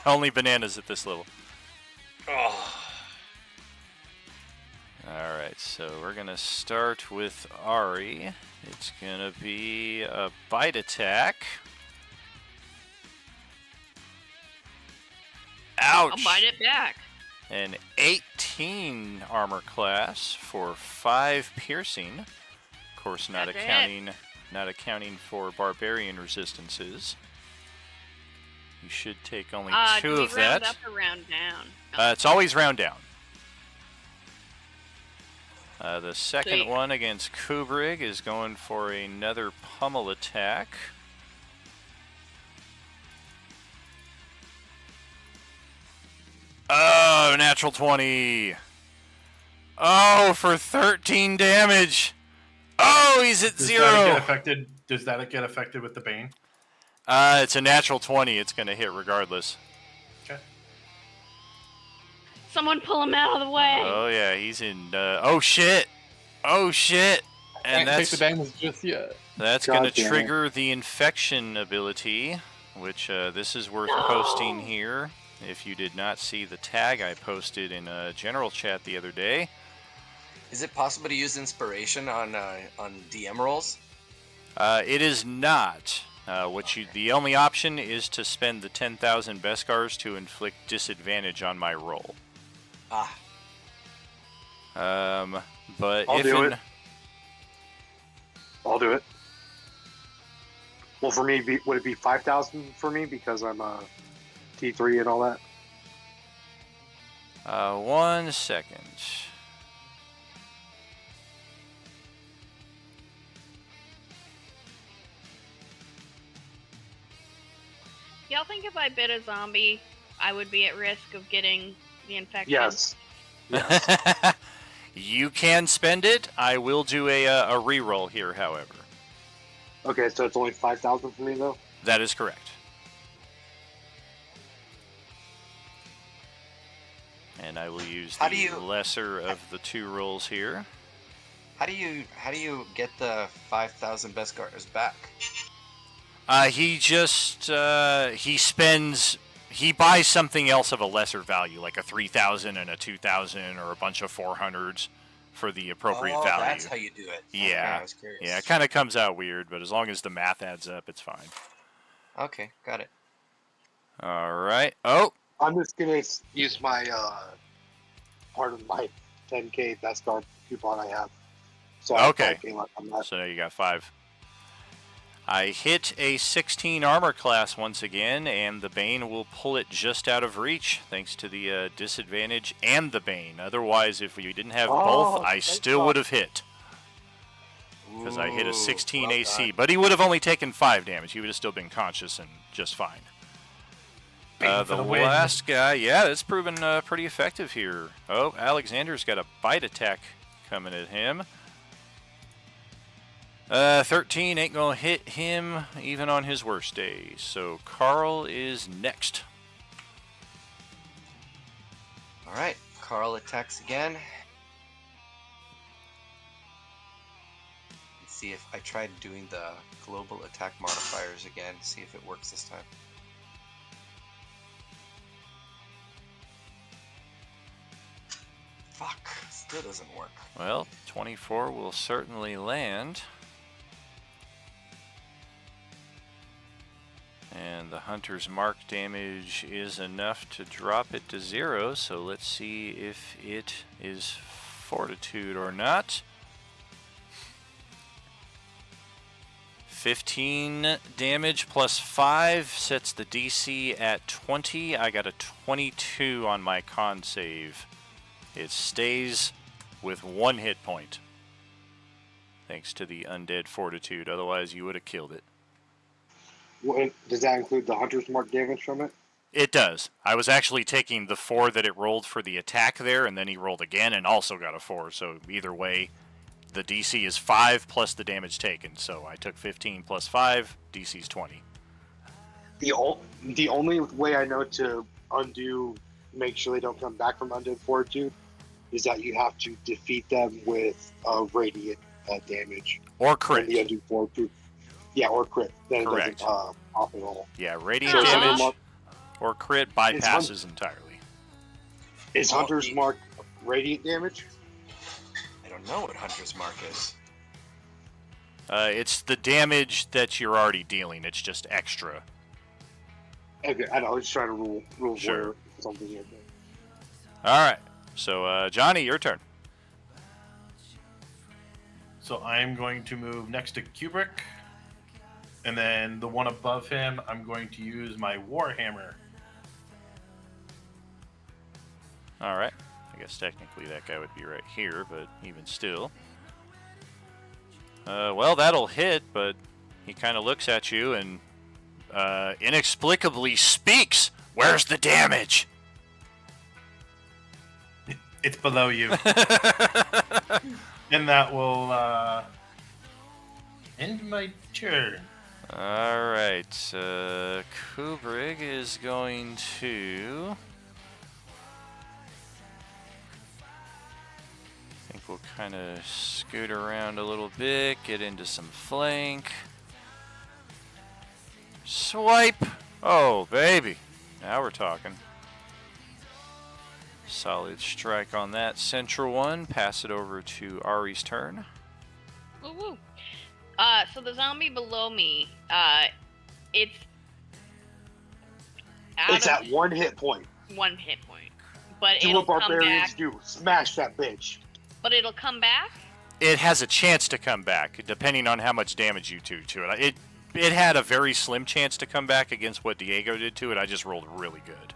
Only bananas at this level. Oh. Alright, so we're gonna start with Ari. It's gonna be a bite attack. Ouch! I'll bite it back. An 18 armor class for 5 piercing. Of course, not That's accounting for barbarian resistances. You should take only 2 do we of round that. up or round down? It's always round down. The second Sweet. one against Kubrig is going for another pummel attack. Oh, natural 20. Oh, for 13 damage. Oh, he's at Does 0. That get affected? Does that get affected with the Bane? It's a natural 20. It's going to hit regardless. Okay. Someone pull him out of the way. Oh, yeah, he's in... oh, shit. Oh, shit. And Can't take that's the damage just yet. going to God damn it. trigger the infection ability. which this is worth posting here. If you did not see the tag I posted in a general chat the other day. Is it possible to use inspiration on DM rolls? It is not. The only option is to spend the 10,000 Beskars to inflict disadvantage on my roll. Ah. But I'll if do in, it. I'll do it. Well, for me, would it be 5,000 for me because I'm a T3 and all that? 1 second. Y'all think if I bit a zombie, I would be at risk of getting the infection? Yes. You can spend it. I will do a reroll here, however. Okay, so it's only 5,000 for me though. That is correct. And I will use the lesser of the two rolls here. How do you get the 5,000 Beskars back? He just he buys something else of a lesser value, like a 3,000 and a 2,000 or a bunch of 400s for the appropriate value. That's how you do it. Yeah, okay, I was curious. Yeah, it kind of comes out weird, but as long as the math adds up, it's fine. Okay, got it. All right. Oh, I'm just gonna use my part of my 10K Beskar coupon I have. So I okay. have 5K left on that. So now you got 5. I hit a 16 armor class once again, and the Bane will pull it just out of reach, thanks to the disadvantage and the Bane. Otherwise, if we didn't have both, I still would have hit. Because I hit a 16 well AC. done. But he would have only taken 5 damage. He would have still been conscious and just fine. For The win. last guy, yeah, that's proven pretty effective here. Oh, Alexander's got a bite attack coming at him. 13 ain't gonna hit him even on his worst day. So Carl is next. All right, Carl attacks again. Let's see if I tried doing the global attack modifiers again. See if it works this time. Fuck, still doesn't work. Well, 24 will certainly land. And the Hunter's Mark damage is enough to drop it to 0, so let's see if it is Fortitude or not. 15 damage plus 5 sets the DC at 20. I got a 22 on my con save. It stays with 1 hit point. Thanks to the Undead Fortitude, otherwise you would have killed it. Does that include the Hunter's Mark damage from it? It does. I was actually taking the 4 that it rolled for the attack there, and then he rolled again and also got a 4. So either way, the DC is 5 plus the damage taken. So I took 15 plus 5, DC's 20. The only way I know to make sure they don't come back from Undead Fortitude, is that you have to defeat them with radiant damage. Or crit. And the Undead Fortitude. Yeah, or crit. Then Correct. It doesn't pop at all. Yeah, radiant So damage or crit bypasses entirely. Is Hunter's Mark radiant damage? I don't know what Hunter's Mark is. It's the damage that you're already dealing. It's just extra. Okay, I know. I was just trying to rule Sure. something here. All right. So, Johnny, your turn. So I'm going to move next to Kubrick. And then the one above him, I'm going to use my Warhammer. All right. I guess technically that guy would be right here, but even still. Well, that'll hit, but he kind of looks at you and inexplicably speaks. Where's the damage? It's below you. And that will end my turn. All right. Kubrick is going to... I think we'll kind of scoot around a little bit, get into some flank. Swipe. Oh, baby. Now we're talking. Solid strike on that central one. Pass it over to Ari's turn. Woo woo. So the zombie below me, it's It's out at 1 hit point. of 1 hit point, but Do it'll what come barbarians back. do. Smash that bitch. But it'll come back. It has a chance to come back, depending on how much damage you do to it. It had a very slim chance to come back against what Diego did to it. I just rolled really good.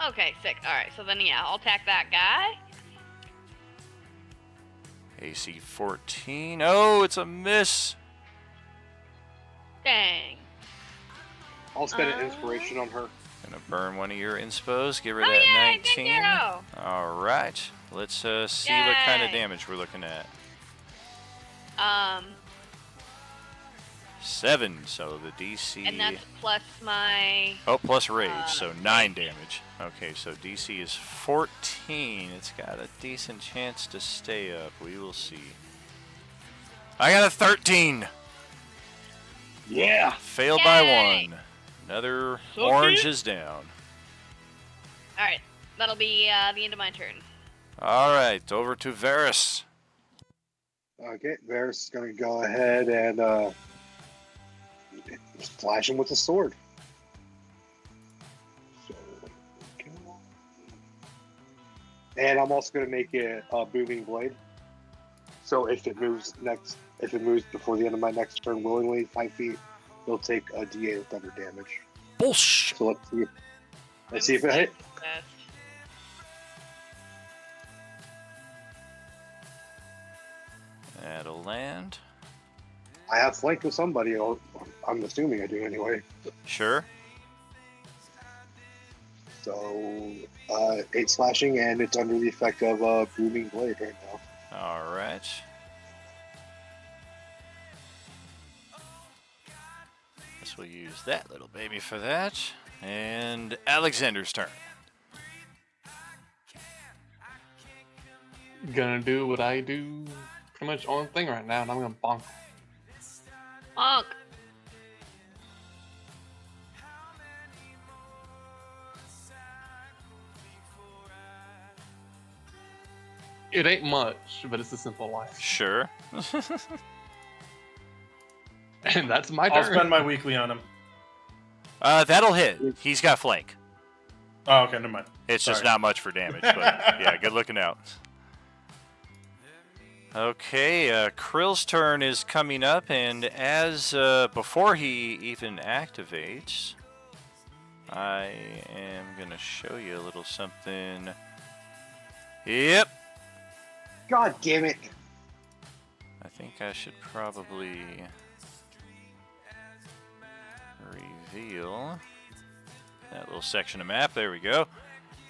Okay, sick. All right, so then yeah, I'll attack that guy. AC 14. Oh, it's a miss. Dang. I'll spend an inspiration on her. Gonna burn one of your inspos. Get rid Oh of that yay, 19. Dingo! All right. Let's see what kind of Yay. damage we're looking at. 7. So the DC. And that's plus my. Oh, plus rage, so 9 rage. damage. Okay, so DC is 14. It's got a decent chance to stay up. We will see. I got a 13. Yeah. Fail by Yay. 1. Another So orange cute. is down. All right, that'll be the end of my turn. All right, over to Varys. Okay, Varys is going to go ahead and flash him with a sword. So, okay. And I'm also going to make it a booming blade. So if it moves before the end of my next turn willingly, 5 feet, it'll take a D8 of thunder damage. Bullshit. So let's see if it hit. That'll land. I have flanked with somebody, or I'm assuming I do anyway. Sure. So 8 slashing, and it's under the effect of a booming blade right now. All right. Guess we'll use that little baby for that. And Alexander's turn. Gonna do what I do pretty much on thing right now, and I'm gonna bonk. Bonk. It ain't much, but it's a simple life. Sure. And that's my I'll turn. spend my weekly on him. That'll hit. He's got flank. Oh, okay, never mind. It's just Sorry. not much for damage, but yeah, good looking out. Okay, Krill's turn is coming up, and as before he even activates, I am gonna show you a little something. Yep, God damn it! I think I should probably reveal that little section of map. There we go.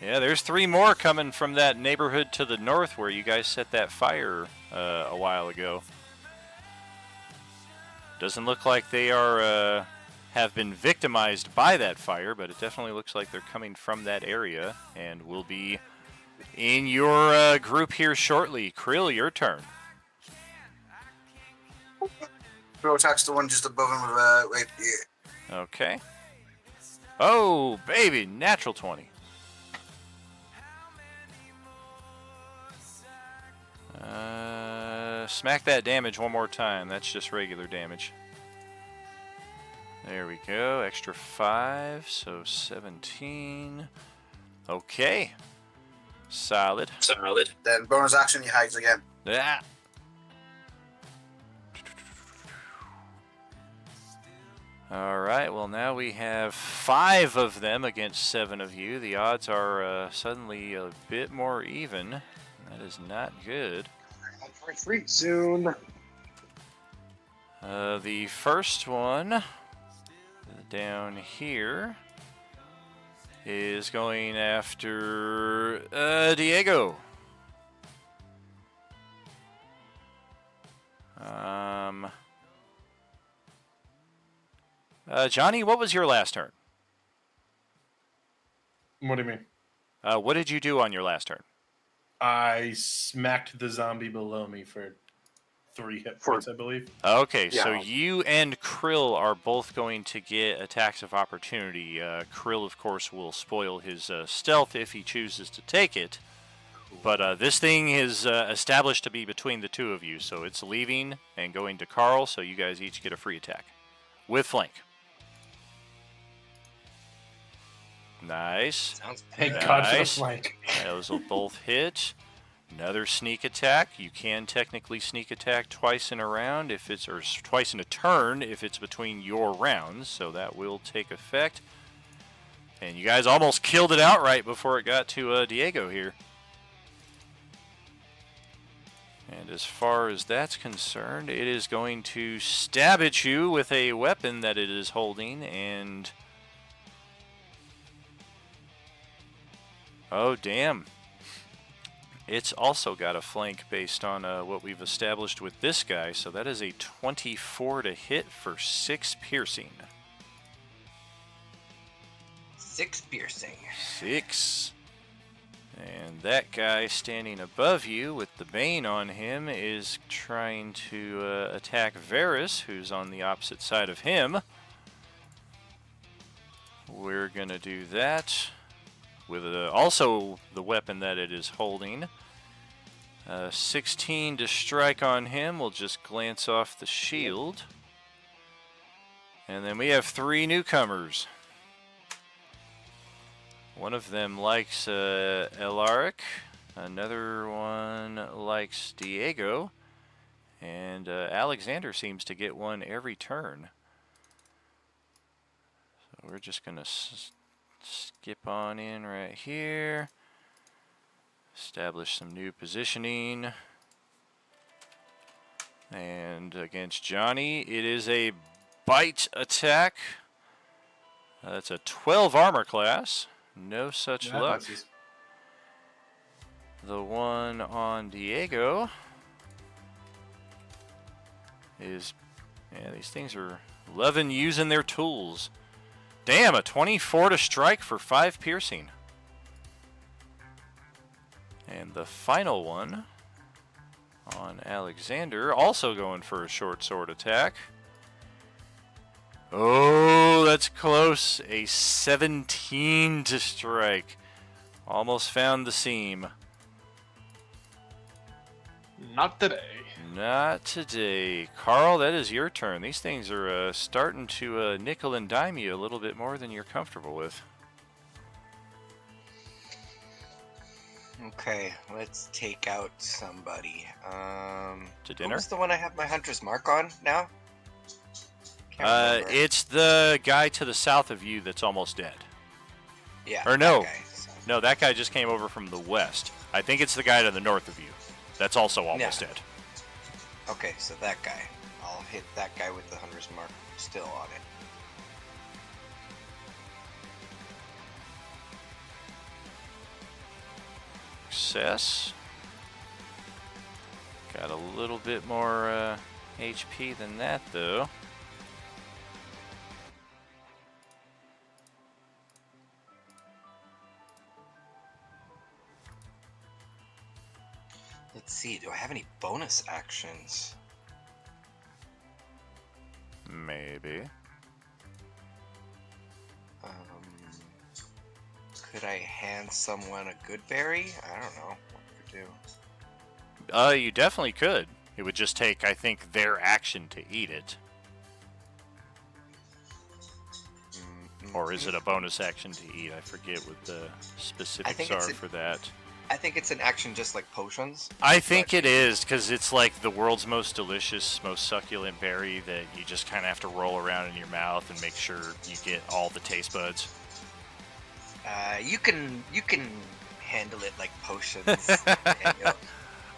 Yeah, there's 3 more coming from that neighborhood to the north where you guys set that fire a while ago. Doesn't look like they are have been victimized by that fire, but it definitely looks like they're coming from that area and will be in your group here shortly. Krill, your turn. Throw attacks the one just above him with rapier. Okay. Oh, baby, natural 20. Smack that damage one more time. That's just regular damage. There we go. Extra 5, so 17. Okay. Solid. Then bonus action, he hides again. Yeah. All right. Well, now we have 5 of them against 7 of you. The odds are suddenly a bit more even. That is not good. I'm free soon. The first one down here is going after Diego. Johnny, what was your last turn? What do you mean? What did you do on your last turn? I smacked the zombie below me for 3 hit For- points, I believe. Okay, so Yeah. you and Krill are both going to get attacks of opportunity. Krill, of course, will spoil his stealth if he chooses to take it. But this thing is established to be between the two of you, so it's leaving and going to Carl, so you guys each get a free attack. With flank. Nice. Sounds Thank good. God for the Nice. flank. Those will both hit. Another sneak attack. You can technically sneak attack twice in a round if it's, or twice in a turn if it's between your rounds, so that will take effect. And you guys almost killed it outright before it got to Diego here. And as far as that's concerned, it is going to stab at you with a weapon that it is holding, and... oh, damn. It's also got a flank based on what we've established with this guy, so that is a 24 to hit for 6 piercing. 6 piercing. 6. And that guy standing above you with the Bane on him is trying to attack Varys, who's on the opposite side of him. We're going to do that with also the weapon that it is holding. 16 to strike on him. We'll just glance off the shield. And then we have 3 newcomers. One of them likes Elaric. Another one likes Diego. And Alexander seems to get one every turn. So we're just going to skip on in right here. Establish some new positioning. And against Johnny, it is a bite attack. That's a 12 armor class. No such That luck. misses. The one on Diego is... yeah, these things are loving using their tools. Damn, a 24 to strike for 5 piercing. And the final one on Alexander, also going for a short sword attack. Oh, that's close. A 17 to strike. Almost found the seam. Not today. Not today. Carl, that is your turn. These things are starting to nickel and dime you a little bit more than you're comfortable with. Okay, let's take out somebody. To dinner? Who's the one I have my hunter's mark on now? Can't remember. It's the guy to the south of you that's almost dead. Yeah. or no. that guy, so- No, that guy just came over from the west. I think it's the guy to the north of you. That's also almost Yeah. dead. Okay, so that guy. I'll hit that guy with the hunter's mark still on it. Success. Got a little bit more HP than that, though. Let's see, do I have any bonus actions? Maybe. Could I hand someone a good berry? I don't know what to do. You definitely could. It would just take, I think, their action to eat it. Or is it a bonus action to eat? I forget what the specifics are for that. I think it's an action just like potions. I think it is, because it's like the world's most delicious, most succulent berry that you just kind of have to roll around in your mouth and make sure you get all the taste buds. You can handle it like potions. and, you know,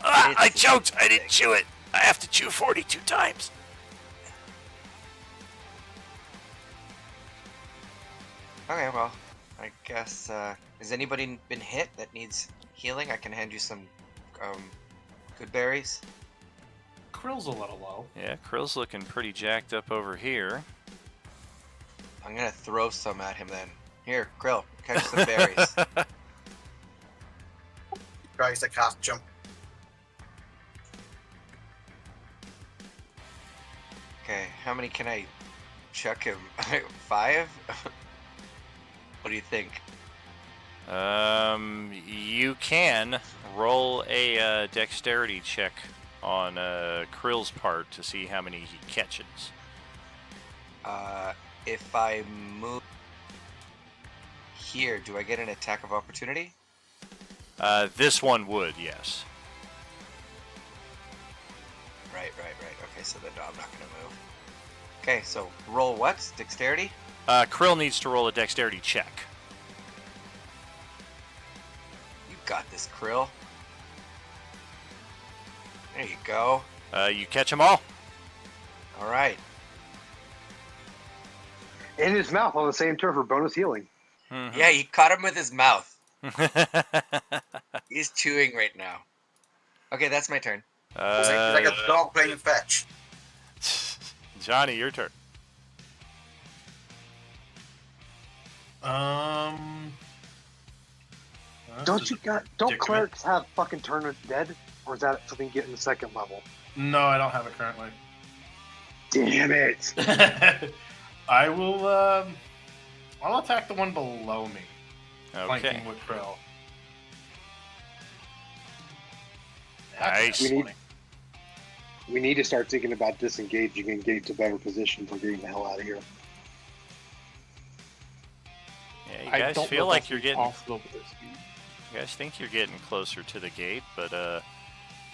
I choked! I didn't chew it! I have to chew 42 times! Okay, well, I guess, has anybody been hit that needs healing? I can hand you some, good berries. Krill's a little low. Yeah, Krill's looking pretty jacked up over here. I'm gonna throw some at him then. Here, Krill, catch some berries. Tries to cast jump. Okay, how many can I chuck him? 5? What do you think? You can roll a dexterity check on Krill's part to see how many he catches. If I move here, do I get an attack of opportunity? This one would, yes. Right. Okay, so then no, I'm not gonna move. Okay, so roll what? Dexterity? Krill needs to roll a dexterity check. You got this, Krill. There you go. You catch them all. All right. In his mouth on the same turn for bonus healing. Mm-hmm. Yeah, he caught him with his mouth. He's chewing right now. Okay, that's my turn. It's like a dog playing fetch. Johnny, your turn. Don't clerics have fucking turn dead? Or is that something you get in the second level? No, I don't have it currently. Damn it! I will. I'll attack the one below me, Okay. flanking with Krill. Nice. We need to start thinking about disengaging and getting to better positions or getting the hell out of here. Yeah, you I guys don't feel know if like that's you're getting. possible with their speed. You guys think you're getting closer to the gate, but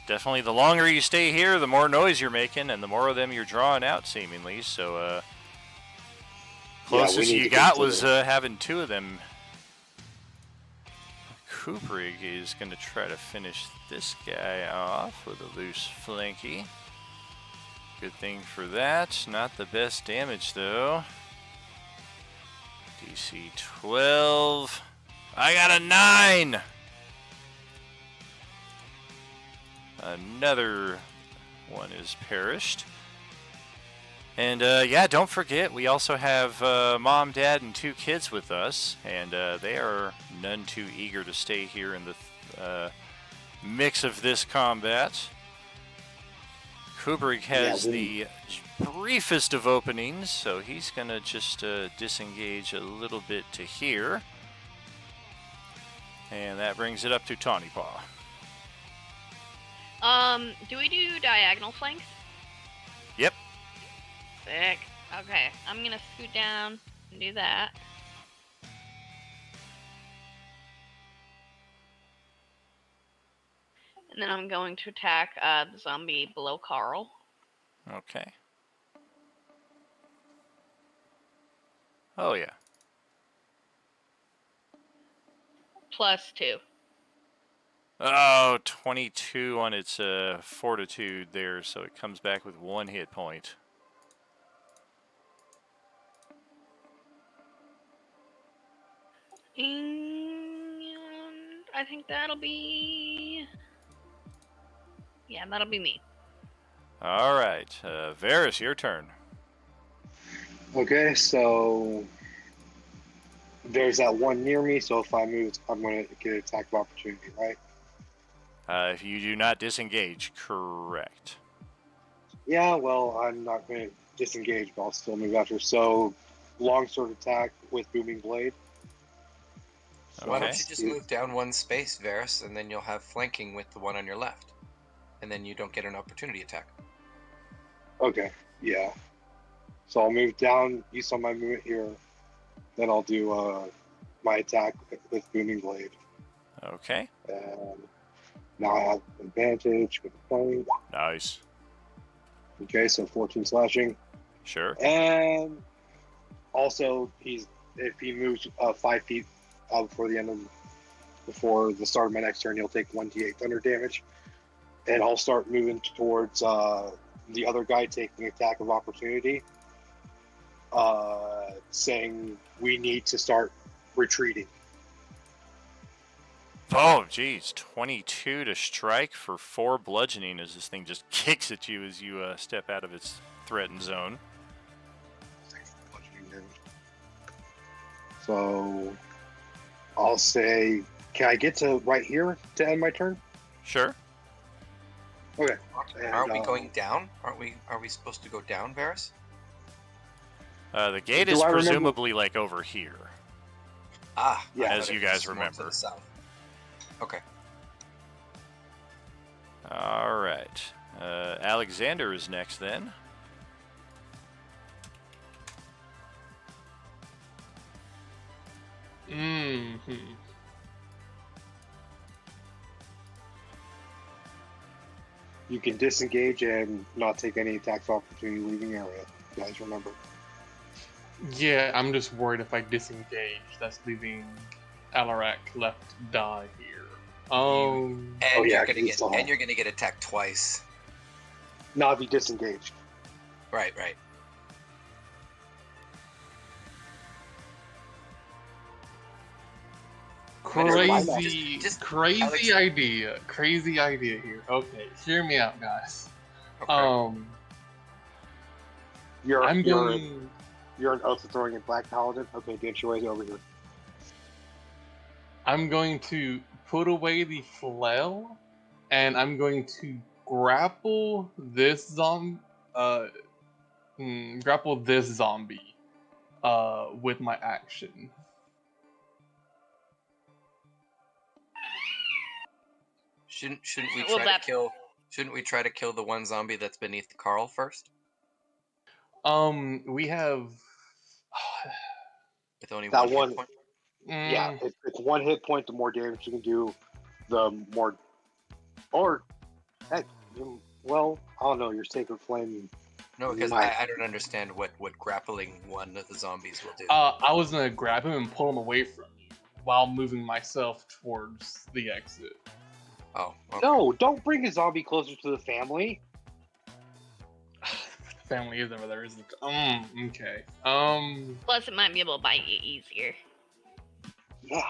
definitely the longer you stay here, the more noise you're making, and the more of them you're drawing out, seemingly. So, closest need you to got get to was the- having 2 of them. Kubrick is going to try to finish this guy off with a loose flanky. Good thing for that. Not the best damage, though. DC 12. I got a 9! Another one is perished. And yeah, don't forget, we also have mom, dad, and 2 kids with us, and they are none too eager to stay here in the mix of this combat. Kubrick has the briefest of openings, so he's going to just disengage a little bit to here. And that brings it up to Tawny Paw. Do we do diagonal flanks? Yep. Sick. Okay, I'm gonna scoot down and do that. And then I'm going to attack the zombie below Carl. Okay. Oh, yeah. +2. Oh, 22 on its fortitude there, so it comes back with 1 hit point. And I think that'll be... Yeah, that'll be me. All right. Varys, your turn. Okay, so there's that one near me, so if I move, I'm going to get an attack of opportunity, right? If you do not disengage, correct. Yeah, well, I'm not going to disengage, but I'll still move after. So, longsword attack with booming blade. So why don't Okay. you just move down 1 space, Varys, and then you'll have flanking with the one on your left. And then you don't get an opportunity attack. Okay, yeah. So I'll move down, use some of my movement here. Then I'll do my attack with booming blade. Okay. And now I have advantage with the point. Nice. Okay, so 14 slashing. Sure. And also, if he moves 5 feet before the start of my next turn, he'll take 1d8 thunder damage. And I'll start moving towards the other guy taking attack of opportunity, saying we need to start retreating. Oh, geez. 22 to strike for 4 bludgeoning as this thing just kicks at you as you step out of its threatened zone. So I'll say, can I get to right here to end my turn? Sure. Okay. And, Aren't we going down? Are we supposed to go down, Varys? The gate Do is I remember- presumably like over here. Ah, Yeah. I As thought you it guys was more to remember. the south. Okay. All right. Alexander is next then. Mm-hmm. You can disengage and not take any attacks opportunity leaving area. You guys remember? Yeah, I'm just worried if I disengage, that's leaving Alarak left to die here. And Oh, yeah, you're 'cause gonna it's get all- and you're gonna get attacked twice. Not be disengaged. Right, right. Crazy, Just crazy Alex- idea. Crazy idea here. Okay, hear me out, guys. Okay. You're I'm you're going. you're an Oath of Throwing and Black Paladin. Okay, get your way over here. I'm going to put away the flail, and I'm going to grapple this grapple this zombie, with my action. Shouldn't we Well, try that- to kill? Shouldn't we try to kill the one zombie that's beneath Carl first? We have. With only That one hit one- point? Yeah, Mm, it's 1 hit point. The more damage you can do, the more. Or, heck, well, I don't know. Your Sacred Flame. No, because Might. I don't understand what grappling one of the zombies will do. I was gonna grab him and pull him away from you while moving myself towards the exit. Oh, okay. No, don't bring a zombie closer to the family. Family is over there, isn't it? Okay. Plus, it might be able to bite you easier. Yeah.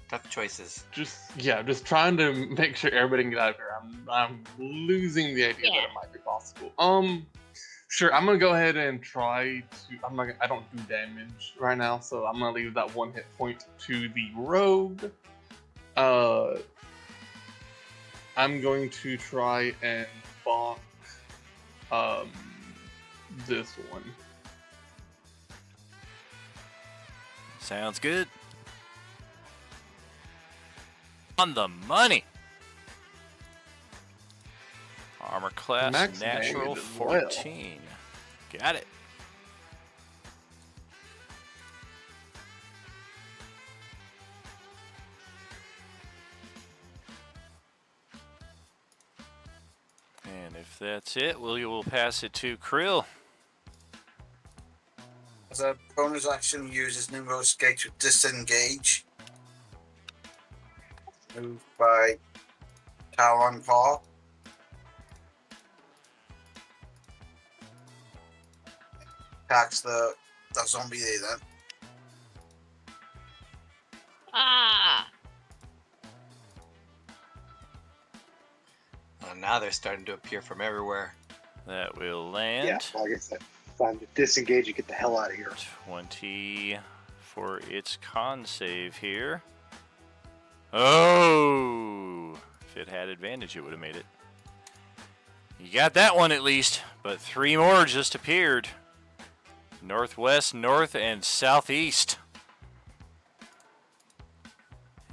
Tough choices. Just trying to make sure everybody can get out of here. I'm losing the idea that Yeah. it might be possible. Sure. I'm gonna go ahead and try to. I don't do damage right now, so I'm gonna leave that 1 hit point to the rogue. I'm going to try and bonk this one. Sounds good. On the money. Armor class Max natural damage as well. 14. Got it. And if that's it, we will pass it to Krill. As a bonus action, uses Nimbo Escape to disengage. Moved by Talon Paw. Attacks the zombie there then. Ah! Now they're starting to appear from everywhere. That will land. Yeah, like I said, time to disengage and get the hell out of here. 20 for its con save here. Oh! If it had advantage, it would have made it. You got that one at least, but 3 more just appeared. Northwest, north, and southeast.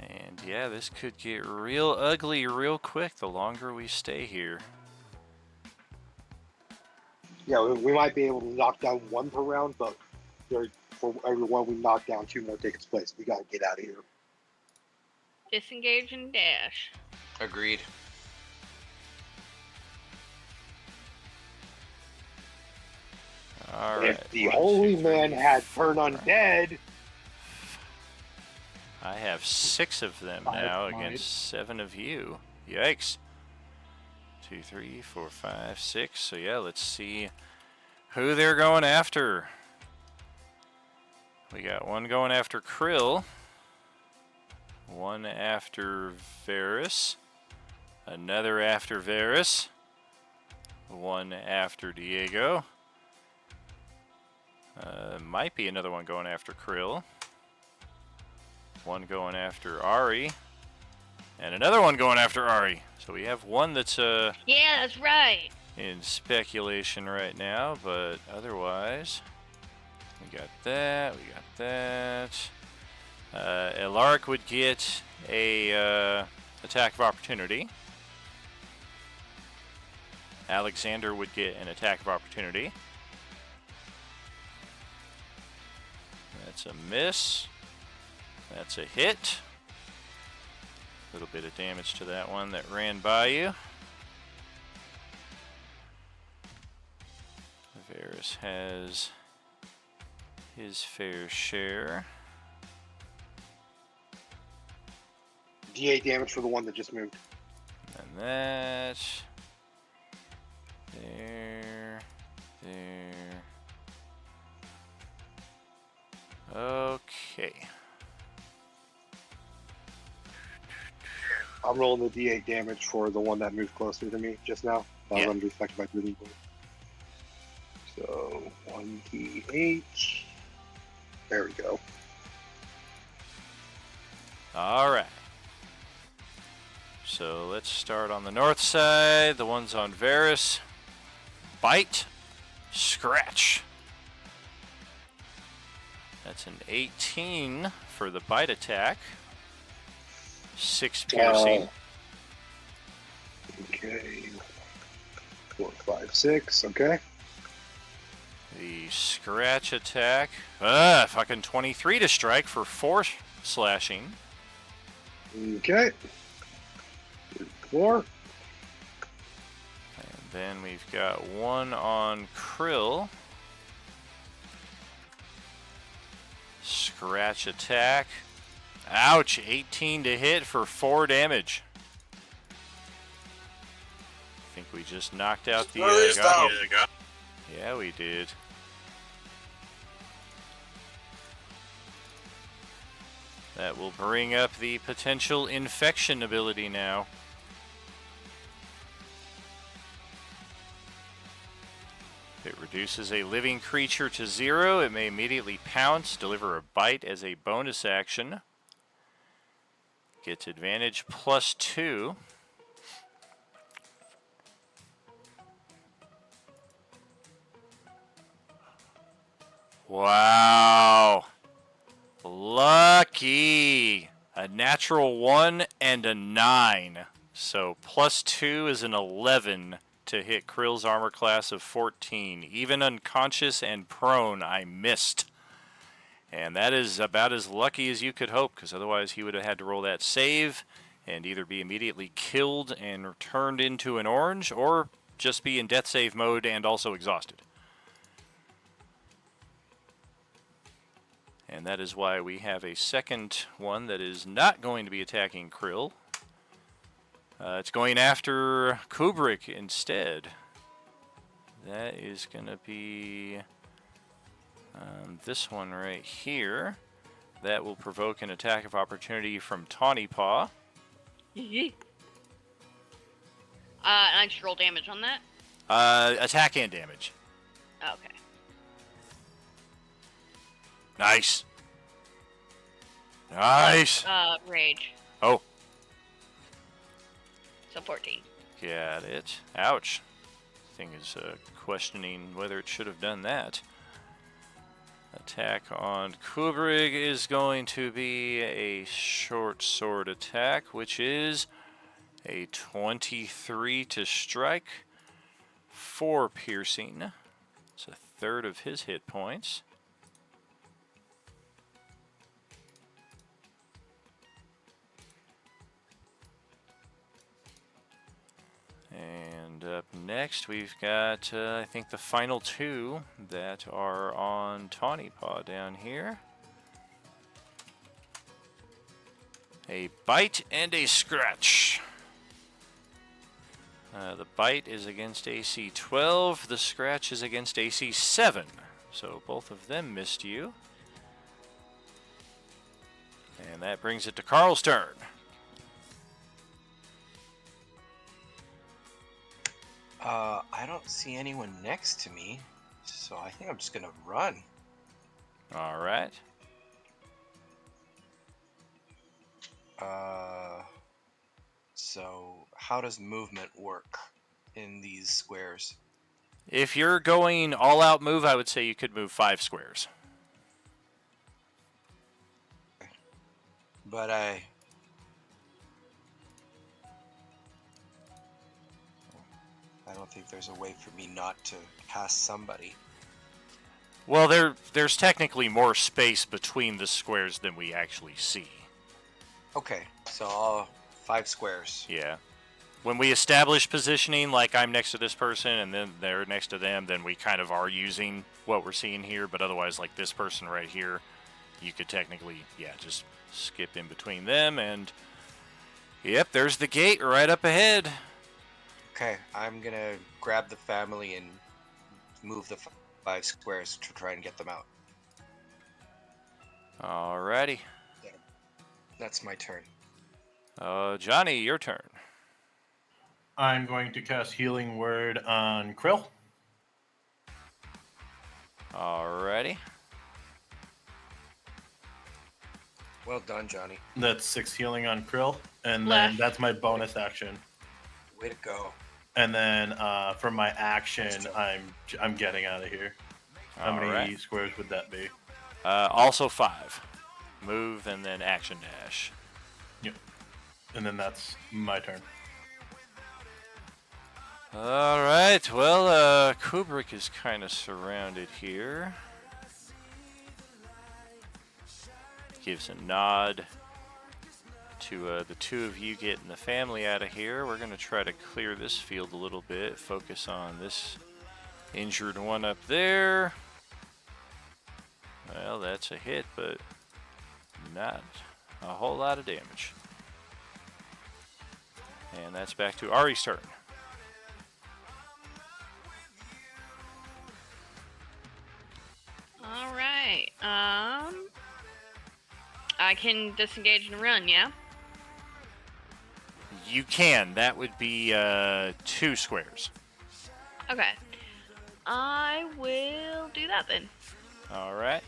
And yeah, this could get real ugly real quick the longer we stay here. Yeah, we might be able to knock down 1 per round, but for every one we knock down, 2 more take its place. We gotta get out of here. Disengage and dash. Agreed. All right. If the 1, holy 2, man 3, had 4, turned 5. undead, I have 6 of them 5 now might. against 7 of you. Yikes. 2, 3, 4, 5, 6. So yeah, let's see who they're going after. We got one going after Krill. One after Varys. Another after Varys. One after Diego. Might be another one going after Krill. One going after Ari. And another one going after Ari. So we have one that's Yeah, that's right. in speculation right now, but otherwise, we got that, we got that. Elaric would get a attack of opportunity. Alexander would get an attack of opportunity. That's a miss. That's a hit. A little bit of damage to that one that ran by you. Varys has his fair share. D8 damage for the one that just moved. And that. There. Okay. I'm rolling the D8 damage for the one that moved closer to me just now. That was unaffected by breathing pool. So 1d8. There we go. All right. So let's start on the north side. The ones on Varys. Bite. Scratch. That's an 18 for the bite attack. 6 piercing. Okay. 4, 5, 6. Okay. The scratch attack. Fucking 23 to strike for 4 slashing. Okay. 4. And then we've got one on Krill. Scratch attack. Ouch, 18 to hit for 4 damage. I think we just knocked out the goblin. Yeah, we did. That will bring up the potential infection ability now. If it reduces a living creature to 0, it may immediately pounce, deliver a bite as a bonus action. Gets advantage +2. Wow. Lucky. A natural 1 and a 9. So +2 is an 11 to hit Krill's armor class of 14. Even unconscious and prone, I missed. And that is about as lucky as you could hope, because otherwise he would have had to roll that save and either be immediately killed and turned into an orange, or just be in death save mode and also exhausted. And that is why we have a second one that is not going to be attacking Krill. It's going after Kubrick instead. That is going to be this one right here. That will provoke an attack of opportunity from Tawny Paw. And I just roll damage on that? Attack and damage. Okay. Nice. Nice. Rage. Oh. So 14. Got it. Ouch. Thing is questioning whether it should have done that. Attack on Kubrick is going to be a short sword attack, which is a 23 to strike, 4 piercing. It's a third of his hit points. And up next, we've got, I think, the final 2 that are on Tawny Paw down here. A bite and a scratch. The bite is against AC 12, the scratch is against AC 7. So both of them missed you. And that brings it to Carl's turn. I don't see anyone next to me, so I think I'm just gonna run. All right. So, how does movement work in these squares? If you're going all out move, I would say you could move 5 squares. But I don't think there's a way for me not to pass somebody. Well, there's technically more space between the squares than we actually see. Okay, so all 5 squares. Yeah. When we establish positioning, like I'm next to this person and then they're next to them, then we kind of are using what we're seeing here. But otherwise, like this person right here, you could technically, just skip in between them. And, yep, there's the gate right up ahead. Okay, I'm gonna grab the family and move the 5 squares to try and get them out. Alrighty. That's my turn. Johnny, your turn. I'm going to cast Healing Word on Krill. Alrighty. Well done, Johnny. That's 6 healing on Krill, and Left. then that's my bonus action. Way to go. And then for my action, I'm getting out of here. How many Alright. squares would that be? Also 5. Move and then action dash. Yep. And then that's my turn. Alright, well, Kubrick is kind of surrounded here. Gives a nod to the two of you getting the family out of here. We're going to try to clear this field a little bit. Focus on this injured one up there. Well, that's a hit, but not a whole lot of damage. And that's back to Ari's turn. All right. I can disengage and run, yeah? You can. That would be 2 squares. Okay. I will do that then. All right.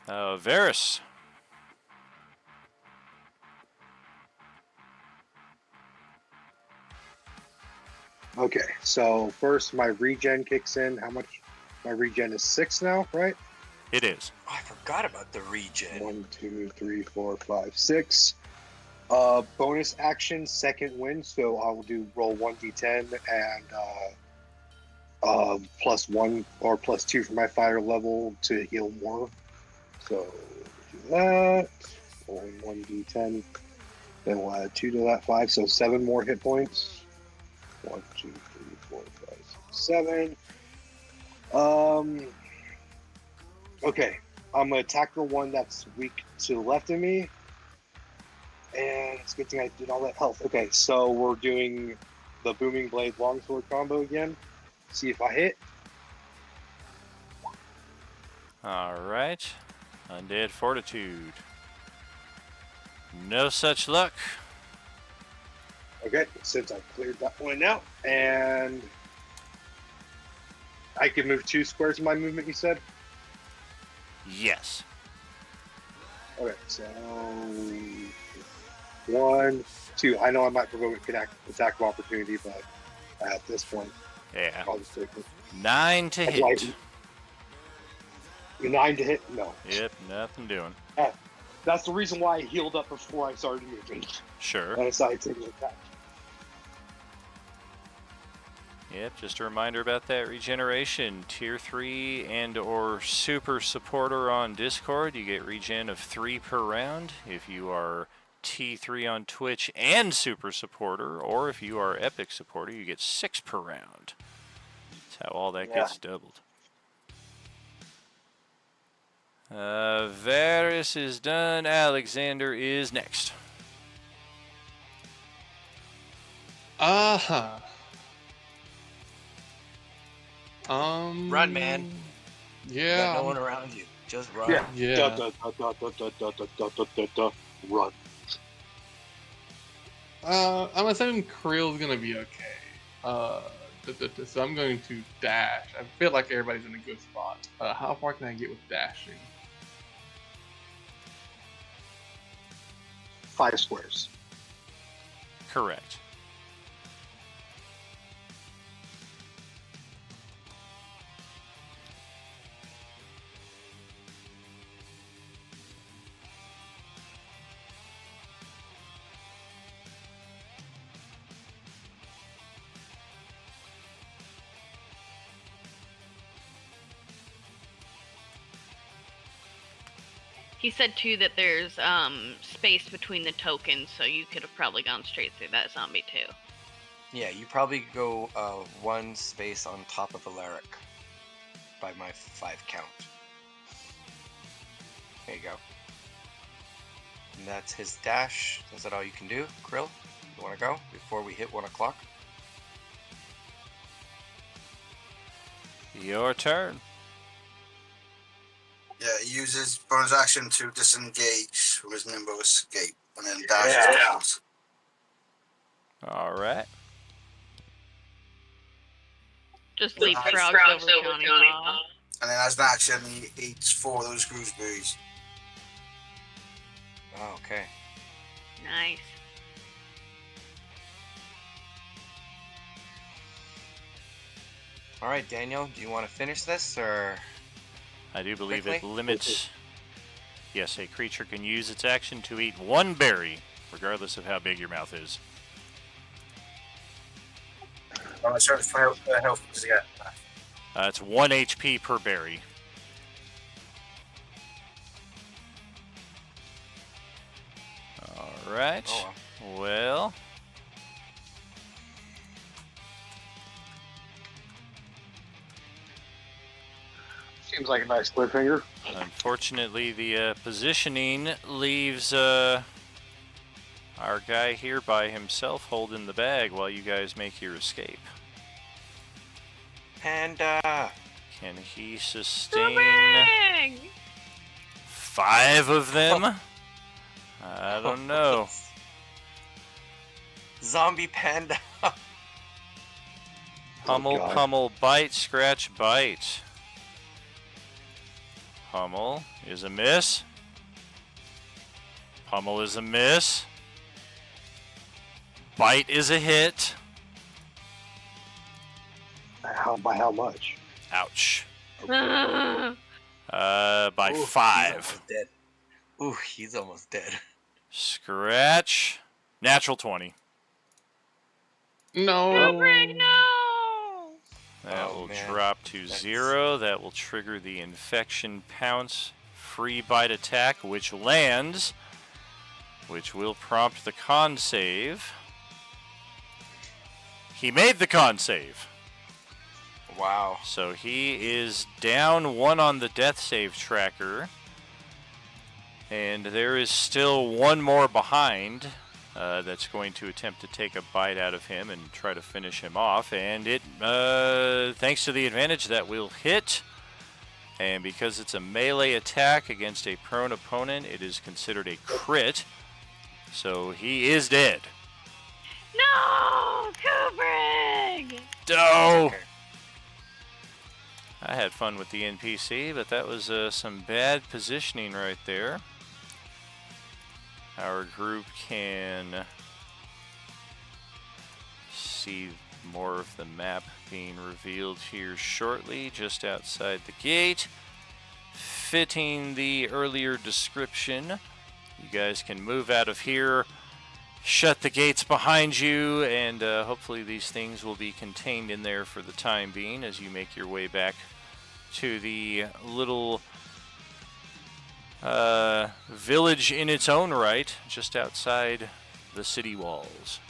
Varys. Okay, so first my regen kicks in. How much? My regen is 6 now, right? It is. Oh, I forgot about the regen. 1, 2, 3, 4, 5, 6. Bonus action, second wind. So I will do roll 1d10 and +1 or +2 for my fire level to heal more. So do that. Roll 1d10. Then we'll add 2 to that 5, so 7 more hit points. 1, 2, 3, 4, 5, 6, 7. Okay, I'm gonna attack the one that's weak to the left of me, and it's a good thing I did all that health. Okay, so we're doing the booming blade longsword combo again. See if I hit. All right. Undead Fortitude. No such luck. Okay, since I cleared that one out, and I can move 2 squares in my movement. You said. Yes. Okay, so 1, 2. I know I might provoke an attack of opportunity, but at this point, Yeah. I'll just take it. 9 to That's hit. like- 9 to hit? No. Yep, nothing doing. That's the reason why I healed up before I started moving. Sure. And I decided to take an attack. Yep, just a reminder about that regeneration. Tier 3 and or super supporter on Discord, you get regen of 3 per round. If you are T3 on Twitch and super supporter, or if you are epic supporter, you get 6 per round. That's how all that gets doubled. Varys is done. Alexander is next. Uh-huh. Run, man. Yeah. Got no one around you. Just run. Yeah. Yeah. Run. I'm assuming Krill's gonna be okay. So I'm going to dash. I feel like everybody's in a good spot. How far can I get with dashing? 5 squares. Correct. He said too that there's space between the tokens, so you could have probably gone straight through that zombie too. Yeah, you probably go 1 space on top of Alaric by my 5 count. There you go. And that's his dash. Is that all you can do, Krill? You want to go before we hit 1 o'clock? Your turn. Yeah, he uses bonus action to disengage from his nimble escape and then dashes out. All right. Just leapfrogs over Johnny Paw. And then as an action, he eats 4 of those gooseberries. Oh, okay. Nice. All right, Daniel, do you want to finish this, or... I do believe Quickly? it limits. Yes, a creature can use its action to eat 1 berry, regardless of how big your mouth is. I'm not sure how health does he get. It's 1 HP per berry. All right. Oh, Well, Seems like a nice cliffhanger. unfortunately, the positioning leaves our guy here by himself holding the bag while you guys make your escape. Panda! Can he sustain Boomerang! 5 of them? I don't know. Zombie panda! Pummel, God. pummel, bite, scratch, bite. Pummel is a miss. Pummel is a miss. Bite is a hit. By how much? Ouch. Ah. By Ooh, 5. He's almost dead. Ooh, he's almost dead. Scratch. Natural 20. No. Boomerang, no! That Oh, will man. drop to That's- 0. That will trigger the infection pounce free bite attack, which lands, which will prompt the con save. He made the con save. Wow. So he is down 1 on the death save tracker. And there is still 1 more behind that's going to attempt to take a bite out of him and try to finish him off. And it, thanks to the advantage, that will hit. And because it's a melee attack against a prone opponent, it is considered a crit. So he is dead. No! Boomerang! Oh! Okay. I had fun with the NPC, but that was some bad positioning right there. Our group can see more of the map being revealed here shortly, just outside the gate. Fitting the earlier description, you guys can move out of here, shut the gates behind you, and hopefully these things will be contained in there for the time being as you make your way back to the little village in its own right, just outside the city walls.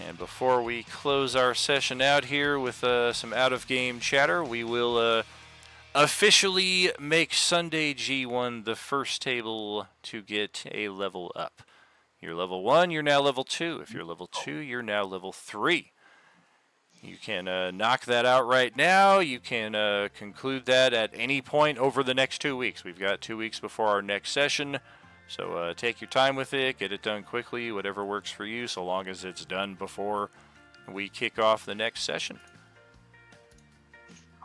And before we close our session out here with some out-of-game chatter, we will officially make Sunday G1 the first table to get a level up. You're level 1, you're now level 2. If you're level 2, you're now level 3. You can knock that out right now. You can conclude that at any point over the next 2 weeks. We've got 2 weeks before our next session. So take your time with it. Get it done quickly, whatever works for you, so long as it's done before we kick off the next session.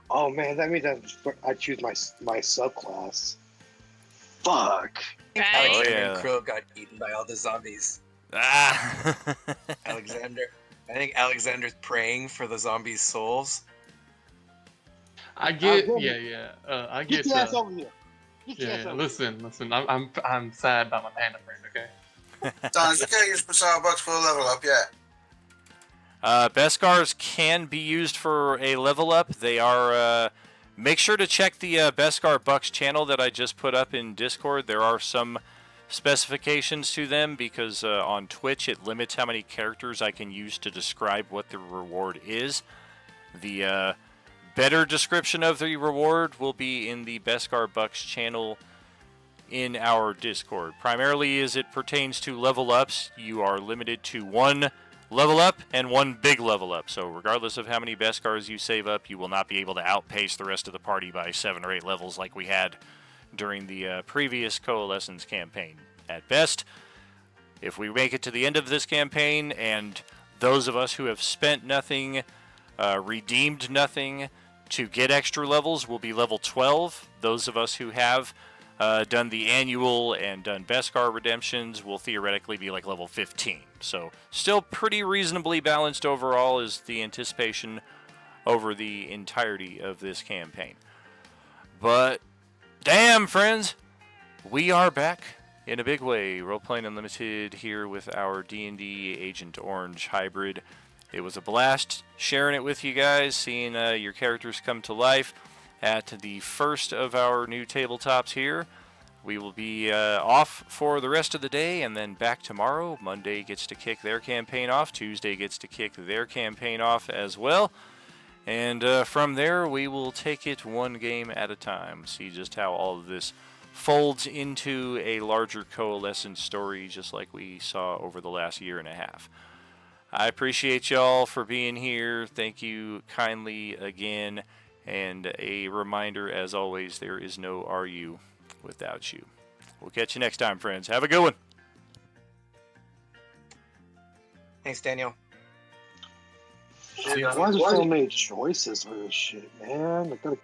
Oh man, that means I choose my subclass. Fuck. Right? Alexander yeah. and Krill got eaten by all the zombies. Ah. Alexander, I think Alexander's praying for the zombies' souls. I get, Alexander, I Get get your ass the, over here. Get your ass over listen. I'm sad about my panda friend. Okay. Dan, is it okay to use Power Bucks for a level up yet? Beskars can be used for a level up. They are. Make sure to check the Beskar Bucks channel that I just put up in Discord. There are some specifications to them because on Twitch it limits how many characters I can use to describe what the reward is. The better description of the reward will be in the Beskar Bucks channel in our Discord. Primarily as it pertains to level ups, you are limited to one level up and one big level up. So regardless of how many Beskars you save up, you will not be able to outpace the rest of the party by 7 or 8 levels like we had during the previous Coalescence campaign. At best, if we make it to the end of this campaign and those of us who have spent nothing, redeemed nothing to get extra levels will be level 12. Those of us who have done the annual and done Beskar redemptions will theoretically be like level 15. So still pretty reasonably balanced overall is the anticipation over the entirety of this campaign. But damn, friends, we are back in a big way. Role-Playing Unlimited here with our D&D Agent Orange hybrid. It was a blast sharing it with you guys, seeing your characters come to life at the first of our new tabletops here. We will be off for the rest of the day and then back tomorrow. Monday gets to kick their campaign off. Tuesday gets to kick their campaign off as well. And from there, we will take it one game at a time. See just how all of this folds into a larger Coalescence story, just like we saw over the last year and a half. I appreciate y'all for being here. Thank you kindly again. And a reminder, as always, there is no RU without you. We'll catch you next time, friends. Have a good one. Thanks, Daniel. See ya. Why is there so many choices for this shit, man? I gotta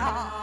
야.